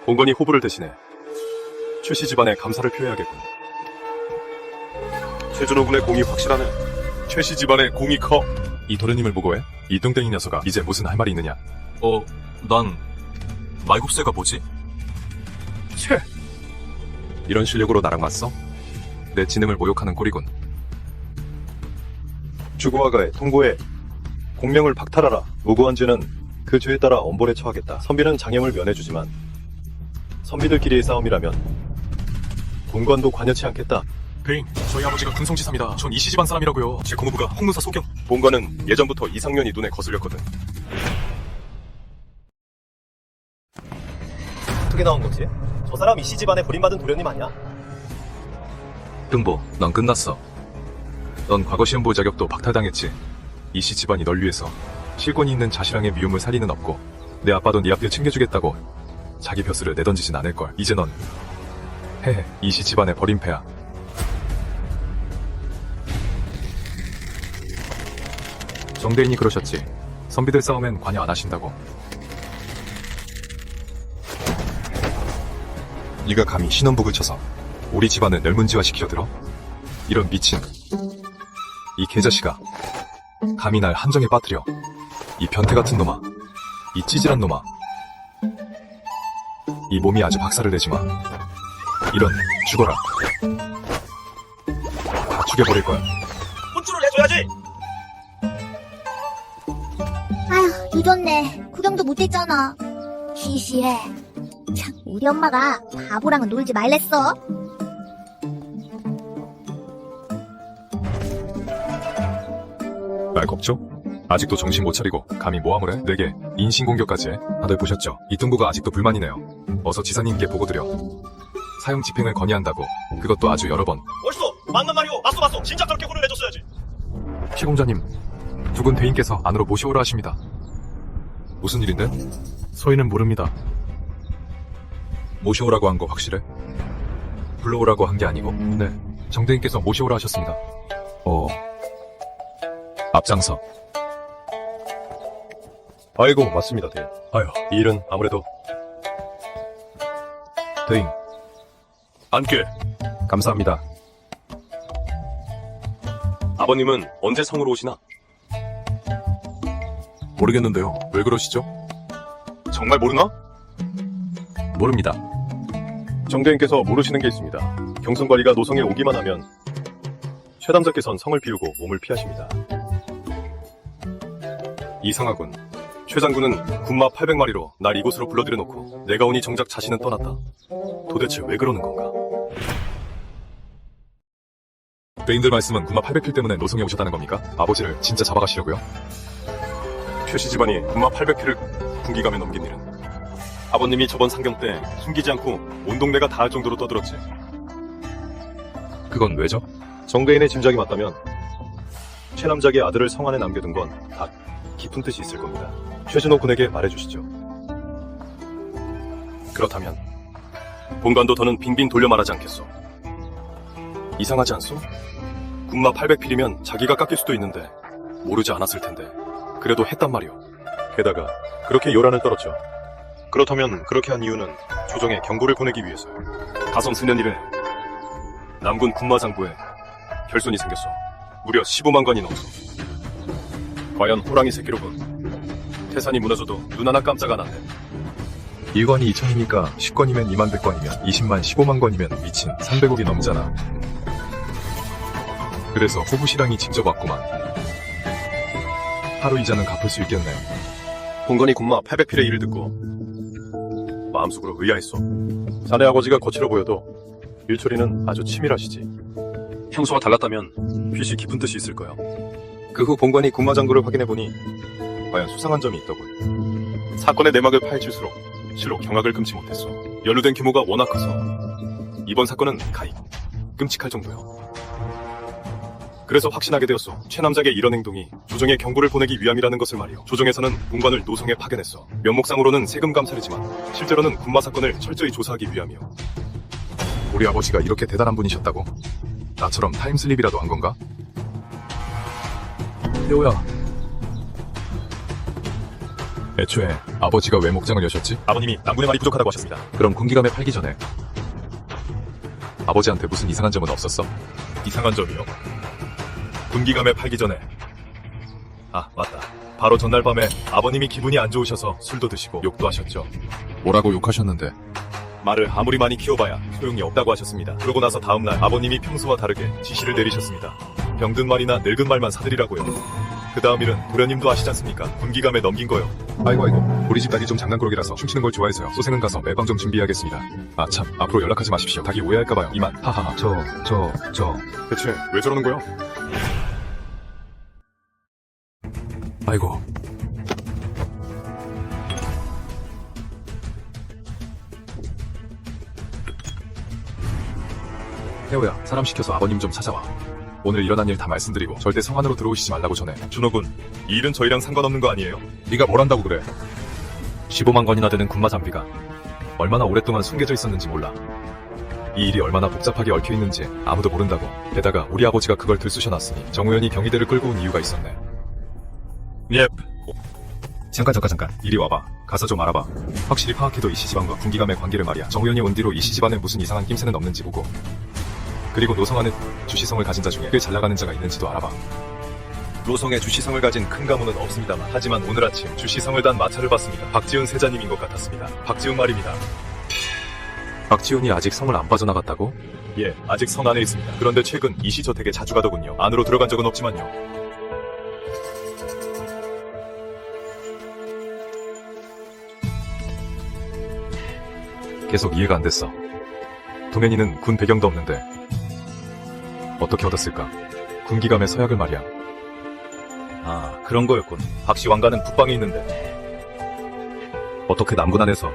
본건이 호부를 대신해 최씨 집안에 감사를 표해야겠군. 최준호군의 공이 확실하네. 최씨 집안의 공이 커. 이 도련님을 보고해? 이 뚱땡이 녀석아, 이제 무슨 할 말이 있느냐? 난 말굽세가 뭐지? 채! 이런 실력으로 나랑 맞서? 내 지능을 모욕하는 꼴이군. 주고하가에 통고해 공명을 박탈하라. 무고한 죄는 그 죄에 따라 엄벌에 처하겠다. 선비는 장염을 면해주지만 선비들끼리의 싸움이라면 군관도 관여치 않겠다. 대인, 저희 아버지가 군성지사입니다. 전 이 시집안 사람이라고요. 제 고모부가 홍무사 소경. 본관은 예전부터 이상년이 눈에 거슬렸거든. 어떻게 나온 거지? 저 사람 이씨 집안에 버림받은 도련님 아니야? 등보, 넌 끝났어. 넌 과거 시험 볼 자격도 박탈당했지. 이씨 집안이 널 위해서 실권이 있는 자신랑의 미움을 살리는 없고 내 아빠도 네 앞길 챙겨주겠다고 자기 벼슬을 내던지진 않을걸. 이제 넌 헤헤 이씨 집안의 버림패야. 정대인이 그러셨지. 선비들 싸움엔 관여 안 하신다고. 네가 감히 신혼북을 쳐서 우리 집안을 멸문지화 시켜들어? 이런 미친 이 개자식아, 감히 날 함정에 빠뜨려. 이 변태 같은 놈아, 이 찌질한 놈아, 이 몸이 아주 박살을 내지마. 이런 죽어라. 다 죽여버릴 거야. 혼쭐을 내줘야지. 아휴, 늦었네. 구경도 못했잖아. 시시해. 참, 우리 엄마가 바보랑은 놀지 말랬어. 날 겁죠? 아직도 정신 못 차리고 감히 모함을 해? 내게 인신공격까지 해? 다들 보셨죠? 이 뚱보가 아직도 불만이네요. 어서 지사님께 보고드려. 사형 집행을 건의한다고. 그것도 아주 여러 번. 멋있어. 맞는 말이오. 맞소. 진작 그렇게 혼을 내줬어야지. 시공자님, 두군 대인께서 안으로 모시오라 하십니다. 무슨 일인데? 소인은 모릅니다. 모시오라고 한 거 확실해? 불러오라고 한 게 아니고? 네, 정대인께서 모시오라 하셨습니다. 앞장서. 아이고, 맞습니다, 대인. 아유, 이 일은 아무래도. 대인, 안께. 감사합니다. 아버님은 언제 성으로 오시나? 모르겠는데요. 왜 그러시죠? 정말 모르나? 모릅니다. 정대인께서 모르시는 게 있습니다. 경성관리가 노성에 오기만 하면 최담자께선 성을 비우고 몸을 피하십니다. 이상하군. 최 장군은 군마 800마리로 날 이곳으로 불러들여놓고 내가 오니 정작 자신은 떠났다. 도대체 왜 그러는 건가? 대인들 말씀은 군마 800필 때문에 노성에 오셨다는 겁니까? 아버지를 진짜 잡아가시려고요? 최씨 집안이 군마 800필을 군기감에 넘긴 일은 아버님이 저번 상경 때 숨기지 않고 온 동네가 다 알 정도로 떠들었지. 그건 왜죠? 정대인의 짐작이 맞다면 최남작의 아들을 성 안에 남겨둔 건 다 깊은 뜻이 있을 겁니다. 최진호 군에게 말해주시죠. 그렇다면 본관도 더는 빙빙 돌려 말하지 않겠소. 이상하지 않소? 군마 800필이면 자기가 깎일 수도 있는데 모르지 않았을 텐데 그래도 했단 말이오. 게다가 그렇게 요란을 떨었죠. 그렇다면 그렇게 한 이유는 조정에 경고를 보내기 위해서요. 가성 수년 이래 남군 군마장부에 결손이 생겼어. 무려 15만 관이 넘소. 과연 호랑이 새끼로군. 태산이 무너져도 눈 하나 깜짝 안 한대. 1관이 2천이니까 10관이면 2만 100관이면 20만 15만 관이면 미친 300억이 넘잖아. 그래서 호부시랑이 직접 왔구만. 하루 이자는 갚을 수 있겠네. 본관이 군마 800필의 일을 듣고 마음속으로 의아했어. 자네 아버지가 거칠어 보여도 일처리는 아주 치밀하시지. 평소와 달랐다면 휘시 깊은 뜻이 있을 거야. 그 후 본관이 군마장구를 확인해보니 과연 수상한 점이 있더군. 사건의 내막을 파헤칠수록 실로 경악을 금치 못했어. 연루된 규모가 워낙 커서 이번 사건은 가히 끔찍할 정도요. 그래서 확신하게 되었어. 최남작의 이런 행동이 조정에 경고를 보내기 위함이라는 것을 말이오. 조정에서는 본관을 노성에 파견했어. 명목상으로는 세금 감찰이지만 실제로는 군마 사건을 철저히 조사하기 위함이오. 우리 아버지가 이렇게 대단한 분이셨다고? 나처럼 타임슬립이라도 한 건가? 태호야. 애초에 아버지가 왜 목장을 여셨지? 아버님이 남군의 말이 부족하다고 하셨습니다. 그럼 군기감에 팔기 전에 아버지한테 무슨 이상한 점은 없었어? 이상한 점이요? 군기감에 팔기 전에. 아, 맞다. 바로 전날 밤에 아버님이 기분이 안 좋으셔서 술도 드시고 욕도 하셨죠. 뭐라고 욕하셨는데? 말을 아무리 많이 키워봐야 소용이 없다고 하셨습니다. 그러고 나서 다음날 아버님이 평소와 다르게 지시를 내리셨습니다. 병든 말이나 늙은 말만 사드리라고요. 그 다음 일은 도련님도 아시지 않습니까? 군기감에 넘긴 거요. 아이고 우리 집 닭이 좀 장난꾸러기라서 춤추는 걸 좋아해서요. 소생은 가서 매방 좀 준비해야겠습니다. 아 참, 앞으로 연락하지 마십시오. 닭이 오해할까봐요. 이만. 하하하. 대체 왜 저러는 거요? 아이고. 태호야, 사람 시켜서 아버님 좀 찾아와. 오늘 일어난 일 다 말씀드리고 절대 성 안으로 들어오시지 말라고 전해. 준호군, 이 일은 저희랑 상관없는 거 아니에요? 네가 뭘 한다고 그래? 15만 건이나 되는 군마 장비가 얼마나 오랫동안 숨겨져 있었는지 몰라. 이 일이 얼마나 복잡하게 얽혀 있는지 아무도 모른다고. 게다가 우리 아버지가 그걸 들쑤셔놨으니 정우현이 경희대를 끌고 온 이유가 있었네. 예. 잠깐. 이리 와봐. 가서 좀 알아봐. 확실히 파악해도 이씨 집안과 군기감의 관계를 말이야. 정우현이 온 뒤로 이씨 집안에 무슨 이상한 낌새는 없는지 보고, 그리고 노성 안에 주시성을 가진 자 중에 꽤 잘나가는 자가 있는지도 알아봐. 노성에 주시성을 가진 큰 가문은 없습니다만, 하지만 오늘 아침 주시성을 단 마차를 봤습니다. 박지훈 세자님인 것 같았습니다. 박지훈 말입니다. 박지훈이 아직 성을 안 빠져나갔다고? 예, 아직 성 안에 있습니다. 그런데 최근 이씨 저택에 자주 가더군요. 안으로 들어간 적은 없지만요. 계속 이해가 안 됐어. 동현이는 군 배경도 없는데 어떻게 얻었을까? 군기감의 서약을 말이야. 아, 그런 거였군. 박씨 왕가는 북방에 있는데. 어떻게 남군 안에서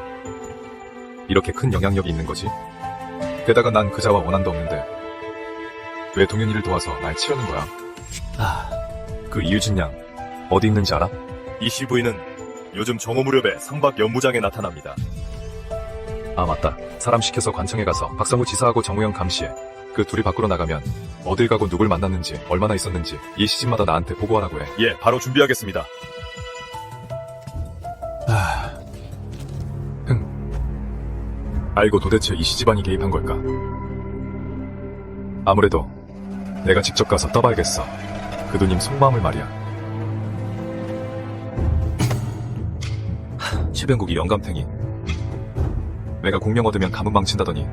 이렇게 큰 영향력이 있는 거지? 게다가 난 그자와 원한도 없는데 왜 동현이를 도와서 날 치려는 거야? 그 이유진 양 어디 있는지 알아? 이씨 부인은 요즘 정오 무렵에 상박 연무장에 나타납니다. 아 맞다. 사람 시켜서 관청에 가서 박성우 지사하고 정우영 감시해. 그 둘이 밖으로 나가면 어딜 가고 누굴 만났는지 얼마나 있었는지 이 시집마다 나한테 보고하라고 해. 예, 바로 준비하겠습니다. 알고 도대체 이 시집안이 개입한 걸까? 아무래도 내가 직접 가서 떠봐야겠어. 그 누님 속마음을 말이야. 최병국이 영감탱이. 내가 공명 얻으면 가문 망친다더니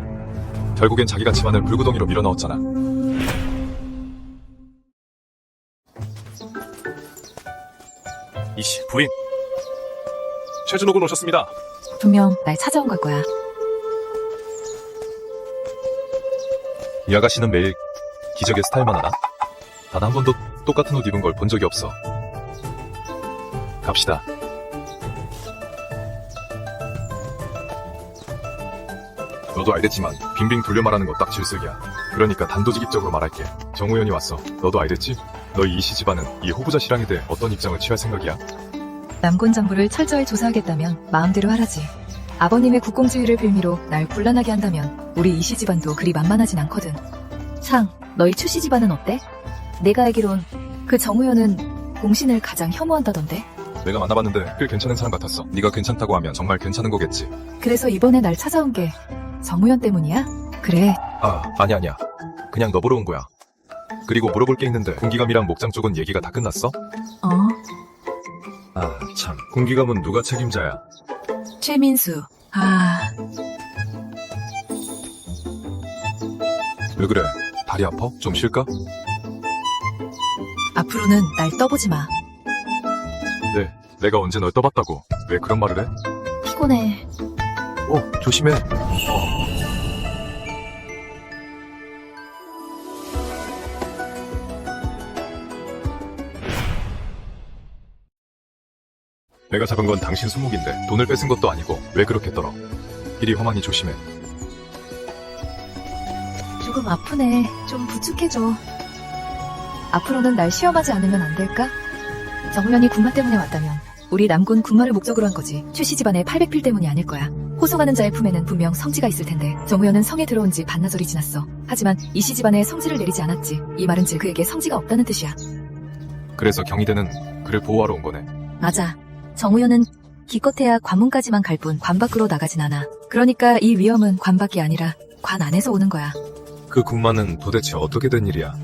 결국엔 자기가 집안을 불구덩이로 밀어넣었잖아. 이씨 부인. 최준호군 오셨습니다. 분명 날 찾아온 걸 거야. 이 아가씨는 매일 기적의 스타일만 하나? 단 한 번도 똑같은 옷 입은 걸 본 적이 없어. 갑시다. 너도 알겠지만 빙빙 돌려 말하는 거 딱 질색이야. 그러니까 단도직입적으로 말할게. 정우현이 왔어. 너도 알겠지? 너희 이씨 집안은 이 호부자 신랑에 대해 어떤 입장을 취할 생각이야? 남군 정부를 철저히 조사하겠다면 마음대로 하라지. 아버님의 국공지위를 빌미로 날 곤란하게 한다면 우리 이씨 집안도 그리 만만하진 않거든. 창, 너희 추씨 집안은 어때? 내가 알기론 그 정우현은 공신을 가장 혐오한다던데. 내가 만나봤는데 꽤 괜찮은 사람 같았어. 네가 괜찮다고 하면 정말 괜찮은 거겠지. 그래서 이번에 날 찾아온 게 정우현 때문이야? 그래. 아니야. 그냥 너 보러 온 거야. 그리고 물어볼 게 있는데 군기감이랑 목장 쪽은 얘기가 다 끝났어? 참. 군기감은 누가 책임자야? 최민수. 왜 그래? 다리 아파? 좀 쉴까? 앞으로는 날 떠보지 마. 네, 내가 언제 널 떠봤다고. 왜 그런 말을 해? 피곤해. 조심해. 내가 잡은 건 당신 수목인데 돈을 뺏은 것도 아니고 왜 그렇게 떨어? 이리 험하니 조심해. 조금 아프네. 좀 부축해줘. 앞으로는 날 시험하지 않으면 안 될까? 정우현이 군마 때문에 왔다면 우리 남군 군마를 목적으로 한 거지. 최씨 집안의 800필 때문이 아닐 거야. 호송하는 자의 품에는 분명 성지가 있을 텐데 정우현은 성에 들어온 지 반나절이 지났어. 하지만 이씨 집안에 성지를 내리지 않았지. 이 말은 즉 그에게 성지가 없다는 뜻이야. 그래서 경희대는 그를 보호하러 온 거네. 맞아. 정우현은 기껏해야 관문까지만 갈 뿐 관 밖으로 나가진 않아. 그러니까 이 위험은 관 밖이 아니라 관 안에서 오는 거야. 그 군마는 도대체 어떻게 된 일이야?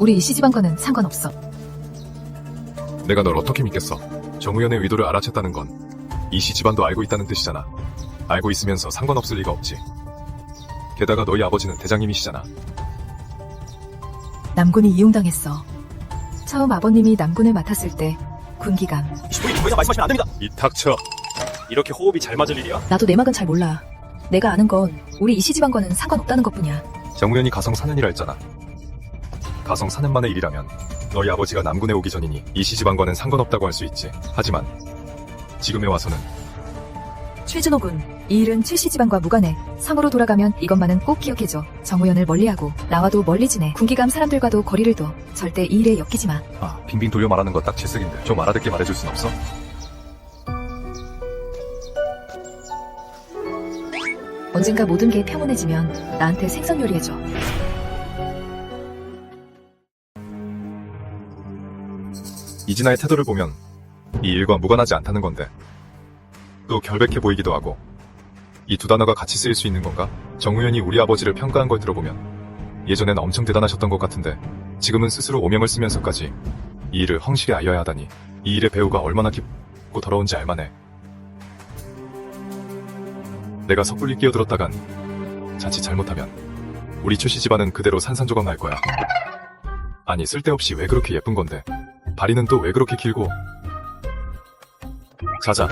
우리 이씨 집안과는 상관없어. 내가 널 어떻게 믿겠어? 정우현의 의도를 알아챘다는 건 이씨 집안도 알고 있다는 뜻이잖아. 알고 있으면서 상관없을 리가 없지. 게다가 너희 아버지는 대장님이시잖아. 남군이 이용당했어. 처음 아버님이 남군을 맡았을 때 군기감. 이씨 부인 더 이상 말씀하시면 안 됩니다. 이 닥쳐. 이렇게 호흡이 잘 맞을 일이야? 나도 내막은 잘 몰라. 내가 아는 건 우리 이씨 집안과는 상관없다는 것뿐이야. 정우현이 가성 4년이라 했잖아. 가성 4년 만의 일이라면 너희 아버지가 남군에 오기 전이니 이씨 집안과는 상관없다고 할 수 있지. 하지만 지금에 와서는 최준호 군, 이 일은 최씨 집안과 무관해. 상으로 돌아가면 이것만은 꼭 기억해줘. 정우현을 멀리하고 나와도 멀리 지내. 군기감 사람들과도 거리를 둬. 절대 이 일에 엮이지 마. 아, 빙빙 돌려 말하는 거 딱 질색인데 좀 알아듣게 말해줄 순 없어? 언젠가 모든 게 평온해지면 나한테 생선 요리해줘. 이진아의 태도를 보면 이 일과 무관하지 않다는 건데 또 결백해 보이기도 하고 이 두 단어가 같이 쓰일 수 있는 건가? 정우현이 우리 아버지를 평가한 걸 들어보면 예전엔 엄청 대단하셨던 것 같은데 지금은 스스로 오명을 쓰면서까지 이 일을 성실히 알려야 하다니 이 일의 배우가 얼마나 깊고 더러운지 알만해. 내가 섣불리 끼어들었다간 자칫 잘못하면 우리 최씨 집안은 그대로 산산조각 날 거야. 아니 쓸데없이 왜 그렇게 예쁜 건데 다리는 또 왜 그렇게 길고. 자자.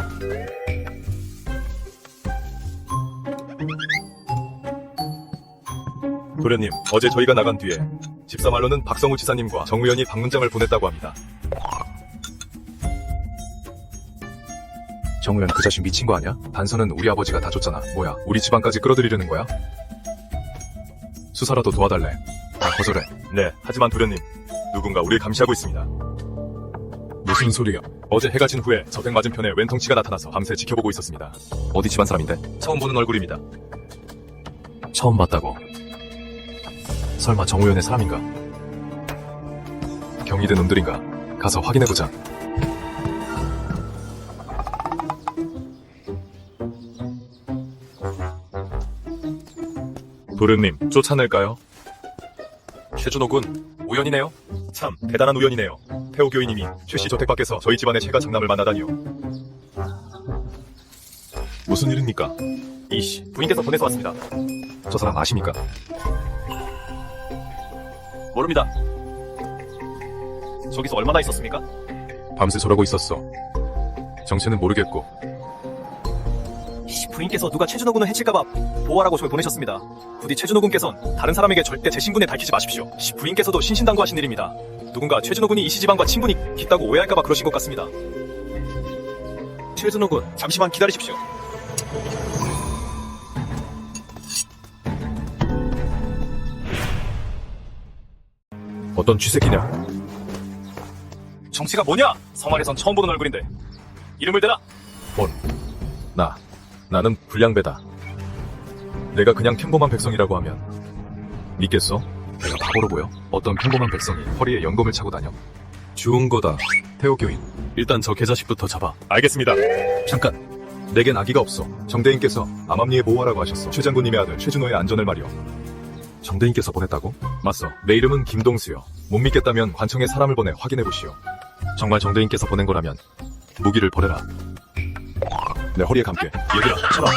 도련님, 어제 저희가 나간 뒤에 집사 말로는 박성우 지사님과 정우현이 방문장을 보냈다고 합니다. 정우현 그 자식 미친 거 아니야? 단서는 우리 아버지가 다 줬잖아. 뭐야, 우리 집안까지 끌어들이려는 거야? 수사라도 도와달래. 다 거절해. 네, 하지만 도련님, 누군가 우리를 감시하고 있습니다. 무슨 소리야? 어제 해가 진 후에 저택 맞은편에 웬 덩치가 나타나서 밤새 지켜보고 있었습니다. 어디 집안 사람인데? 처음 보는 얼굴입니다. 처음 봤다고. 설마 정우현의 사람인가? 경이된 놈들인가? 가서 확인해보자. 도련님, 쫓아낼까요? 최준호 군, 우연이네요. 참, 대단한 우연이네요. 태호 교인님이 최씨 저택 밖에서 저희 집안의 최가 장남을 만나다니요. 무슨 일입니까? 이씨, 부인께서 보내서 왔습니다. 저 사람 아십니까? 모릅니다. 저기서 얼마나 있었습니까? 밤새 저러고 있었어. 정체는 모르겠고. 부인께서 누가 최준호 군을 해칠까봐 보호하라고 저를 보내셨습니다. 부디 최준호 군께선 다른 사람에게 절대 제 신분을 밝히지 마십시오. 부인께서도 신신당부하신 일입니다. 누군가 최준호 군이 이씨 집안과 친분이 깊다고 오해할까봐 그러신 것 같습니다. 최준호 군, 잠시만 기다리십시오. 어떤 쥐새끼냐? 정치가 뭐냐? 성안에선 처음 보는 얼굴인데. 이름을 대라. 나는 불량배다. 내가 그냥 평범한 백성이라고 하면 믿겠어? 내가 바보로 보여? 어떤 평범한 백성이 허리에 연금을 차고 다녀? 죽은 거다, 태호 교인. 일단 저 개자식부터 잡아. 알겠습니다. 잠깐. 내겐 아기가 없어. 정대인께서 암암리에 보호하라고 하셨어. 최 장군님의 아들 최준호의 안전을 말이오. 정대인께서 보냈다고? 맞소. 내 이름은 김동수요. 못 믿겠다면 관청에 사람을 보내 확인해보시오. 정말 정대인께서 보낸 거라면 무기를 버려라. 내 허리에 감게. 얘들아, 쳐라.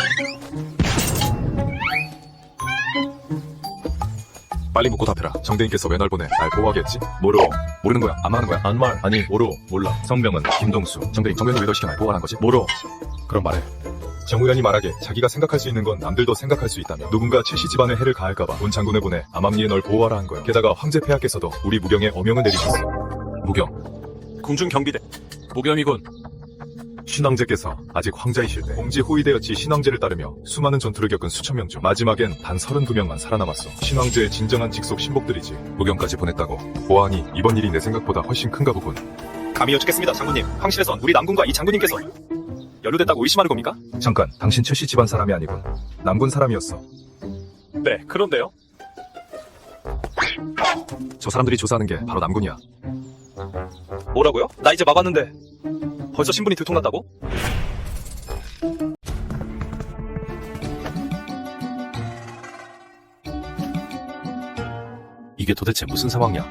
빨리 묻고 답해라. 정대인께서 왜 널 보내? 날 보호하겠지? 모르는 거야? 안 하는 거야? 아니, 몰라. 성명은 김동수. 정대인 왜 널 시켜 날 보호하란 거지? 그럼 말해. 정우현이 말하길 자기가 생각할 수 있는 건 남들도 생각할 수 있다며 누군가 최씨 집안에 해를 가할까봐 온 장군을 보내 암암리에 널 보호하라 한 거야. 게다가 황제 폐하께서도 우리 무경에 어명을 내리셨어. 무경. 궁중 경비대. 무경이군. 신왕제께서 아직 황자이실 때 공지 호위되었지 신왕제를 따르며 수많은 전투를 겪은 수천 명 중 마지막엔 단 32명만 살아남았어. 신왕제의 진정한 직속 신복들이지. 무경까지 보냈다고. 보아하니 이번 일이 내 생각보다 훨씬 큰가 보군. 감히 여쭙겠습니다, 장군님. 황실에선 우리 남군과 이 장군님께서 연루됐다고 의심하는 겁니까? 잠깐, 당신 최씨 집안 사람이 아니군. 남군 사람이었어. 네, 그런데요. 저 사람들이 조사하는 게 바로 남군이야. 뭐라고요? 나 이제 막았는데 벌써 신분이 들통났다고? 이게 도대체 무슨 상황이야?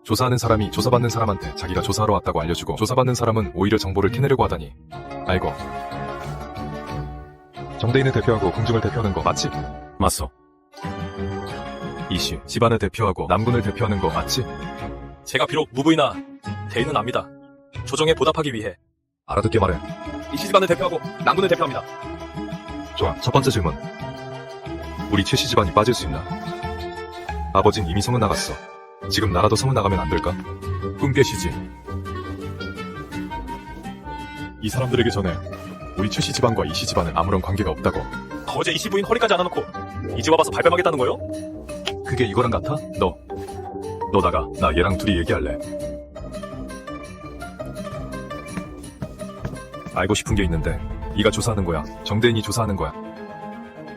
조사하는 사람이 조사받는 사람한테 자기가 조사하러 왔다고 알려주고 조사받는 사람은 오히려 정보를 캐내려고 하다니. 아이고. 정대인을 대표하고 궁중을 대표하는 거 맞지? 맞소. 이씨, 집안을 대표하고 남군을 대표하는 거 맞지? 제가 비록 무부이나 대인은 압니다. 조정에 보답하기 위해 알아듣게 말해. 이씨 집안을 대표하고 남군을 대표합니다. 좋아, 첫 번째 질문. 우리 최씨 집안이 빠질 수 있나? 아버진 이미 성은 나갔어. 지금 나라도 성은 나가면 안 될까? 꿈 깨시지. 이 사람들에게 전해 우리 최씨 집안과 이씨 집안은 아무런 관계가 없다고. 어제 이씨 부인 허리까지 안 안아놓고 이제 와봐서 발뺌하겠다는 거요? 그게 이거랑 같아? 너 나가. 나 얘랑 둘이 얘기할래. 알고 싶은 게 있는데 네가 조사하는 거야? 정대인이 조사하는 거야?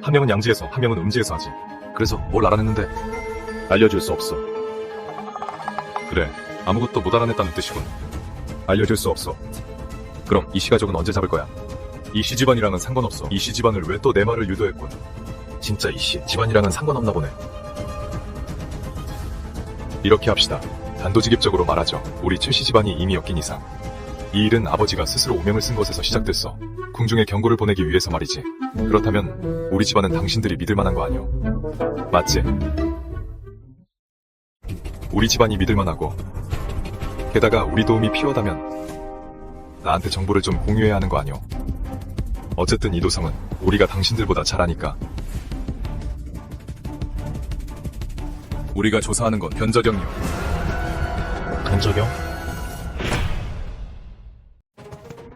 한 명은 양지에서 한 명은 음지에서 하지. 그래서 뭘 알아냈는데? 알려줄 수 없어. 그래, 아무것도 못 알아냈다는 뜻이군. 알려줄 수 없어. 그럼 이씨 가족은 언제 잡을 거야? 이씨 집안이랑은 상관없어. 이씨 집안을 왜 또 내 말을 유도했군. 진짜 이씨 집안이랑은 상관없나 보네. 이렇게 합시다. 단도직입적으로 말하죠. 우리 최씨 집안이 이미 엮인 이상 이 일은 아버지가 스스로 오명을 쓴 것에서 시작됐어. 궁중에 경고를 보내기 위해서 말이지. 그렇다면 우리 집안은 당신들이 믿을 만한 거 아니오? 맞지? 우리 집안이 믿을 만하고 게다가 우리 도움이 필요하다면 나한테 정보를 좀 공유해야 하는 거 아니오? 어쨌든 이 도성은 우리가 당신들보다 잘 아니까. 우리가 조사하는 건 변저경이요. 변적용?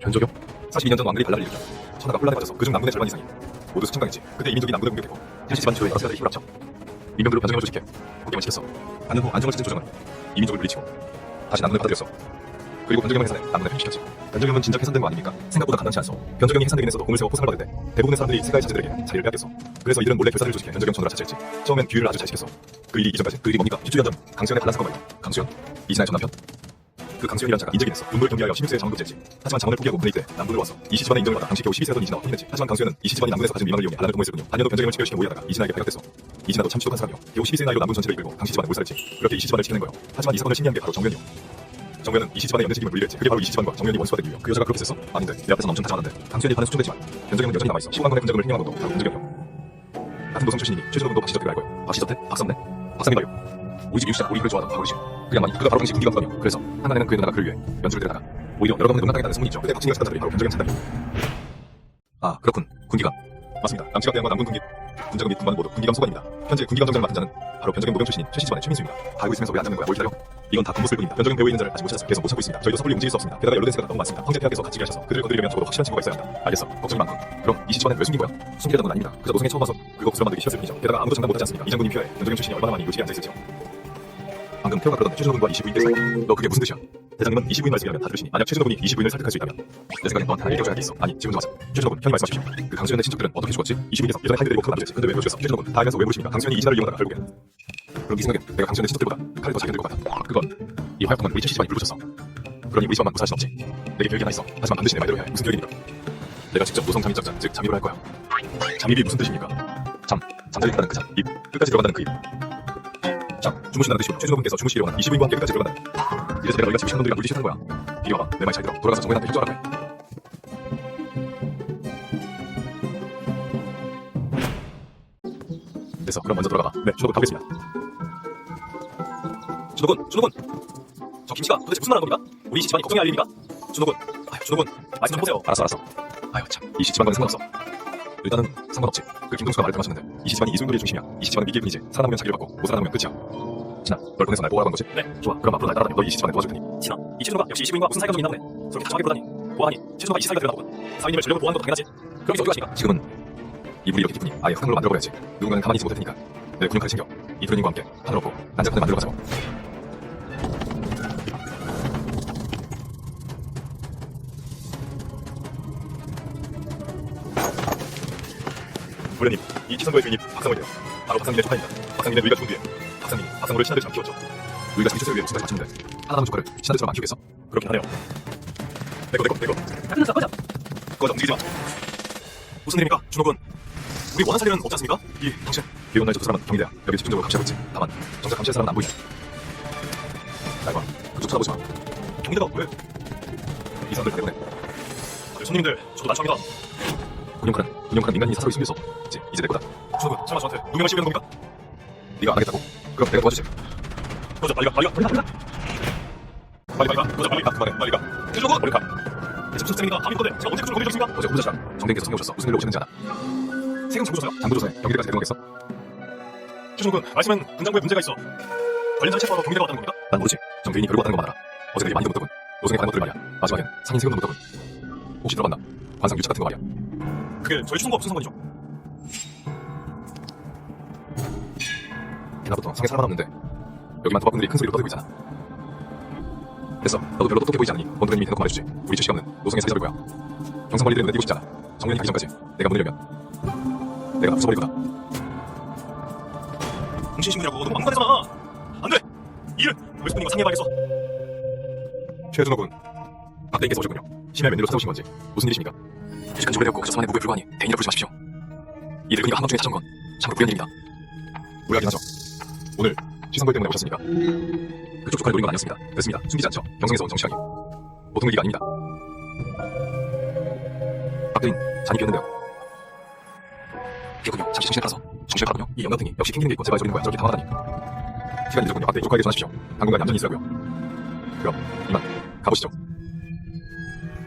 변조경? 42년 전 왕들이 반란을 일으켰죠. 천하가 혼란에 빠져서 그중 남군의 절반 이상이 모두 수천강했지. 그때 이민족이 남군을 공격했고 태시 집안 주요의 여러 세가들이 힘을 합쳐 민병들로 변조경을 조직해 국경을 시켰어. 반년 후 안정을 찾은 조정은 이민족을 물리치고 다시 남군을 받아들였어. 그리고 변조경을 해산해 남군을 회심시켰지. 변조경은 진작 해산된 거 아닙니까? 생각보다 가당치 않소. 변조경이 해산되긴 했어도 공을 세워 포상을 받을 때 대부분의 사람들이 세가의 자제들에게 자리를 빼앗겼어. 그래서 이들은 몰래 교사를 조직해 변조경 전우라 차지했지. 처음엔 규율을 아주 잘 지켰어. 그 일이 이전까지 그 일이 뭡니까? 뒷주연전 강수연의 반란 사건 말이야. 강수연 이신하의 전 남편. 그 강수연이란 자가 인적이 됐어. 문물을 경비하여 16세에 장원급제했지. 하지만 장원을 포기하고 군에 입대 남군으로 왔어. 이씨 집안의 인정을 받아 당시 겨우 12세였던 이진아와 혼인했지. 하지만 강수연은 이씨 집안이 남군에서 가진 미망을 이용해 반란을 도모했으군요. 반년도 변조경을 체결시켜 모의하다가 이진아에게 발각됐어. 이진아도 참 지독한 사람이요. 겨우 12세의 나이로 남군 전체를 이끌고 당시 집안을 몰살했지. 그렇게 이씨 집안을 지켜낸 거요. 하지만 이 사건을 심리한 게 바로 정면이요. 정면은 이씨 집안의 연대 책임을 물리했지. 그게 바로 이씨 집안과 정면이 원수가 되기 위해. 그 여자가 그렇게 했어? 아닌데 내 앞에서 엄청 다정하던데. 강수연이 반은 수중됐지만 변조경은 여전히 남아있어. 15강군의 군적을 횡령한 것도 바로 변조경이요. 같은 도성 출신이니 최준호군도 박시저택을 알 거예요. 박시저택? 박삼네? 박삼이다요. 우리 집 유시장 우리 그를 좋아하던 박우리씨. 그냥 많이 그가 바로 당시 군기관수감이요. 그래서 한간에는 그의 누나가 그를 위해 연주를 데려다가 오히려 여러 가문에 농락당했다는 소문이 있죠. 그때 박진이가 찾던 자들이 바로 변조경 찬답이요. 아 그렇군. 군기관. 맞습니다. 남치각대왕과 남군 군자금 및 군관은 모두 군기감 소관입니다. 현재 군기감 정장을 맡은 자는 바로 변조경 노병 출신인 최씨 집안의 최민수입니다. 다 알고 있으면서 왜 안 잡는 거야? 뭘 기다려? 이건 다 군부쓸 뿐입니다. 변조경 배우에 있는 자를 아직 못 찾아서 계속 못 찾고 있습니다. 저희도 섣불리 움직일 수 없습니다. 게다가 연루된 세가 너무 많습니다. 황제 폐하께서 같이 일하셔서 그들을 건드리려면 적어도 확실한 증거가 있어야 한다. 알겠어. 걱정이 많군. 그럼 이씨 집안은 왜 숨긴 거야? 숨기려던 건 아닙니다. 그저 노성에 처음 와서 그거 구슬 만들기 싫었을 뿐이죠. 게다가 아무도 장담 못하지 않습니까? 이 장군님 폐하에 변조경 출신이 얼마나 많이 요직에 앉아있을지요. 방금 태호가 그러던 최준호군과 이시부인의 사이. 너 그게 무슨 뜻이야? 대장님은 이시부인 말씀이라면 다 들으시니 만약 최준호군이 이시부인을 설득할 수 있다면 내 생각엔 너한테 하나 얘기해줘야 할 게 있어. 아니 지금 좀 하자. 최준호군 편히 말씀하십시오. 그 강수연의 친척들은 어떻게 죽었지? 이시부인에서 예전에 하이드 데리고 칼을 만들었지. 근데 왜 그러셨어? 최준호군 다 알면서 왜 모르십니까? 강수연이 이진아를 이용하다가 결국엔 그럼 네 생각엔 내가 강수연의 친척들보다 칼을 더 잘 들고 같아. 그건 이 화약통은 우리 최씨 집안이 불붙였어. 그러니 우리 집안만 무사할 순 없지. 내게 계획이 하나 있어. 하지만 반드시 내 말대로 해야 해. 무슨 계획입니까? 내가 직접 노성 잠입작전 즉 잠입을 할 거야. 잠입이 무슨 뜻입니까? 잠자리다는 그 잠, 입 끝까지 들어간다는 그 입. 자, 주무신다는 뜻이고 최준호군께서 주무시기로 하는 이시부인과 함께 끝까지 들어간다. 이래서 내가 너희가 지금 놈들이랑 물리치는 거야. 이리 와봐. 내 말 잘 들어. 돌아가서 정관한테 협조하라고 해. 됐어. 그럼 먼저 들어가봐. 네, 준호군 가보겠습니다. 준호군! 저 김씨가 도대체 무슨 말 하는 겁니까? 우리 이씨 집안이 걱정이 할 일입니까? 준호군, 준호군, 말씀 좀 보세요. 알았어. 아유 참, 이씨 집안과는 상관없어. 일단은 상관없지. 그 김동수가 말을 담았었는데 이씨 집안이 이소용돌이의 중심이야. 이씨 집안은 위기의 뿐이지. 살아남으면 자기를 받고 못 살아남으면 끝이야. 진아, 널 보내서 날 보호하라고 한 거지? 네. 좋아. 그럼 앞으로 날 따라다니. 너희 이씨 집안에 도와줄 테니. 진아, 이 최준호가 역시 이시부인과 무슨 사이가 좀 있나 보네. 저렇게 정확히 보다니. 보아하니 최준호가 이씨 사이가 들어나보군. 사위님을 전력으로 보호하는 것도 당연하지. 그럼 이제 어디 가십니까? 지금은 이 물이 이렇게 깊으니 아예 흑항으로 만들어버려야지. 누군가는 가만히 있지 못할 테니까 내 군용칼 챙겨 이 도련님과 함께 하늘 없고 난장판을 만들어가자고. 도련님, 이 치선거의 주인이 박상호예요. 바로 박상민의 조카입니다. 박상민의 누이가 죽은 뒤에 박상민이 박상호를 신하들처럼 키웠죠. 누이가 자기 출세를 위해 무슨까지 바치는데 하나 남은 조카를 신하들처럼 안 키우겠어? 그렇긴 하네요. 내거 다 끝났어. 꺼져 움직이지 마. 무슨 일입니까? 준호군, 우리 원한 살리는 없지 않습니까? 당신 비온 날 저 사람은 경희대야. 여기 집중적으로 감시하고 있지. 다만 정작 감시할 사람은 안 보이네. 날 봐. 그쪽 쳐다보지 마. 경희대가 왜? 이 사람들 다 내보내. 다들 손님들, 저도 난처합니다. 군용칼은 민간인이 사설이 숨겨서 이제 내 거다. 준호군, 설마 저한테 누명을 씌우는 겁니까? 네가 안 하겠다고? 그럼 내가 도와주지. 도저 빨리 가. 빨리 가. 그만해. 준호군, 빨리 가. 대체 무슨 셈입니까? 밤인 건데 제가 언제 그걸 건드렸습니까? 어제 후보자시랑 정대인께서 챙겨오셨어. 무슨 일로 오시는지 아나? 세금 장부조사요? 장부조사에 경기대까지 데려가겠어? 최준호군, 말씀은 군장부에 문제가 있어. 관련자를 체포하러 경기대가 왔다는 겁니까? 난 모르지. 정대인이 별로 왔다는 것만 알아. 어제 내일 많이도 묻더군. 노성에 관한 것들 말이야. 마지막엔 상인 세금도 묻더군. 혹시 들어봤나? 관상 유착 같은 거 말이야. 그게 저희 추천과 무슨 상관이죠? 옛날부터 성에 사람 없는데 여기만 도박꾼들이 큰 소리로 떠들고 있잖아. 됐어. 너도 별로 똑똑해 보이지 않으니 번드님이 대놓고 말해주지. 우리 최씨가 없는 노성의 사이잡을 거야. 경성관리들의 눈에 띄고 싶지 않아. 정면이 가기 전까지 내가 문을 열면 내가 부숴버릴 거다. 공신신문이라고 너무 막무가내잖아. 안 돼! 이 일은 우리 손님과 상의해봐야겠어. 최준호군, 박대인께서 오셨군요. 심야 웬일로 찾아오신 건지 무슨 일이십니까? 시간 오래되었고 저 사만의 무고에 불과하니 대인이라 부르지 마십시오. 이 늙은이가 한밤중에 찾아온 건 참으로 불리한 일입니다. 무례하긴 하죠. 오늘 시선걸 때문에 오셨습니까? 그쪽 조카를 노린 건 아니었습니다. 됐습니다. 숨기지 않죠. 경성에서 온 정치하기. 보통 일이 아닙니다. 박대인, 잔이 비었는데요. 그렇군요. 잠시 정신을 팔아서 정신을 팔았군요. 이 영감탱이 역시 캥기는 게 있고 제발 저리는 거야. 저렇게 당황하다니. 시간이 늦었군요. 박대인 조카에게 전하십시오. 당분간 얌전히 있으라고요. 그럼 이만 가보시죠.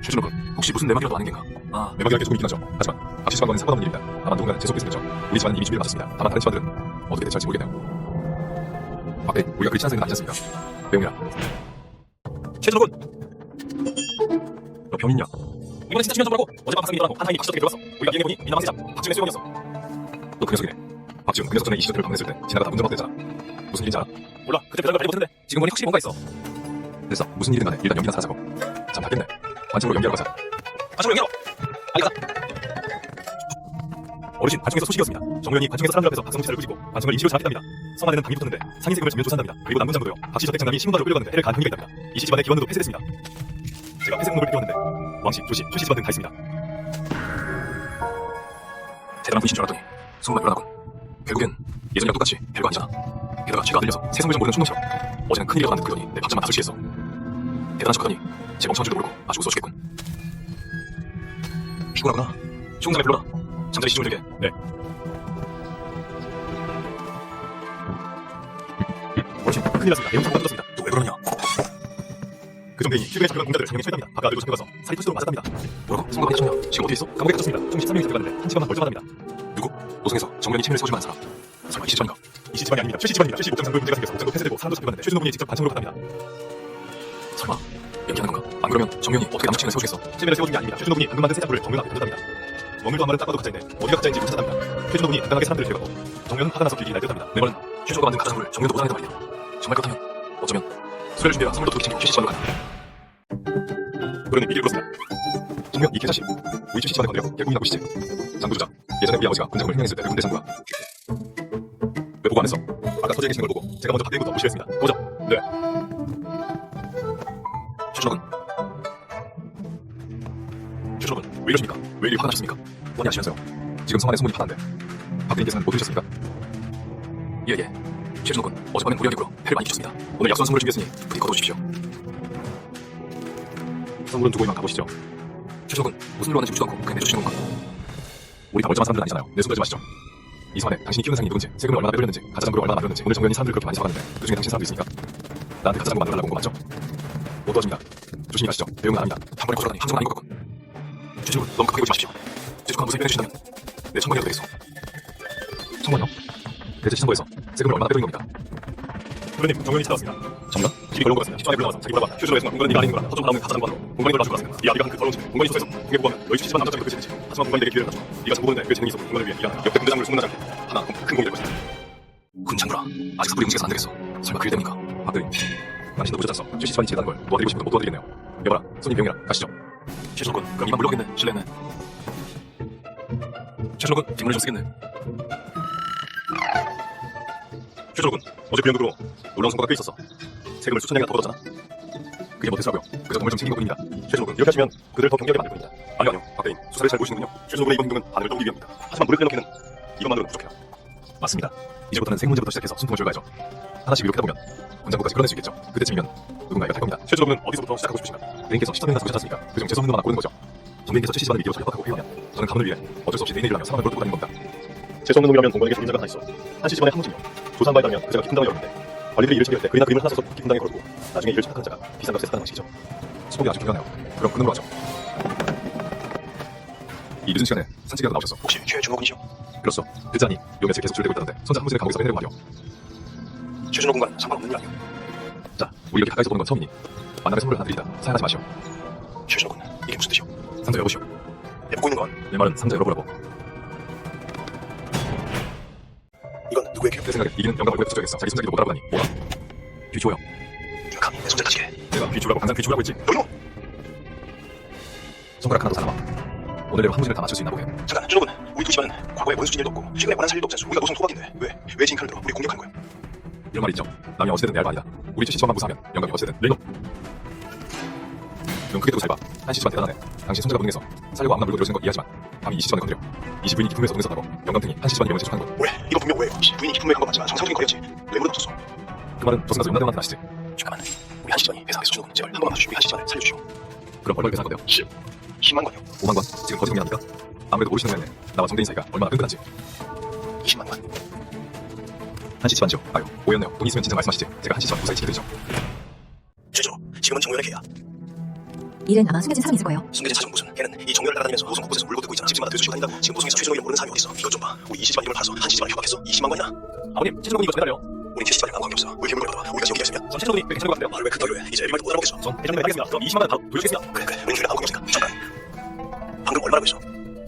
최준호군, 혹시 무슨 내막이라도 아는 겐가? 아, 내막이랄 게 조금 있긴 하죠. 하지만 박씨 집안과는 상관없는 일입니다. 다만 누군가는 재속했겠죠. 우리 집안은 이미 준비를 마쳤습니다. 다만 다른 집안들은 어떻게 대처할지 모르겠네요. 박대인, 우리가 그리 친한 사이는 아니지 않습니까? 배웅이라. 최준호군! 너 병이냐? 이번엔 진짜 중요한 정보라고. 어젯밤 박상민이 떠나고 한하인이 박씨 덕에 들어갔어. 우리가 비행해보니 이남 황세자 박지훈의 수영이었어. 너 그 녀석이네. 박지훈 그 녀석 전에 이 시절을 방문했을 때 지나가다 운전박대잖아. 무슨 일인지 알아? 몰라. 그때 배달을 알지 못했는데 지금 보니 확실히 뭔가 있어. 됐어. 무슨 일이든 간에 일단 연기나 사자고. 참 바뀌었네. 관측으로 연기하러 가자. 관측으로 연기하러! 빨리 가자. 어르신, 관측에서 소식이었습니다. 정의원이 관측에서 사람들 앞에서 박성우 지사를 꾸짖고 관측을 임시로 장악했답니다. 성안에는 당이 붙었는데 상인 세금을 지면 조사한답니다. 그리고 남문장도요. 박씨 저택 장남이 신문가로 끌려갔는데 해를 가한 혐의가 있답니다. 이씨 집안의 기원도 폐쇄됐습니다. 제가 폐쇄 공로를 띄웠는데 왕씨, 조씨, 최씨 집안 등 다 있습니다. 대단한 분이신 줄 알았더니 소문만 늘어나군. 결국엔 예전이랑 똑같이 별거 아니잖아. 게다가 죄가 안 들려서 세상을 좀 모르는 충동처럼 어제는 큰일이라도 만든 그러니 내 밥잔만 다 설치했어. 대단한 척하더니 제 멍청한 줄도 모르고 아주 웃어주겠군. 피곤하구나. 총장에 불러라. 잠자리 시중을 들게. 네. 어르신, 큰일 났습니다. 내용 사고가 터졌습니다. 너 왜 그러냐? 그 정대인이 휴게에 잡혀간 공자들 장면이 처했답니다. 바깥 아들도 잡혀가서 살이 투수로 맞았답니다. 뭐라고? 성공한 청년 지금 어디 있어? 감옥에 갇혔습니다. 총 13명이 잡혀갔는데 한 시간만 멀쩡하답니다. 누구? 노성에서 정면이 책임을 서주만 사람. 설마 이시 집안인가? 이씨 집안이 아닙니다. 최씨 집안입니다. 최씨 목장 상고에 문제가 생겨서 목장도 폐쇄되고 사람도 잡혀갔는데 최준호 군이 직접 관청으로 갔답니다. 설마 연기하는 건가? 안 그러면 정면이 어떻게 남친 책임을 세우겠어? 체면을 세워준 게 아닙니다. 최준호 군이 방금 만든 새 장부를 정면 앞에 던졌답니다. 먹물도 한 말은 닦아도 가짜인데 어디가 가짜인지 못 찾았답니다. 최준호 군이 당당하게 사람들을 데려가고 정면은 화가 나서 길기 날뛰었답니다. 내 말은 최초가 만든 가짜물을 정면도 보장했단 말이야. 정말 그렇다면 어쩌면 수레를 준비해라 선물도 도둑이 챙겨 최씨 집안으로 가는. 그러니 미리 그렇습니다. 정면 이 개자식. 우리 최씨 집안에 건드려 개꿈이나 보시지. 장부주자. 예전에 우리 아버지가 군장을 횡령했을 때 군대 장부야. 왜 보고 안 했어? 아까 서재에 계신 걸 보고 제가 먼저 박대인부터 모시려 했습니다. 보자. 네. 최준호군. 최준호군 왜 이러십니까? 왜 이리 화가 나셨습니까? 뻔히 아시면서요. 지금 성안에 소문이 파는데 박대인께서는 못 들으셨습니까? 예예. 최준호군 어젯밤엔 무리하게 굴어 패를 많이 끼쳤습니다. 오늘 약속한 선물을 준비했으니 부디 거둬주십시오. 선물은 두고 이만 가보시죠. 최준호군 무슨 일로 하는지 묻지도 않고 그냥 내주시는 건가? 우리 다 멀쩡한 사람들은 아니잖아요. 내 손 들지 마시죠. 이 성안에 당신이 키우는 상이 누군지, 세금을 얼마나 빼돌렸는지, 가짜 장부를 얼마나 만들었는지 오늘 정면이 사람들을 그렇게 많이 잡았는데 그중에 당신 사람도 있으니까 나한테 가짜 장부 만들어달라고 온 거 맞죠? 못 도와줍니다. 조심히 가시죠. 배웅은 안 합니다. 한 번에 거절하니 함정은 아닌 것 같군. 최준호군 너무 급하게 오지 마십시오. 제 조카 무사히 빼내주신다면 내 청관이라도 되겠소. 청관요? 대체 시선부에서 세금을 얼마나 빼돌린 겁니까? 그러님, 정면이 찾아왔습니다. 정관? 길이 걸려온 것 같습니다. 시청에 불러와서 자기 보라고 최준호의 순간 공간은 네가 아닌 거라 허좀 나오는 가짜 장관으로 공간이 걸어줄 것 같습니다. 이 아비가 한 그 더러운 짓을 공간이 소에서 공개 보고하면 너희 집안 남자장이 그것이 되지. 하지만 공간이 내게 기회를 가져. 네가 장보 보는데 그 재능이 있어 공간을 위해 네가 역대 군대 장부를 소문나지 않게 하나 큰 공이 될 것이다. 군 장부라 아직 섣불리 움직여서 안 되겠어. 설마 그일 때문인가? 박대인, 당신도 보셨잖소. 최씨 집안이 지혜다는 걸 도와드리고 싶어도 못 도와드리겠네요. 여봐라, 손님 병이라 가시죠. 최준호군 그럼 이만 물러가겠네. 실례네. 최준호군 뒷문을 좀 쓰겠네. 최준호군, 어제 그 연극으로 놀라운 성과가 꽤 있었어. 세금을 수천 년이나 더 걷었잖아. 그게 뭐 됐어라고요? 그저 건물 좀 챙긴 것뿐입니다. 최준호군, 이렇게 하시면 그들 더 경계하게 만들 뿐이다. 아니요, 박대인, 수사를 잘 보시는군요. 최준호군의 이번 행동은 바늘을 떠오르기 위함입니다. 하지만 물을 끓여놓기는 이것만으로는 부족해요. 맞습니다. 이제부터는 생문제부터 시작해서 숨통을 줄여가야죠. 하나씩 이렇게 하다 보면 군장부까지 끌어낼 수 있겠죠. 그때쯤이면 누군가가 탈 겁니다. 최준호군은 어디서부터 시작하고 싶으신가? 대인께서 10년이나 보셨지 않습니까? 그중 재수 없는 놈 하나 고르는 거죠. 정대인께서 최씨 집안을 미디어 협박하고 회유하면 저는 가문을 위해 어쩔 수 없이 내일 일하며 사람을 걸고 다니는 겁니다. 재수 없는 놈이라면 공간에게 존재자가 하나 있어. 한씨 집안의 한 모습이요. 조사한 바에 따르면 그자가 기품당을 열었는데 관리들이 일을 챙길 때 그이나 그림을 하나 써서 기품당에 걸고 나중에 이를 착각한 자가 비싼 값에 샀다는 방식이죠. 속이 아주 중요하네요. 그럼 끊으로 하죠. 이 늦은 시간에 산책이라도 나오셨어. 혹시 최준호군이시오? 그렇소. 듣자니 요 며칠 계속 줄대고 있다던데 손자 한 무지를 감옥에서 빼내고 말이오. 최준호군과는 상관없는 일 아니오? 자, 우리 이렇게 가까이서 보는 건 처음이니 만남의 선물을 하나 드린다. 사양하지 마시오. 최준호군, 이게 무슨 뜻이오? 상자 여보시오. 내 말은 상자 열어보라고. 이건 누구의 기록? 내 생각에 이기는 영감 얼굴에 투정했어. 자기 손자기도 못 알아보다니. 뭐가? 귀주호요. 감히 내 손자 다치게. 내가 귀주라고 항상 귀주라고 했지. 너희놈! 손가락 하나 더 살아봐. 오늘 내로 항무진을 다 맞출 수 있나 보게. 잠깐, 준호군. 우리 두 집안은 과거에 원수진 일도 없고 최근에 원한 살 일도 없지 않소. 우리가 노선 소박인데 왜 진칼을 들어 우리 공격하는 거야? 이런 말이 있죠. 남이 어찌되든 내 알바 아니다. 우리 최씨 집안만 무사하면 영감이 어찌되든 내 놈. 눈 크게 뜨고 잘 봐. 한씨 집안 대단하네. 당신 손자가 무능해서 살려고 앞나 물고 들어서는 건 이해하지만 감히 이씨 집안을 건드려. 이씨 부인이 기품에서 오면서 나고 영감 등이 한씨 집안 이름을 제촉하는 건 왜? 이거 분명 오해예요. 부인이 기품에 간건 맞지만 정상적인 거였지. 뇌물은 없었어. 그 말은 조선가서 용납대만 아시지? 잠깐만. 우리 한시 집안이 회사에서 준호군 제발 한 번만 봐주시고 우리 한시 집안을 살려주시오. 그럼 얼마를 계산한 건데요? 10만 원이요. 5만 원? 지금 거짓 공개합니까? 아무래도 모르시는 거였네. 나와 정대인 사이가 얼마나 끈끈한지. 20만 원. 한씨 집안이죠. 아유, 오였네요. 돈 있으면 진작 말씀하시지. 제가 한씨 집안 무사히 지켜드리죠. 최준호, 지금은 정면의 개야. 일은 아마 숨겨진 사람이 있을 거예요. 숨겨진 사정 무슨? 걔는 이 정면을 따라다니면서 노선 곳곳에서 물고 뜯고 있잖아. 집집마다 되수시고 다닌다고. 지금 노선에서 최준호 이름 모르는 사람이 어딨어? 이것 좀 봐. 우리 이씨 집안 이름을 팔아서 한시 집안을 협박했어. 20만 원이나. 아버님, 최준호군이 이거 좀 해달래요. 우리 최씨 집안이랑 아무 관계 없어. 왜 괴물을 받아? 우리가 지금 있으면 전 최준호군이 왜 괜찮은 것 같아요? 말을 왜 그따위로 해? 이제 애비말도 못 알아보겠어. 전 대장님에 하겠습니다. 그럼 20만 원 바로 돌려주겠습니다. 그래. 맹준이랑 아무 관계 없으니까. 잠깐. 방금 얼마라고 했어?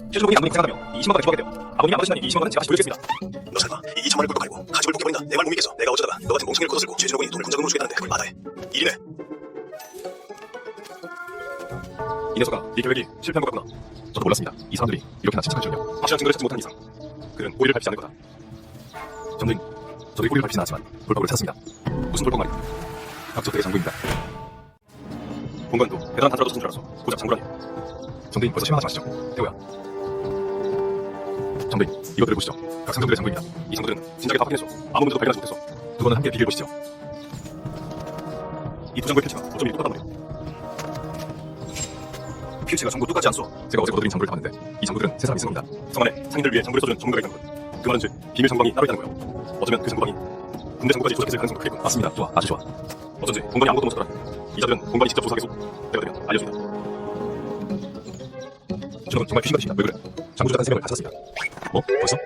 최준호군이 아버님 생각하면 이 20만 원을 주겠대요. 아버님 아버지라니 이 20만 원은 제가 다시 돌려주겠습니다. 너 설마 이 2천만 원을 꿀꺽 가지고 가집을 벗겨버린다. 내 말 못 믿겠어. 내가 어쩌다가 너 같은 멍청이를 걷어들고 최준호군이 돈을 군자금으로 주겠다는데 그걸 마다해. 일이네. 이 녀석아, 네 계획이 실패한 것 같구나. 저도 몰랐습니다. 이 사람들이 이렇게나 침착할 줄요. 확실한 증거를 찾지 못한 이상 그는 꼬리를 밟지 않을 거다. 정대인, 저도 꼬리를 밟지는 않았지만 돌파구를 찾았습니다. 무슨 돌파구 말이야? 각저택의 장부입니다. 본관도 대단한 단서라도 찾은 줄 알았어. 고작 장부라니. 정대인, 벌써 실망하지 마시죠. 태호야. 정대인, 이것들을 보시죠. 각 상점들의 장부입니다. 이 장부들은 진작에 다 확인했어. 아무 문제도 발견하지 못했어. 두 번은 함께 비교해 보시죠. 이 두 장부의 필체가 어쩜 이리 똑같단 말이야. 필체가 전부 똑같지 않소. 제가 어제 얻어드린 장부를 다 봤는데 이 장부들은 세 사람이 쓴 겁니다. 성 안에 상인들 위해 장부를 써주는 전문가가 있다는 것. 그 말은 즉 비밀 정방이 따로 있다는 거예요. 어쩌면 그 정방이 군대 정부까지 조작했을 가능성도 크겠군. 맞습니다. 좋아, 아주 좋아. 어쩐지 본관이 아무것도 못하더라. 이 자들은 본관이 직접 조사하겠소. 때가 되면 알려준다. 저는 정말 귀신같습니다. 왜 그래? 장부조 같은 생각을 다 찾았습니다. 뭐? 벌써?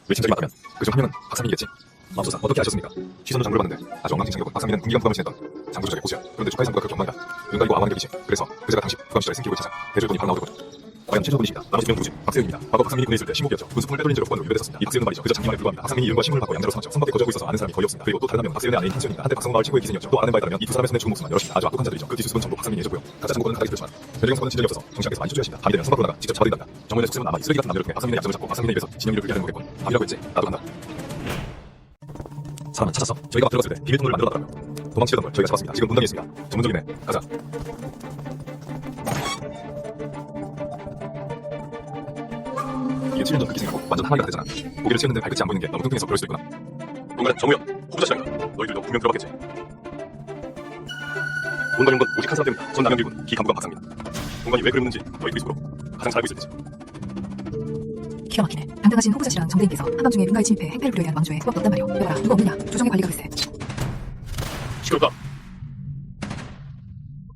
왜 진작이 맞다면 그중 한 명은 박상민이겠지. 맙소사, 어떻게 아셨습니까? 시선도 장부를 봤는데 아주 엉망진창이고 박상민은 군기관 부감을 지냈던 장부조작의 보수야. 그런데 조카의 장부가 그렇게 엉망이다. 눈 가리고 아무하는 격이지. 그래서 그제가 당시 부감 시절에 생기고 찾아 대졸돈이 바로 나오더군. 과연 최준호군이십니다. 나머지 명은 누구지? 박세윤입니다. 과거 박상민이 군에 있을 때 심호흡이었죠. 군수품을 빼돌린 죄로 권으로 유배됐습니다. 이 박세윤은 말이죠. 그저 자기만에 불과합니다. 박상민이 이름과 신분을 받고 양자로 삼았죠. 선박에 거주하고 있어서 아는 사람이 거의 없습니다. 그리고 또 다른 한 명은 박세윤의 아내인 한수연입니다. 한때 박성마을 최고의 기생이었죠. 또 아는 바에 따르면 이 두 사람의 손에 죽은 목숨은 여럿이 아주 악독한 자들이죠. 그 뒤수습은 전부 박상민이 해줬고요. 가짜 장부권은 가닥이 들었지만 변경 사건은 진전이 없어서 정치학에서 많이 초조하십니다. 밤이 되면 선박 보다가 직접 잡아들인답니다. 정문의 속셈은 아마 이 쓰레기 같은 남자를 통해 박상민의 약점을 잡고 박상민의 입에서 진영이를 불게 하는 거겠군. 밤이라고 했지? 나도 간다. 사람은 찾았어. 저희가 막 들어갔을 때 비밀 통로를 만들어놨더라고요. 도망치려던 걸 저희가 잡았습니다. 지금 문당에 있습니다. 전문적이네. 가자. 이게 7년 전 그 기생이고 완전 하나가 되잖아. 고개를 치웠는데 발끝이 안 보이는 게 너무 뚱뚱해서 그럴 수도 있구나. 본관은 정우영, 호구자씨란가. 너희들도 분명 들어봤겠지. 본관 용건 오직 한 사람 때문이다. 전 남영길군 기간부관 박상민. 본관이 왜 그랬는지 너희들이 속으로 가장 잘 알고 있을 테지. 기가 막히네. 당당하신 후보자 씨랑 정대인께서 한밤중에 민가에 침입해 행패를 부리려 한 왕조에 수밖에 없단 말이오. 여봐라, 누가 없느냐? 조정의 관리가 글쎄. 시끄럽다.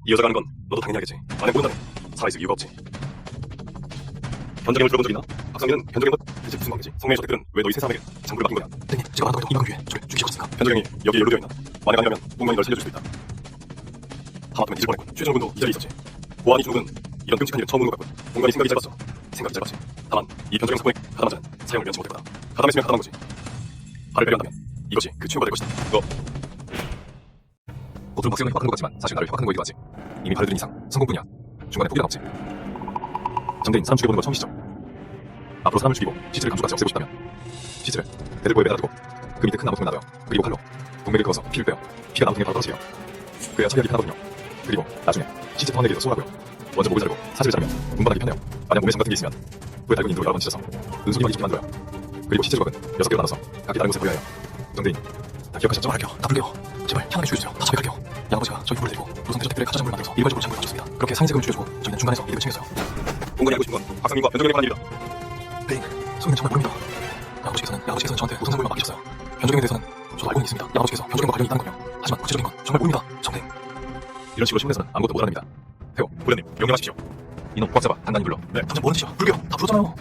이 여자가 하는 건 너도 당연히 알겠지. 만약 모른다면 살아있을 이유가 없지. 변장님을 들어본 적 있나? 박상민은 변장님과 대체 무슨 관계지? 성매의 저택들은 왜 너희 세 사람에게 장부를 맡긴 거야? 땡님, 제가 안 하고 이 방귀에 저를 죽이고 있으니까. 변장님이 여기에 연루되어 있나? 만약 아니라면 공무원이 널 살려줄 수도 있다. 하마터면 잊을 뻔했군. 최준호군도 이 자리에 있었지. 보안이 준호군 이런 끔찍한 일을 처음 보는 것 같군. 공간이 생각이 짧았어. 생각이 짧았지. 다만 이 변장형 사건의 가담자는 사용을 면치 못했구나. 가담했으면 가담한 거지. 발을 배려한다면 이것이 그 최후가 될 것이다. 너 겉으로 박세훈을 협박하는 것 같지만 사실 나를 협박하는 거이기도 하지. 이미 발을 들인 이상 성공뿐이야. 중간에 포기가 없지. 정대인 사람 죽여보는 거 처음이시죠? 앞으로 사람을 죽이고 시체를 감쪽같이 없애고 싶다면 시체를 대들보에 매달아두고 그 밑에 큰 나무통을 놔둬요. 그리고 칼로 동맥을 그어서 피를 빼요. 피가 나무통에 바로 떨어지게요. 그래야 처리하기 편하거든요. 그리고 나중에 시체 터내기 위해서 소화하고요. 먼저 목을 자르고 사슬을 자르면 운반하기 편해요. 만약 몸에 장 같은 게 있으면 불에 달군 인도로 여러 번 찢어서 은속이 깊게 만들어요. 그리고 시체 조각은 6개로 나눠서 각기 다른 곳에 보여야 해요. 정대인 다 기억하셨죠? 알게요. 다 불게요. 제발 편하게 죽여주세요. 다 자백할게요. 양아버지가 저희 불을 데리고 노선 대저택들의 가짜 장부를 만들어서 일괄적으로 장부를 가졌습니다. 그렇게 상인세금을 죽여주고 저희는 중간에서 이득을 챙겼어요. 공간이 알고 싶은 건 박상민과 변정현에 관한 일이다. 대인, 소희는 정말 모릅니다. 양아버지께서는 저한테 우선 장부를 맡기셨어요. 변정현에 대해서는 저도 알고는 있습니다. 양아버지께서 변정현과 관련이 있다는 거요. 하지만 구체적인 건 정말 모릅니다. 정대인. 이런 식으로 신문에서는 아무것도 못 알아냅니다. 태호, 부장님 명령하십시오. 이놈 꽉 잡아 단단히 불러. 네, 당장 뭐는 짓이야? 불겨. 다 불었잖아요.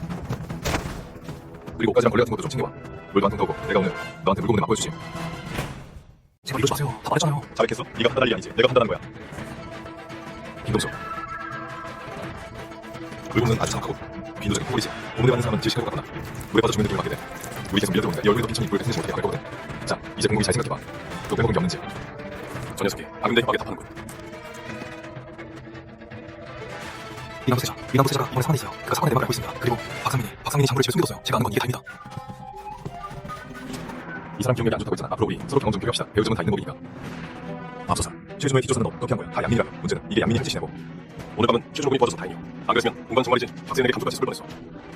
그리고 옷가지랑 걸레 같은 것도 좀 챙겨와. 물도 한 통 더오고 내가 오늘 너한테 물고문에 맡겨주지. 제발 이러지 마세요. 다 말했잖아요. 자백했어? 네가 판단할 일이 아니지. 내가 판단한 거야. 김동수. 물고문은 아주 정확하고 빈도적인 꼴이지. 고문에 맞는 사람은 질식하고 같구나. 물에 빠져 죽는 느낌을 받게 돼. 우리 계속 밀려들어오는데 이 얼굴도 빈천이 물에 뱉는 못하게 할 거거든. 자, 이제 공공이 잘 생각해봐. 또 빼먹은 게 없는지. 저 녀석이 아근대 힙하게 답하는군. 이나무 세자가 이번에 사관에 있어요. 그가 사관의 내막을 알고 있습니다. 그리고 박상민이 장부를 집에 숨겨뒀어요. 제가 아는 건 이게 다입니다. 이 사람 기억력이 안 좋다고 했잖아. 앞으로 우리 서로 경험 좀 교류합시다. 배울 점은 다 있는 법이니까. 앞서서 최준호의 뒷조사는 너 어떻게 한 거야? 다 양민이라며. 문제는 이게 양민이 한 짓이냐고. 오늘 밤은 최준호 군이 빠져서 다행이요. 안 그랬으면 공간 정말이지 박세인에게 감독까지 쓸 뻔했어.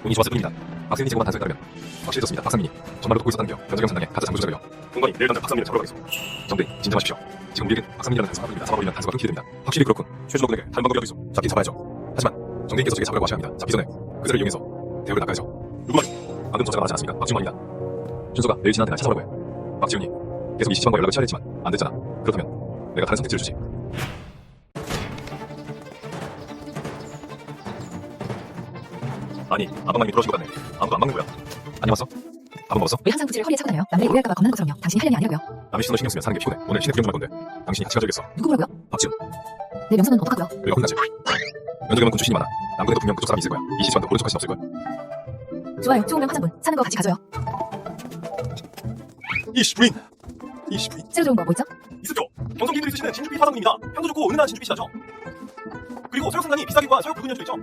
운이 좋았을 뿐입니다. 박세인이 제공한 단서에 따르면 확실해졌습니다. 박상민이 정말로 듣고 있었다는 겨. 변정현 상당의 가짜 장부 조작이요. 공관이 내일 당장 박상민을 잡으러 가겠어. 정대 진정하십시오. 지금 우리에겐 박상민이라는 단서가 보입니다. 잡아버리면 단서가 끊기게 됩니다. 확실히 그렇군. 최준호 군에게 다른 방법이라도 있어. 잡긴 잡아야죠. 하지만 정대인께서 저에게 잡으라고 하셔야 합니다. 잡기 전에 그들을 이용해서 대역을 낚아야죠. 누구 말이? 방금 저자가 말하지 않았습니까? 박지훈 말이다. 준서가 내일 진한테 날 찾아오라고 해. 박지훈이 계속 이 시방과 연락을 취하려 했지만 안 됐잖아. 그렇다면 내가 다른 선택지를 주지. 아니, 아방망이 돌아오신 것 같네. 아무도 안 막는 거야. 안녕하세요. 밥은 먹었어? 왜 항상 부지를 허리에 차고 다녀요? 남들이 오해할까봐 겁나는 것처럼요. 당신이 할 일이 아니라고요. 남의 시선을 신경 쓰면 사는 게 피곤해. 오늘 시내 구경 좀 할 건데 당신이 같이 가줘야겠어. 누구 보라고요? 박지훈. 내 명성은 어떡하고요? 내가 혼나지. 면접에만 군 출신이 많아. 남군에도 분명 그쪽 사람이 있을 거야. 이 시집안도 모른 척할 순 없을 거야. 좋아요. 좋으면 화장분 사는 거 같이 가져요. 이슈인. 새로 좋은 거 뭐 있죠? 있었죠. 경성기인들이 쓰시는 진주빛 화장품입니다. 향도 좋고 은은한 진주빛이라죠. 그리고 서역 상당히 비싸기와 서역 붉은 연주 있죠.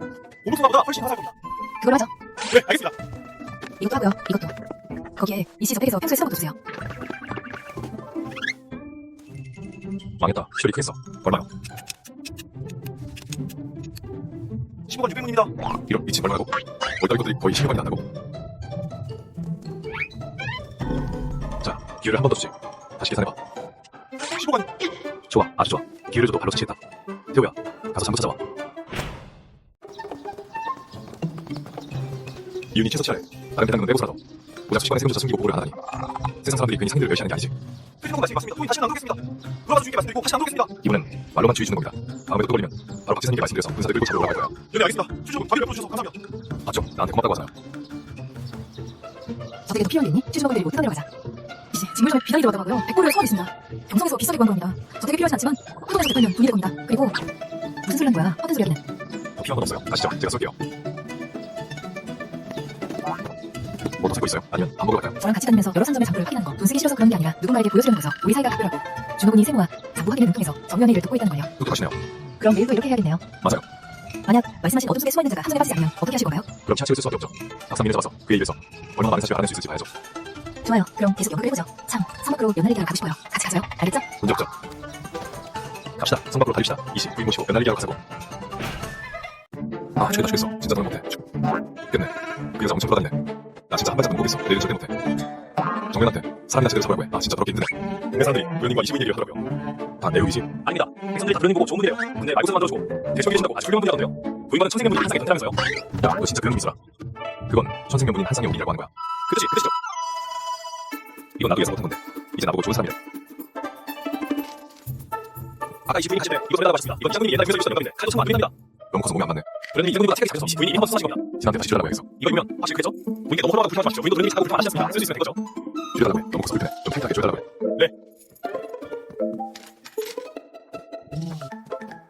오목소나보다 훨씬 화사할 겁니다. 그걸 하죠. 네, 알겠습니다. 이것도 하고요. 이것도. 거기에 이씨 저택에서 평소에 쓰던 것도 주세요. 망했다. 시절이 크겠어. 얼마요? 15만 600문입니다. 이런 미친 얼마라고? 얼따리 것들이 거의 10만이 난다고. 자, 기회를 한 번 더 주지. 다시 계산해봐. 15만. 좋아, 아주 좋아. 기회를 줘도 발로 차치했다. 태호야, 가서 장부 찾아와. 이윤이 최소 차례. 다른 배당은 내고서라도 오작 수시간에 세금조사 숨기고 보고를 하다니. 세상 사람들이 괜히 상대를 멸시하는 게 아니지. 최준호 말씀이 맞습니다. 다시는 안 돌겠습니다. 돌아가서 주인께 말씀드리고 다시 안 돌겠습니다. 이번엔 말로만 주의 주는 겁니다. 다음에 또 걸리면 바로 박 지사님께 말씀드려서 군사들 끌고 잡으러 갈 거야. 네, 알겠습니다. 최준호 다리 몇번 주셔서 감사합니다. 맞죠? 나한테 고맙다고 하잖아요. 저택에 더 필요한 게 있니? 최준호군 데리고 태산이로 가자. 이씨 직물점에 비단이 들어갔다고 하고요. 100불을 소화했습니다. 경성에서 비싸게 구한 겁니다. 저택에 필요하진 않지만 허동에서 대팔면 돈이 될 겁니다. 그리고 무슨 소리 하는 거야? 허튼 소리 하기는. 더 필요한 건 없어요. 가시죠. 제가 쏠게요. 뭐더 쓰고 있어요? 아니면 밥 먹으러 갈까요? 저랑 같이 다니면서 여러 상점의 장부를 확인하는 거. 돈 쓰기 싫어서 그런 게 아니라 누군가에게 보여주려는 거죠. 우리 사이가 각별하고 준호군이 세무와 장부 확인을 통해서 정면의 일을 돕고 있다는 거예요. 똑똑하시네요. 그럼 내일도 이렇게 해야겠네요. 맞아요. 만약 말씀하신 어둠 속에 숨어있는 자가 한눈에 빠지지 않으면 어떻게 하실 건가요? 그럼 차치를 쓸 수밖에 없죠. 박상민을 잡아서 그의 입에서 얼마나 많은 사실을 알아낼 수 있을지 봐야죠. 좋아요. 그럼 계속 연극을 해보죠. 참, 사막으로 연날리기하러 가고 싶어요. 같이 가자요. 알겠죠? 문제 없죠. 갑시다. 성 밖으로 달립시다. 20, 부인 모시고 연날리기 하러 가자고. 아, 죽겠어. 진짜 너무 못해. 죽겠네. 그 여자 엄청 돌아다니네. 나 진짜 한 발짝도 못 보겠어. 내일은 절대 못해. 정면한테 사람이나 제대로 잡으라고 해. 아, 진짜 더럽게 힘드네. 동네 사람들이 부연님과 25인 얘기를 하더라고요. 다 내 의지? 아닙니다. 백성들이 다 부연님 보고 좋은 분이에요. 근데 말고서 만들어주고 대처에 계신다고 아주 훌륭한 분이라던데요. 부인과는 천생연분이 한 쌍이 된다면서요. 야, 너 진짜 그런 놈 있어라. 그건 천생연분인 한 쌍의 우리라고 하는 거야. 그 뜻이죠. 이건 나도 예상 못한 건데 이제 나보고 좋은 사람이래. 아까 20분이 가시네. 이거 전에다 말했습니다. 이건 짱님이 옛날 교에서 주셨던 영감인데 칼도 참안 됩니다. 너무 커서 몸이 안 맞네. 그런데 이 정도가 책에 작아서 20분이 한번 쓰신 겁니다. 지한테 다시 주려고 해서 이거 보면 확실히 그죠? 본인께 너무 허락하고 불편하지 마십시오. 본인도 그런 얘기 자꾸 불편 안 하셨습니다. 쓸 수 있으면 된 거죠. 줄여달라고 해. 너무 커서 불편해. 좀 타이트하게 줄여달라고 해. 네.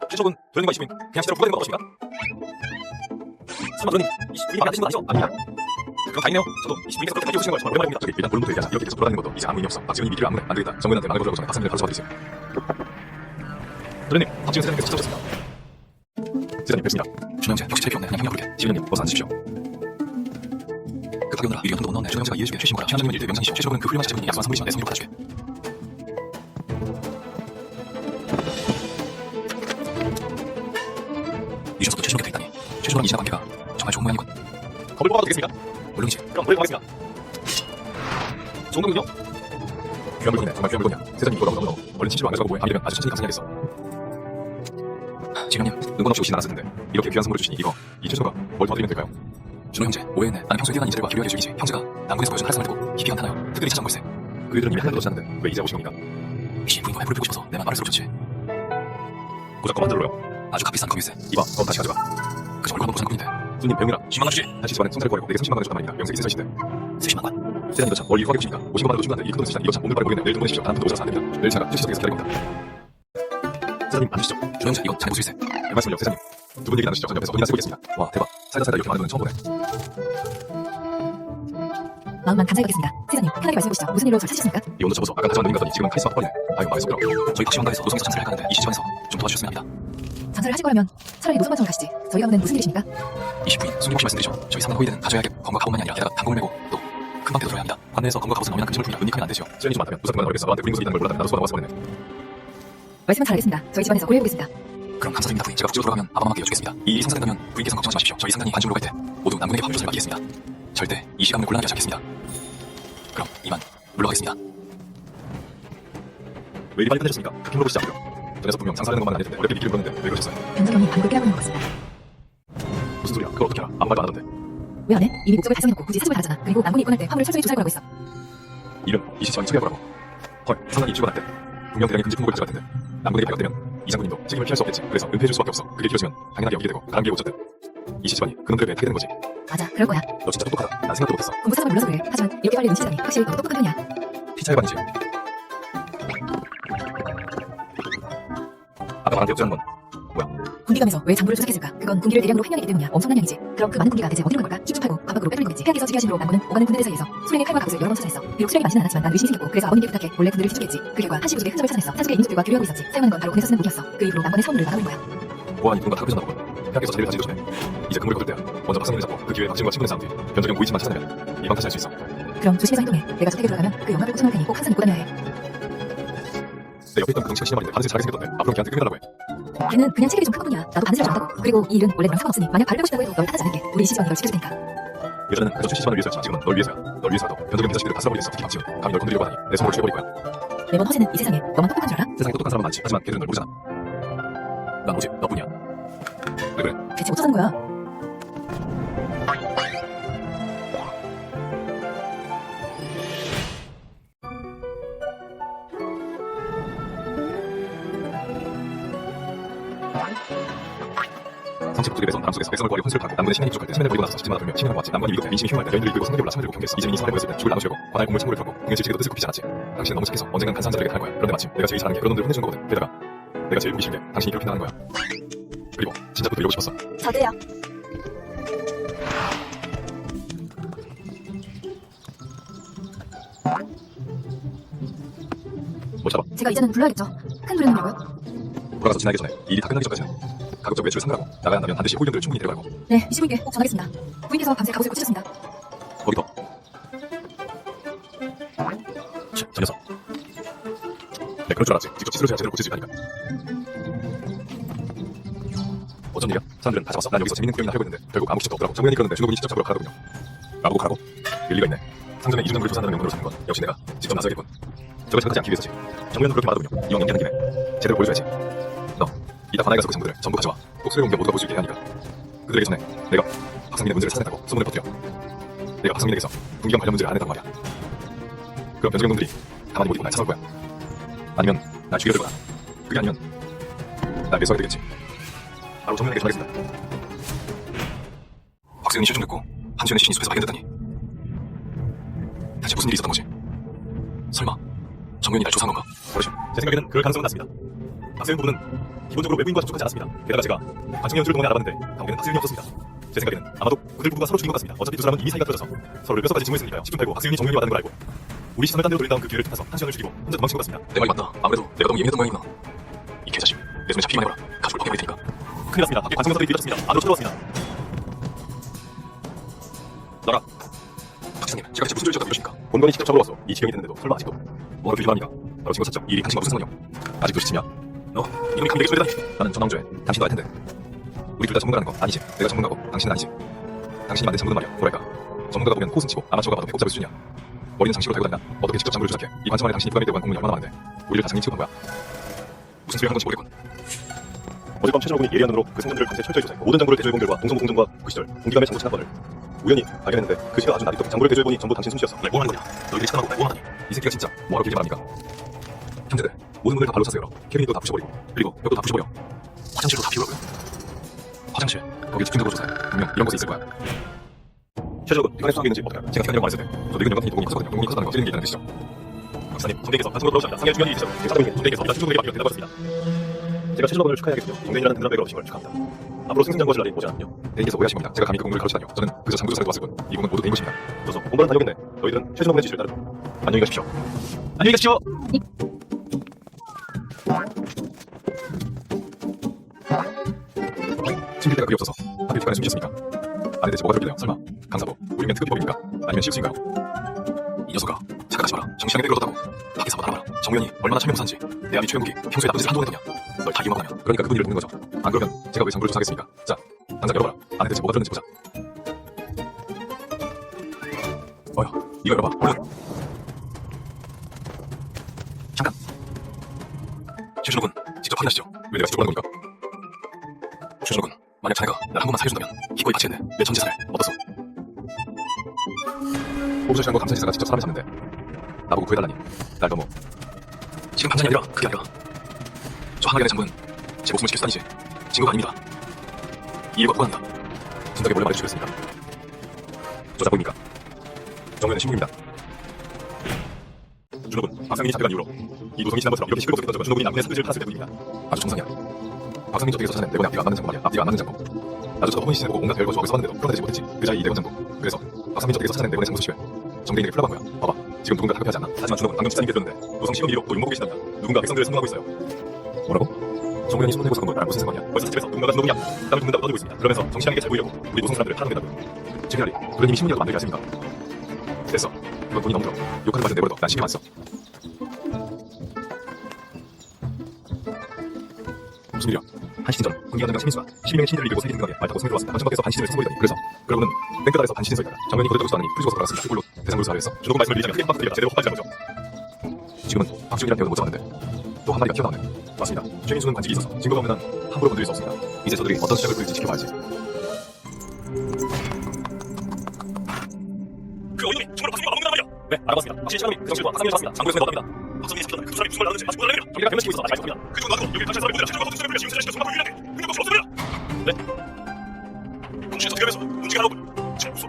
최적은 도련님과 20인 그냥 시대로 부과된 거 어떠십니까? 설마 도련님 20분이 마음에 드신 건 아니죠? 아닙니다. 그럼 다행이네요. 저도 20분께서 그렇게 해주시는 걸 정말 오랜만입니다. 저기 일단 본론부터 얘기하자. 이렇게 계속 돌아다니는 것도 이제 아무 의미 없어. 박지훈이 미리를 아무래 안 되겠다. 정면한테 말을 걸어주라고 전에 박상민을 바로 잡아드리세요. 도련님, 박지훈 세장님께서 찾아오셨습니다. 세장님 뵙습니다. 준영재 역시 제일 없네. 그냥 형님 부르게. 지훈님 어서 앉으십시오. 급하게 오느라 미리 연도 못 넣었네. 준영재가 이해해주게. 최신거라 최한장님은 일대 명상이시오. 최신거는 그 훌륭한 시체분이 약속한 선물이시면 내 성의로 받아주게. 이준석도 최신호에 있다니. 최신호랑 이신하 관계가 정말 좋은 모양이군. 겁을 뽑아도 되겠습니까? 물론이지. 그럼 보내고 가겠습니다. 좋은 거군요. 귀한 물건이네. 정말 귀한 물건이야. 세상이 이거 너무 얼른 친지로 안 가져가고 뭐해. 밤이 되면 아주 천천히 감상해야겠어. 지훈님, 응원 없이 오시진 않았었는데 이렇게 귀한 선물을 주시니 이거 이 최신호가 뭘 도와드리면 될까요? 준호 형제, 오해했네. 나는 평소에 뛰어난 인재들과 기류하게 죽이지. 형제가 남군에서 보여준 활성을 듣고 깊이 감탄하여 특별히 찾아온 걸세. 그 애들은 이미 한 달도 넣지 않는데 왜 이제 오신 겁니까? 혹시 부인과 해부를 보고 싶어서 내 맘 말을 들어줬지. 무조건 만들어요. 아주 값비싼 컴퓨세. 이봐, 그럼 다시 가져가. 그저 얼굴 한번 보자는 꾼인데. 손님 병이라 10만 원 주지. 다시 집안에 성찰을 구하려고 내게 30만 원을 줬단 말입니다. 명색이 세서시대. 30만 원? 세상이 너 참 멀리 후하게 보십니까? 50만 원도 충분한데 이 큰 돈 쓰시다. 이거 참 오늘 바로 모르겠네. 내일 좀 보내십시오. 단 한 푼도 모자라서 안 됩니다. 내일 차가 최시석에서 기다릴 겁니다. 세상님 앉으시죠. 준영재, 이건 잘 보수이세. 별 말씀을요, 세상님. 두 분 얘기 나누시죠. 전 옆에서 돈이나 쓰고 있겠습니다. 와, 대박. 살다 이렇게 많은 건 처음 보네. 마음만 감사히 여겠습니다. 세자님, 편하게 말씀해보시죠. 무슨 일로 절 찾으셨습니까? 이 온도 접어서 아까 다시 만나는 갔더니 지금은 카리스마 펄이네. 아이고 망했어. 그럼 저희 박시원가에서 노송에서 장사를 할까 하는데 이 시점에서 좀 도와주셨으면 합니다. 장사를 하실 거라면 차라리 노선반점을 가시지. 저희가 보는 무슨 일이십니까? 20부인 손님 혹시 말씀드리죠. 저희 상담 호의대는 가져야 할 검과 갑옷만이 아니라 게다가 단공을 메고 또 금방 떼들어야 합니다. 관내에서 검과 갑옷은 엄연한 금지물품이라 은닉하면 안 되죠. 시간이 좀 많다면 무슨 건 모르겠어. 너한테 그린 것이 있다는 걸 몰랐다. 나도 속아 왔어 버렸네. 말씀은 잘 알겠습니다. 저희 집안에서 고려해보겠습니다. 그럼 감사드립니다 부인. 제가 국지로 돌아가면 아바마마께 여쭈겠습니다. 이 일이 성사된다면 부인께서는 걱정하지 마십시오. 저희 상단이 관중으로 갈 때 모두 남군에게 화물 조사를 맡기겠습니다. 절대 이 시간을 곤란하게 하지 않겠습니다. 그럼 이만 물러가겠습니다. 왜 이리 빨리 끝내셨습니까? 그 힘으로 시작하고요. 전에서 분명 장사하는 것만 아니던데 어렵게 미끼를 거는데 왜 그러셨어요? 변장님이 방금 깨라고 하는 것 같습니다. 무슨 소리야? 그걸 어떻게 알아? 아무 말도 안 하던데. 왜 안 해? 이미 목적을 달성해놓고 굳이 사정을 달았잖아. 그리고 남군이 입건할 때 화물을 철저히 조사할 거라고 했어. 이름 이시지만이 소개해보라고. 헐, 상당히 출근할 때 분명 대량의 금지 품목을 가져갈 텐데 남군에게 발각되면 이 장군님도 책임을 피할 수 없겠지. 그래서 은폐해줄 수밖에 없어. 그게 길어지면 당연하게 여기게 되고 가랑비에 못 젖든 이시지만이 그놈들에 매게 되는 거지. 맞아, 그럴 거야. 너 진짜 똑똑하다. 난 생각도 못했어. 공부 사정을 몰라서 그래. 하지만 이렇게 빨리 눈치채다니 확실히 너도 똑똑한 편이야. 피차의 반이지. 아까 말한 게 없지 않은 건 군기감에서 왜 장부를 조작했을까? 그건 군기를 대량으로 횡령했기 때문이야. 엄청난 양이지. 그럼 그 많은 군기가 대체 어디로 간 걸까? 쭉 팔고 밥 밖으로 빼돌린 거겠지. 해양에서 지휘하신으로 남군은 오가는 군대들 사이에서 소량의 칼과 갑옷을 여러 번 찾아냈어. 비록 수량이 많지는 않았지만 난 의심이 생겼고 그래서 아버님께 부탁해 몰래 군대를 휘두르겠지. 그 결과 한시부족의 흔적을 찾아냈어. 사족의 민족들과 교류하고 있었지. 사용하는 건 바로 군에서 쓰는 무기였어. 그 이후로 남군의 선물을 나눠버린 거야. 보안이 누군가 다 끄졌나 보군. 해양에서 자리를 가지기 전에 이제 그물을 거둘 때야. 먼저 박상민을 잡고 그 기회에 박진과 친분의 싸움 뒤 변적용 무이치만 찾아내면 이방 탈출할 수 있어. 그럼 조심해서 행동해. 내가 저택에 들어가면 그 영화를 꼭 할 테니 꼭 항상 입고 다녀야 해. 내 옆에 있던 그 덩치가 신발인데 바느질 잘하게 생겼던데 앞으로 걔한테 끄매달라고 해. 걔는 그냥 체격이 좀 큰 뿐이야. 나도 바느질 좀 안다고. 그리고 이 일은 원래 너랑 상관없으니 만약 발을 빼고 싶다고 해도 널 탓하지 않을게. 우리 시집안이 널 지켜줄 테니까. 예전에는 그저 최시반을 위해서였지. 지금은 널 위해서야. 널 위해서라도 변적용 미사시들을 다 쓸어버리겠어. 특히 박지훈. 감히 널 건드리려고 하다니 내 손으로 죽여버릴 거야. 매번 허세는 이 세상에 너만 똑똑한 줄 알아? 세상에 똑똑한 사람은 많지. 하지만 걔들은 널 모르잖아. 난 오직 너뿐이야. 왜 그래? 대체 어쩌자는 거야? 성취국적에 대해서 바람 속에서 백성을 구하려 혼수를 타고 남군의 신명이 부족할 때 세면을 버리고 나서 집집마다 돌며 신명을 모았지. 남군이 위급해 민심이 흉할 때 여인들을 이끌고 성내들로 라상을 들고 경계했어. 이재민이 성에 모였을 때 죽을 나눠주려고 관할 공물 창고를 털고 등에 질치게도 뜻을 굽히지 않았지. 당신은 너무 착해서 언젠간 간사한 자들에게 당할 거야. 그런데 마침 내가 제일 잘하는 게 그런 놈들을 혼내준 거거든. 게다가 내가 제일 보기 싫은 게 당신이 그렇게 나가는 거야. 그리고 진짜 또 이러고 싶었어. 저도요. 못 잡아. 제가 이제는 불러야겠죠. 큰 소리 나냐고요? 돌아가서 지나기 전에 이 일이 다 끝나기 전까지는 가급적 외출을 삼가라고. 나가야 한다면 반드시 호위병들을 충분히 데려가고. 네, 25일께 꼭 전하겠습니다. 부인께서 밤새 갑옷을 고치셨습니다. 거기서 저 녀석. 네, 그럴 줄 알았지. 직접 치수를 해야 제대로 고치지 않으니까. 어쩐 일이야? 사람들은 다 잡았어. 난 여기서 재밌는 구경이나 하려고 했는데 결국 아무 기척도 없더라고. 정면이 그러는데 중국군이 직접 잡으러 가라더군요. 나보고 가라고? 일리가 있네. 상점에 이중장부를 조사한다는 명분으로 잡는 건 역시 내가 직접 나서야겠군. 저걸 생각하지 않기 위해서지. 정면은 그렇게 말하더군요. 이왕 연기하는 김에 제대로 보여줘야지. 너 이따 관아에 가서 그 정보들을 전부 가져와. 꼭 수레 옮겨 모두가 볼 수 있게 해야 하니까. 그들에게 전에 내가 박상민의 문제를 찾아냈다고 소문을 퍼뜨려. 내가 박상민에게서 군기관 관련 문제를 안 했단 말이야. 그럼 변적용 놈들이 가만히 못 있고 날 찾아올 거야. 아니면 날 죽여들거나. 그게 아니면 날 매수하게 되겠지. 바로 정면에게 전하겠습니다. 박세은이 실종됐고 한수연의 시신이 숲에서 발견됐다니. 대체 무슨 일이 있었던 거지? 설마 정면이 날 조사한 건가? 그렇죠. 제 생각에는 그럴 가능성은 낮습니다. 박세은 부부는 기본적으로 외부인과 접촉하지 않았습니다. 게다가 제가 박정희 연주를 동안에 알아봤는데 가운데는 박세은이 없었습니다. 제 생각에는 아마도 그들 부부가 서로 죽인 것 같습니다. 어차피 두 사람은 이미 사이가 틀어져서 서로를 뼛속까지 증오했으니까요. 10분 팔고 박세은이 정면이 왔다는 걸 알고 우리 시선을 딴 데로 돌린 다음 그 기회를 틈타서 한수연을 죽이고 혼자 도망친 것 같습니다. 내 말이 맞다. 아무래도 내가 너무 예민했던 모양이구나. 이 개자식 내 손에 잡히기만 해봐라. 가족을 포기해버릴 테니까. 큰일 났습니다. 밖에 관중 연설이 뒤졌습니다. 안으로 쳐들어왔습니다. 너라 박사님, 제가 대체 무슨 죄를 졌다고 이러십니까? 본관이 직접 잡으러 왔어. 이 지경이 됐는데도 설마 아직도 뭐가 들리만 합니까? 바로 증거 찾죠. 이 일이 당신과 무슨 상관이야? 아직도 시치냐? 너 이놈이 감히 내게 소리다니. 나는 전왕조에 당신도 알 텐데 우리 둘 다 전문가라는 거 아니지? 내가 전문가고 당신은 아니지. 당신이 만든 장부는 말이야 뭐랄까 전문가가 보면 코승 치고 아마추어가 봐도 배꼽 잡을 수준이야. 머리는 장식으로 달고 다니나 어떻게 직접 장부를 조작해? 이 관점 안에 당신이 부감이 되고 한 공문이 얼마나 많은데 우리를 다 장인 취급한 거야. 무슨 소리 하는 건지 모르겠군. 어젯밤 최준호군이 예리한 눈으로 그 생존들을 밤새 철저히 조사해 모든 장부를 대조해본 결과 동성복 공정과 그 시절 군기감의 장부 찬건을 우연히 발견했는데 그 시가 아주 낯익도록 장부를 대조해보니 전부 당신 솜씨였어. 왜 뭐하는 거냐? 너희들이 착각하고 날 뭐하다니? 이 새끼가 진짜 뭐하러 빌지 말합니까? 형제들 모든 문을 다 발로 차서 열어. 케빈이도 다 부셔버리고 그리고 벽도 다 부셔버려. 화장실도 다 비우라고요. 화장실 거기 집중적으로 조사해. 분명 이런 곳에 있을 거야. 최저군 이번에 수학이 있는지 어떡해. 제가 시간이라고 말했을 때 저 늙은 영감이 도움이 커졌거든요. 도움이 커졌다는 거 찔리는 게 있다는 뜻이죠. 박사님 군대에서 가슴으로 돌아오십니다. 상해 중요한 일이 있어요. 사정님 군대에서 일단 충분히 맡기려 대답하였습니다. 제가 최준호군을 축하해야겠군요. 동맹이라는 든든한 백을 얻으신 걸 축하합니다. 앞으로 승승장구하실 날이 오지 않았요. 대인께서 오해하신 겁니다. 제가 감히 그 공을 가르치다니요. 저는 그저 장부조사를 도왔을 뿐. 이 공은 모두 대인 것입니다. 좋소. 공부는 다녀오겠네. 너희들은 최준호군의 지시를 따르고 안녕히 가십시오. 안녕히 가십시오. 숨길 데가 그리 없어서 하필 뒷간에 숨기셨습니까? 안에 대체 뭐가 들길래요? 설마 강사도 우리면 특급비법입니까? 아니면 실수인가요? 이 녀석아, 착각하지 마라. 정신하게 끌어뒀다고. 밖에서 알아봐라. 정우현이 얼마나 참여무사한지. 내 아비 최영국이 평소에 나쁜 짓을 한두 번 했더냐. 널 다 이용하면 그러니까 그분 일을 돕는 거죠. 안 그러면 제가 왜 장부를 조사하겠습니까? 자, 당장 열어봐라. 안에 대체 뭐가 들었는지 보자. 어여, 이거 열어봐. 얼른. 잠깐. 최준호군, 직접 확인하시죠. 왜 내가 직접 하는 겁니까? 최준호군, 만약 자네가 날 한 번만 살려준다면 기꺼이 바치겠네. 내 전 재산을 어떻소? 호부조시한 거 감사지사가 직접 사람을 잡는데 나보고 구해달라니. 날 너무 지금 반찬이 아니라 그게 아니라 저 하나견의 장군은 제 목숨을 지킬 수단이지 친구가 아닙니다. 이 일과 무관합니다. 진작에 몰래 말해주시겠습니까? 저 자꾸입니까? 정면은 신문입니다. 준호군, 박상민이 잡혀간 이후로 이 노성이 지난번처럼 이렇게 시끄럽게 던져가 준호군이 남군의 사뜻을 팔았을 때문입니다. 아주 정상이야. 박상민 저택에서 찾아낸 대본의 앞뒤가 안 맞는 장군 말이야. 앞뒤가 안 맞는 장군. 나도 저도 혼신을 보고 온갖 별거 조각을 써봤는데도 풀어내지 못했지. 그 자리 이 대본 장군. 그래서 박상민 저택에서 찾아낸 대본의 장부 소식을 정대인에게 풀어본 거야. 봐봐, 지금 누군가 다급해하지 않나? 하지만 준호군 방금 지사님께 들었는데 노성 시험 일로 또 욕먹고 계시답니다. 누군가 백성들을 선동하고 있어요. 뭐라고? 정우현이 손을 내고 사건 나랑 무슨 상관이야? 벌써 집에서 누군가가 준호군이야 땀을 붓는다고 떠들고 있습니다. 그러면서 정신하게 잘 보이려고 우리 노성 사람들을 팔아넘긴다고요. 제기하리, 그러님이 신문이라도 만들게 하십니까? 됐어. 그건 돈이 너무 들어. 욕하는 맛은 내버려둬. 난 신경 안 써. 무슨 일이야? 한 시즌 전 군기관장과 시민수가 12명의 신인들을 이끌고 세계 등각에 말 타고 승리로 왔습니다. 관전 밖에서 반시즌을 선보이더니 그래서 그러고는 땡볕 아래서 반시즌 서있다가 정면이 거들떠지도 않으니 풀 죽어서 돌아왔습니다. 그걸로 대상으로 사회에서 준호군 말씀을 믿자면 크게 빡들이다 제대로 호파지는 거죠. 지금은 박지훈이라는 배우도 못 잡았는데 또 한 마리가 튀어나오네. 맞습니다. 최민수는 관직이 있어서 증거가 없는 한 함부로 건드릴 수 없습니다. 이제 저들이 어떤 시작을 보일지 지켜봐야지. 그 어이놈이 정말 박상민과 맞먹는단 말이야. 네, 알아봤습니다. 확실히 차감이 그 정실과 박상민을 잡았습니다. 장부에서 넣었답니다. 박상민이 잡혔다면 그 사람이 무슨 말을 하는지 아직 몰라내려. 정리가 변명시키고 있어. 아직 알겠습니다. 그리고 나도 여기 경찰 사람이 모두 최종과 거듭 수행을 지금 세례시켜 손하고 유일한데 근데 없이 없어버려. 네? 공시에서 대결해서 문제가 하라고. 제 무슨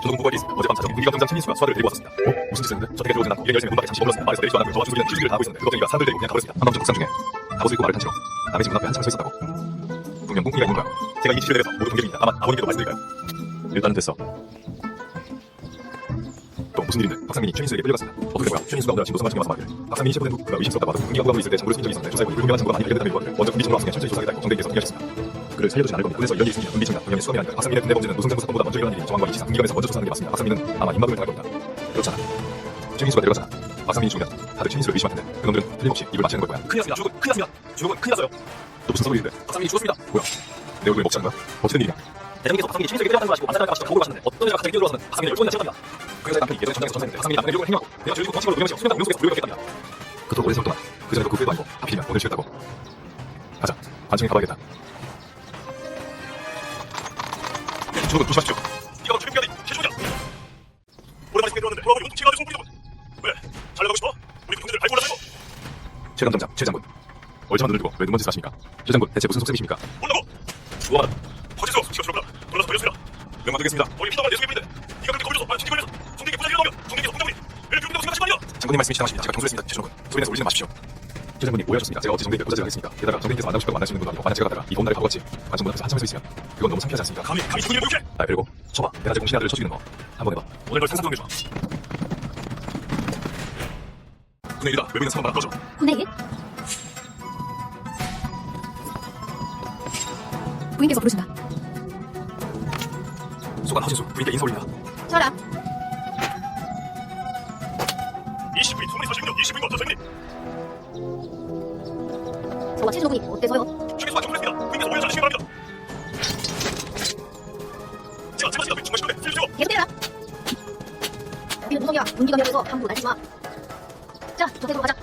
준호군 보고에 있습니다. 어젯밤 자정 군기관장장 최민수가 수아들을 데리고 왔었습니다. 무슨 짓을 했는데? 저택에 들어오진 않고 일행 열심히 문 밖에 잠시 머물렀습니다. 말에서 내리지도 않고 저와 준호군은 실직을 다 하고 있었는데 그 걱정이가 사람들 데리고 그냥 가버렸습니다. 한밤중 국산 중에 갑옷을 입고 말을 탄 채로 남의 집 문 앞에 한참 서 있었다고. 분명 꿍꿍이가 있는 거야. 제가 이 지시를 내려서 모두 동경입니다. 다만 아버님께도 말씀드릴까요? 일단은 됐어. 또 무슨 일인데? 박상민이 최민수에게 끌려갔습니다. 어떻게 된 거야? 최민수가 오늘 아침 노상관청에 와서 말이래. 박상민이 체포된 후 그가 의심스럽다고 하던 군기가 구하고 있을 때 장부를 쓴 적이 있었는데 조사해보니 불분명한 증거가 많이 발견됐다는 일과를 먼저 군기 정보 학생에 철저히 조사하겠다고 정대인께서 이야기하셨습니다. 그를 살려두지 않을 겁니다. 그래서 이런 일이 있습니다. 군기 증명, 동영의 수감이 아니라 박상민의 군대 범죄는 노성장부 사건보다 먼저 일어난 일이 정황과 이치상 군기관에서 먼저 조사하는 게 맞습니다. 박상민은 아마 입막음을 당할 겁니다. 그렇잖아. 최민수가 데려갔잖아. 박상민이 죽으면 다들 최민수를 의심할 텐데 그놈들은 틀림없이 입을 맞추는 걸 거야. 큰일 났습니다. 주국은 큰일 났습니다. 주국은 큰일 났어요. 또 무슨 소리인데? 박상민이 죽었습니다. 뭐야? 내 얼굴에 먹자는 거야? 어떻게 된 일이야? 대장님께서 박상민이 최민수에게 끌려갔다는 걸 아시고 반찬을 가시고 가보고 가셨는데 어떤 여자가 갑자기 뛰어들어와서는 박상민을 열번이나 채웠답니다. 그 여자의 남편이 예전에 전장에서 전사했는데 박상민이 남편의 욕을 행하고 내가 저리고 건식으로 노영시와 수면당 운동 속에서 불을 받겠답니다. 그토록 오랜 세월 동안 그 전에도 그 후에도 아니고 하필이면 오늘 취했다고. 가자. 관청에 가봐야겠다. 준호군 조심하십시오. 네가 뭐 최민수가 아닌 최준호냐? 오랜만에 생각해 들었는데 돌아보니 온통 체가 아주 송부리더군. 왜? 잘 나가고 싶어? 우리 동지들 밟고 올라가고. 최 감정장, 최 장군. 얼지만 눈을 두고 왜 눈먼 짓을 하십니까? 최 장군, 대체 무슨 속셈이십니까? 뭐라고? 우와, 허지서 수치가 들어보라. 놀라서 걸렸습니다. 명만 되겠습니다. 거기 피다가 내 속에 있는데 네가 그렇게 걸려서 손이 걸려서 손대기 부자리가 나오면 손대기에서 공장군이 왜 이렇게 생각하실 거 아니야? 장군님 말씀이 지당하십니다. 제가 경솔했습니다. 최 장군. 소리내서 울리지 마십시오. 최 장군이 오해하셨습니다. 제가 어찌 정대인을 부자지를 하겠습니까? 게다가 정대인께서 만나고 싶다고 만날 수 있는 분도 아니고 만약 제가 갔다가 이 돈날이 바보같이 관청문 앞에서 한참 서 있으면 그건 너무 창피하지 않습니까? 감히 누구냐 이렇게? 날 빼고 쳐봐. 내가 제 공신의 아들을 쳐 죽이는 거 한번 해봐. 오늘 널 상상 좀 해줘. 군의 일이다. 외부인은 상관 말아 꺼져. 군의 일? 부인께서 부르신다. 소관 허진수 부인께 인사 올린다. 저라. 20부인 소문이 사실군요. 20부인과 어떤 선생님? 저와 최준호군이 어때서요? 최민수가 정문했습니다. 부인께서 오해하지 않으시기 바랍니다. 제가 정말 싫은데 살려주세요. 계속 때려라. 우리는 노성이와 군기관에서 함부로 날리지 마. 자, 저택으로 가자.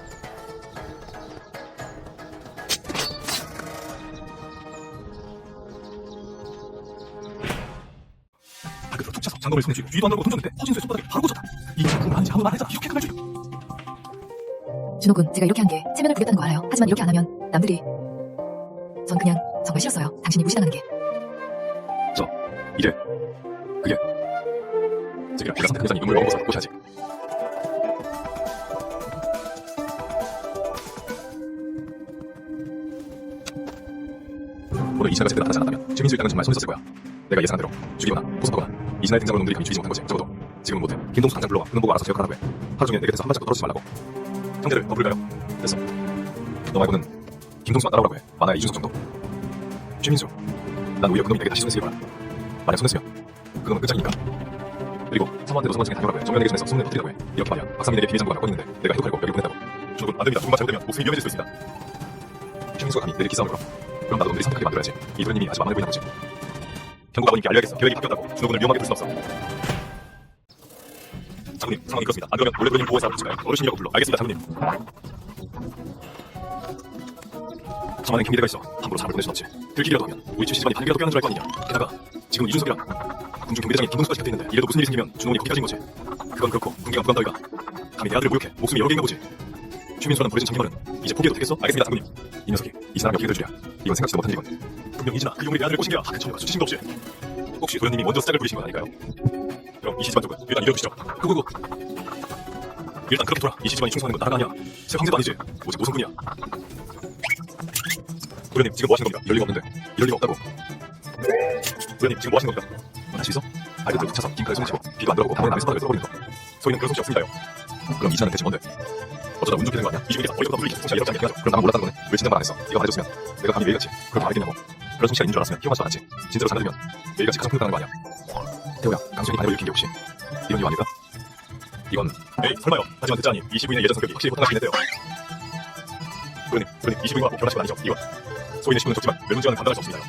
밖으로 툭 차서 장검을 손에 쥐고 뒤도 안 돌고 던졌는데 허진수의 손바닥에 바로 꽂혔다. 이 작품 하는지 아무 말 안 했잖아. 이렇게 끝날 줄이야. 준호군, 제가 이렇게 한 게 체면을 부겠다는 거 알아요. 하지만 이렇게 안 하면 남들이 전 그냥 정말 싫었어요. 당신이 무시당하는 게. 이게 그게 제가 선택한 여자니 눈물 먹어서 꼬셔야지. 오늘 이신하가 제대로 나타나지 않았다면 최민수 일당은 정말 손에 썼을 거야. 내가 예상한 대로 죽이거나 포섭하거나 이신하의 등장으로 놈들이 감히 죽이지 못한 거지. 적어도 지금은 못해. 김동수 당장 불러와. 그놈 보고 알아서 제어하라고 해. 하루 종일 내 곁에서 한 발짝도 떨어지지 말라고. 형제를 덮을까요? 됐어. 너 말고는 김동수만 따라오라고 해. 많아야 이준석 정도. 최민수, 난 오히려 그놈이 내게 다시 손에 쓰일 거야. 만약 손에 쓰면 그놈은 끝장이니까. 그리고 사모한테도 소관청에 다녀오라고 해. 정면에게 전해서 소문내 터뜨리라고 해. 이렇게 말이야. 박상민에게 비밀 정보가 몇 건 있는데 내가 해독하려고 여기 보냈다고. 준욱은 안 됩니다. 조금만 잘못되면 목숨이 위험해질 수 있습니다. 최민수가 감히 내를 기싸움을 걸어. 그럼 나도 놈들이 선택하게 만들어야지. 이 도련님이 아주 마음에 보이나 보지. 경국 아버님께 알려야겠어. 계획이 바뀌었다고. 준욱을 위험하게 둘 순 없어. 장군님, 상황이 그렇습니다. 안 그러면 원래 도련님 보호해서 알아보실까요? 어르신이라고 불러. 알겠습니다, 장군님. 사만엔 경비대가 있어. 함부로 사람을 보낼 순 없지. 들키기라도 하면 우리 최씨 집안이 반개라도 껴안는 줄 알 거 아니냐. 게다가 지금 이준석이랑 군중 경비대장인 김동수까지 곁에 있는데 이래도 무슨 일이 생기면 준홍이 거기 가진 거지. 그건 그렇고 군기가 무감다위가 감히 내 아들을 모욕해 목숨이 여러 개인가 보지. 최민수라는 버려진 장기말은 이제 포기해도 되겠어? 알겠습니다, 장군님. 이 녀석이 이 사람이 어떻게 해주랴. 이건 생각지도 못한 일이군. 분명 이진아 그 용이 내 아들을 꼬신 게야. 그 처녀가 수치심도 없이. 혹시 도련님이 먼저 시작을 부리신 건 아닐까요? 그럼 이 시집안 쪽은 일단 이뤄주시죠. 그거 일단 그렇게 돌아. 이 시집안이 충성하는 건 나라가 아니야. 새 황제도 아니지. 오직 모성군이야. 도련님 지금 뭐 하시는 겁니까? 이럴 리가 없는데. 이럴 리가 없다고. 도련님 지금 뭐 하시는 겁니까? 할 수 있어? 아이들 차서 킹카에 손을 치고 비도 안 들어가고 방에 남의 손바닥을 뚫어버리는 거. 소리는 그런 솜씨 없습니다요. 그럼 이진아는 대체 뭔데? 어쩌다 운 좋게 된 거 아니야? 이 중에서 어디서부터 불리기 솜씨가 이렇게 하죠. 그럼 나만 몰랐다는 거네. 왜 진작만 안 했어? 네가 말해줬으면 내가 감히 매일같이 그렇게 말했겠냐고. 그런 솜씨가 있는 줄 알았으면 키워가지도 않았지. 진짜로 장난이면 매일같이 가정 평가하는 거 아니야. 태호야, 강수현이 반해를 일으킨 게 혹시 이런 이유 아닐까? 이건 에이 설마요. 하지만 듣자니 이 시부인의 예전 성격이 확실히 호탕하시긴 했대요. 도련님 이 시부인과 결혼하신 건 아니죠? 이건 소인의 시부는 좋지만 멸문지와는 감당할 수 없습니다요.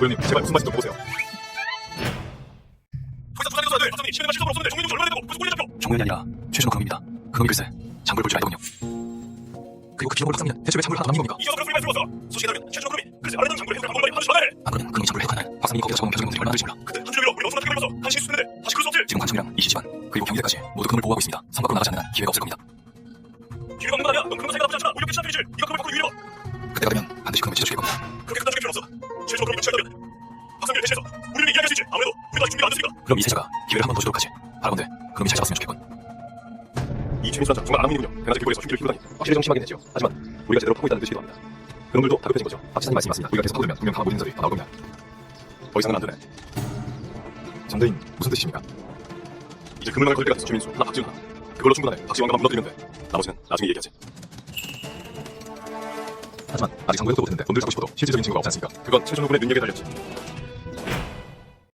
도련님 제발 무슨 말인지 좀 보세요. 정우현이 아니라 최준호 그놈입니다. 그놈이 글쎄 장부를 볼 줄 알더군요. 그리고 그 기록을 박사입니다. 대체 왜 장부를 하나 남긴 겁니까? 이어서 그런 소리만 들어서 소식에 따르면 최준호 그놈이 글쎄 알았던 장부를 해도 한 번만에 하루 전에 안 그러면 그놈이 장부를 해도 하나 박사님이 거기서 적어놓은 표정이 얼마나 될지 몰라. 그때 한 줄기로 우리 엄청나게 걸려서 한 시간 쓰는데 다시 그럴 수 없지. 지금 관청이랑 이시 집안 그리고 경비대까지 모두 그놈을 보호하고 있습니다. 성 밖으로 나가지 않는 한 기회가 없을 겁니다. 기회가 없는 거 아니야. 넌 그놈 사이가 나쁘지 않잖아. 오히려 괜찮은 일이지. 네가 그놈을 바꾸기 위해 그때가 되면 반드시 그놈을 찢어주길 겁니다. 그렇게 끝난 적이 필요 없어. 최준호 그놈이 눈치가 되면 박상민을 대신해서 우리를 이야기할 수 있지. 아무래도 우리가 준비가 안 됐으니까. 그럼 이 세자가 기회를 한 번 더 주도록 하지. 바라건대 그놈이 잘 잡았으면 좋겠군. 이 최민수 남자 정말 안함이군요. 대낮에 길거리에서 흉기를 휘두르다니 확실히 좀 심하긴 했지요. 하지만 우리가 제대로 파고 있다는 뜻이기도 합니다. 그놈들도 다급해진 거죠. 박 시장님 말씀이 맞습니다. 우리가 계속 파고들면 분명 강한 모진 녀석이 더 나올 겁니다. 더 이상은 안 되네. 장대인 무슨 뜻이십니까? 이제 그물망을 걸 때가 됐어. 최민수 하나 박지훈 하나 그걸로 충분하네. 박지 왕가만 무너뜨리면 돼. 나머지는 나중에 얘기하지. 하지만 아직 장부에도 못했는데 놈들 잡고 싶어도 실질적인 증거가 없지 않습니까? 그건 최준호 군의 능력에 달렸지.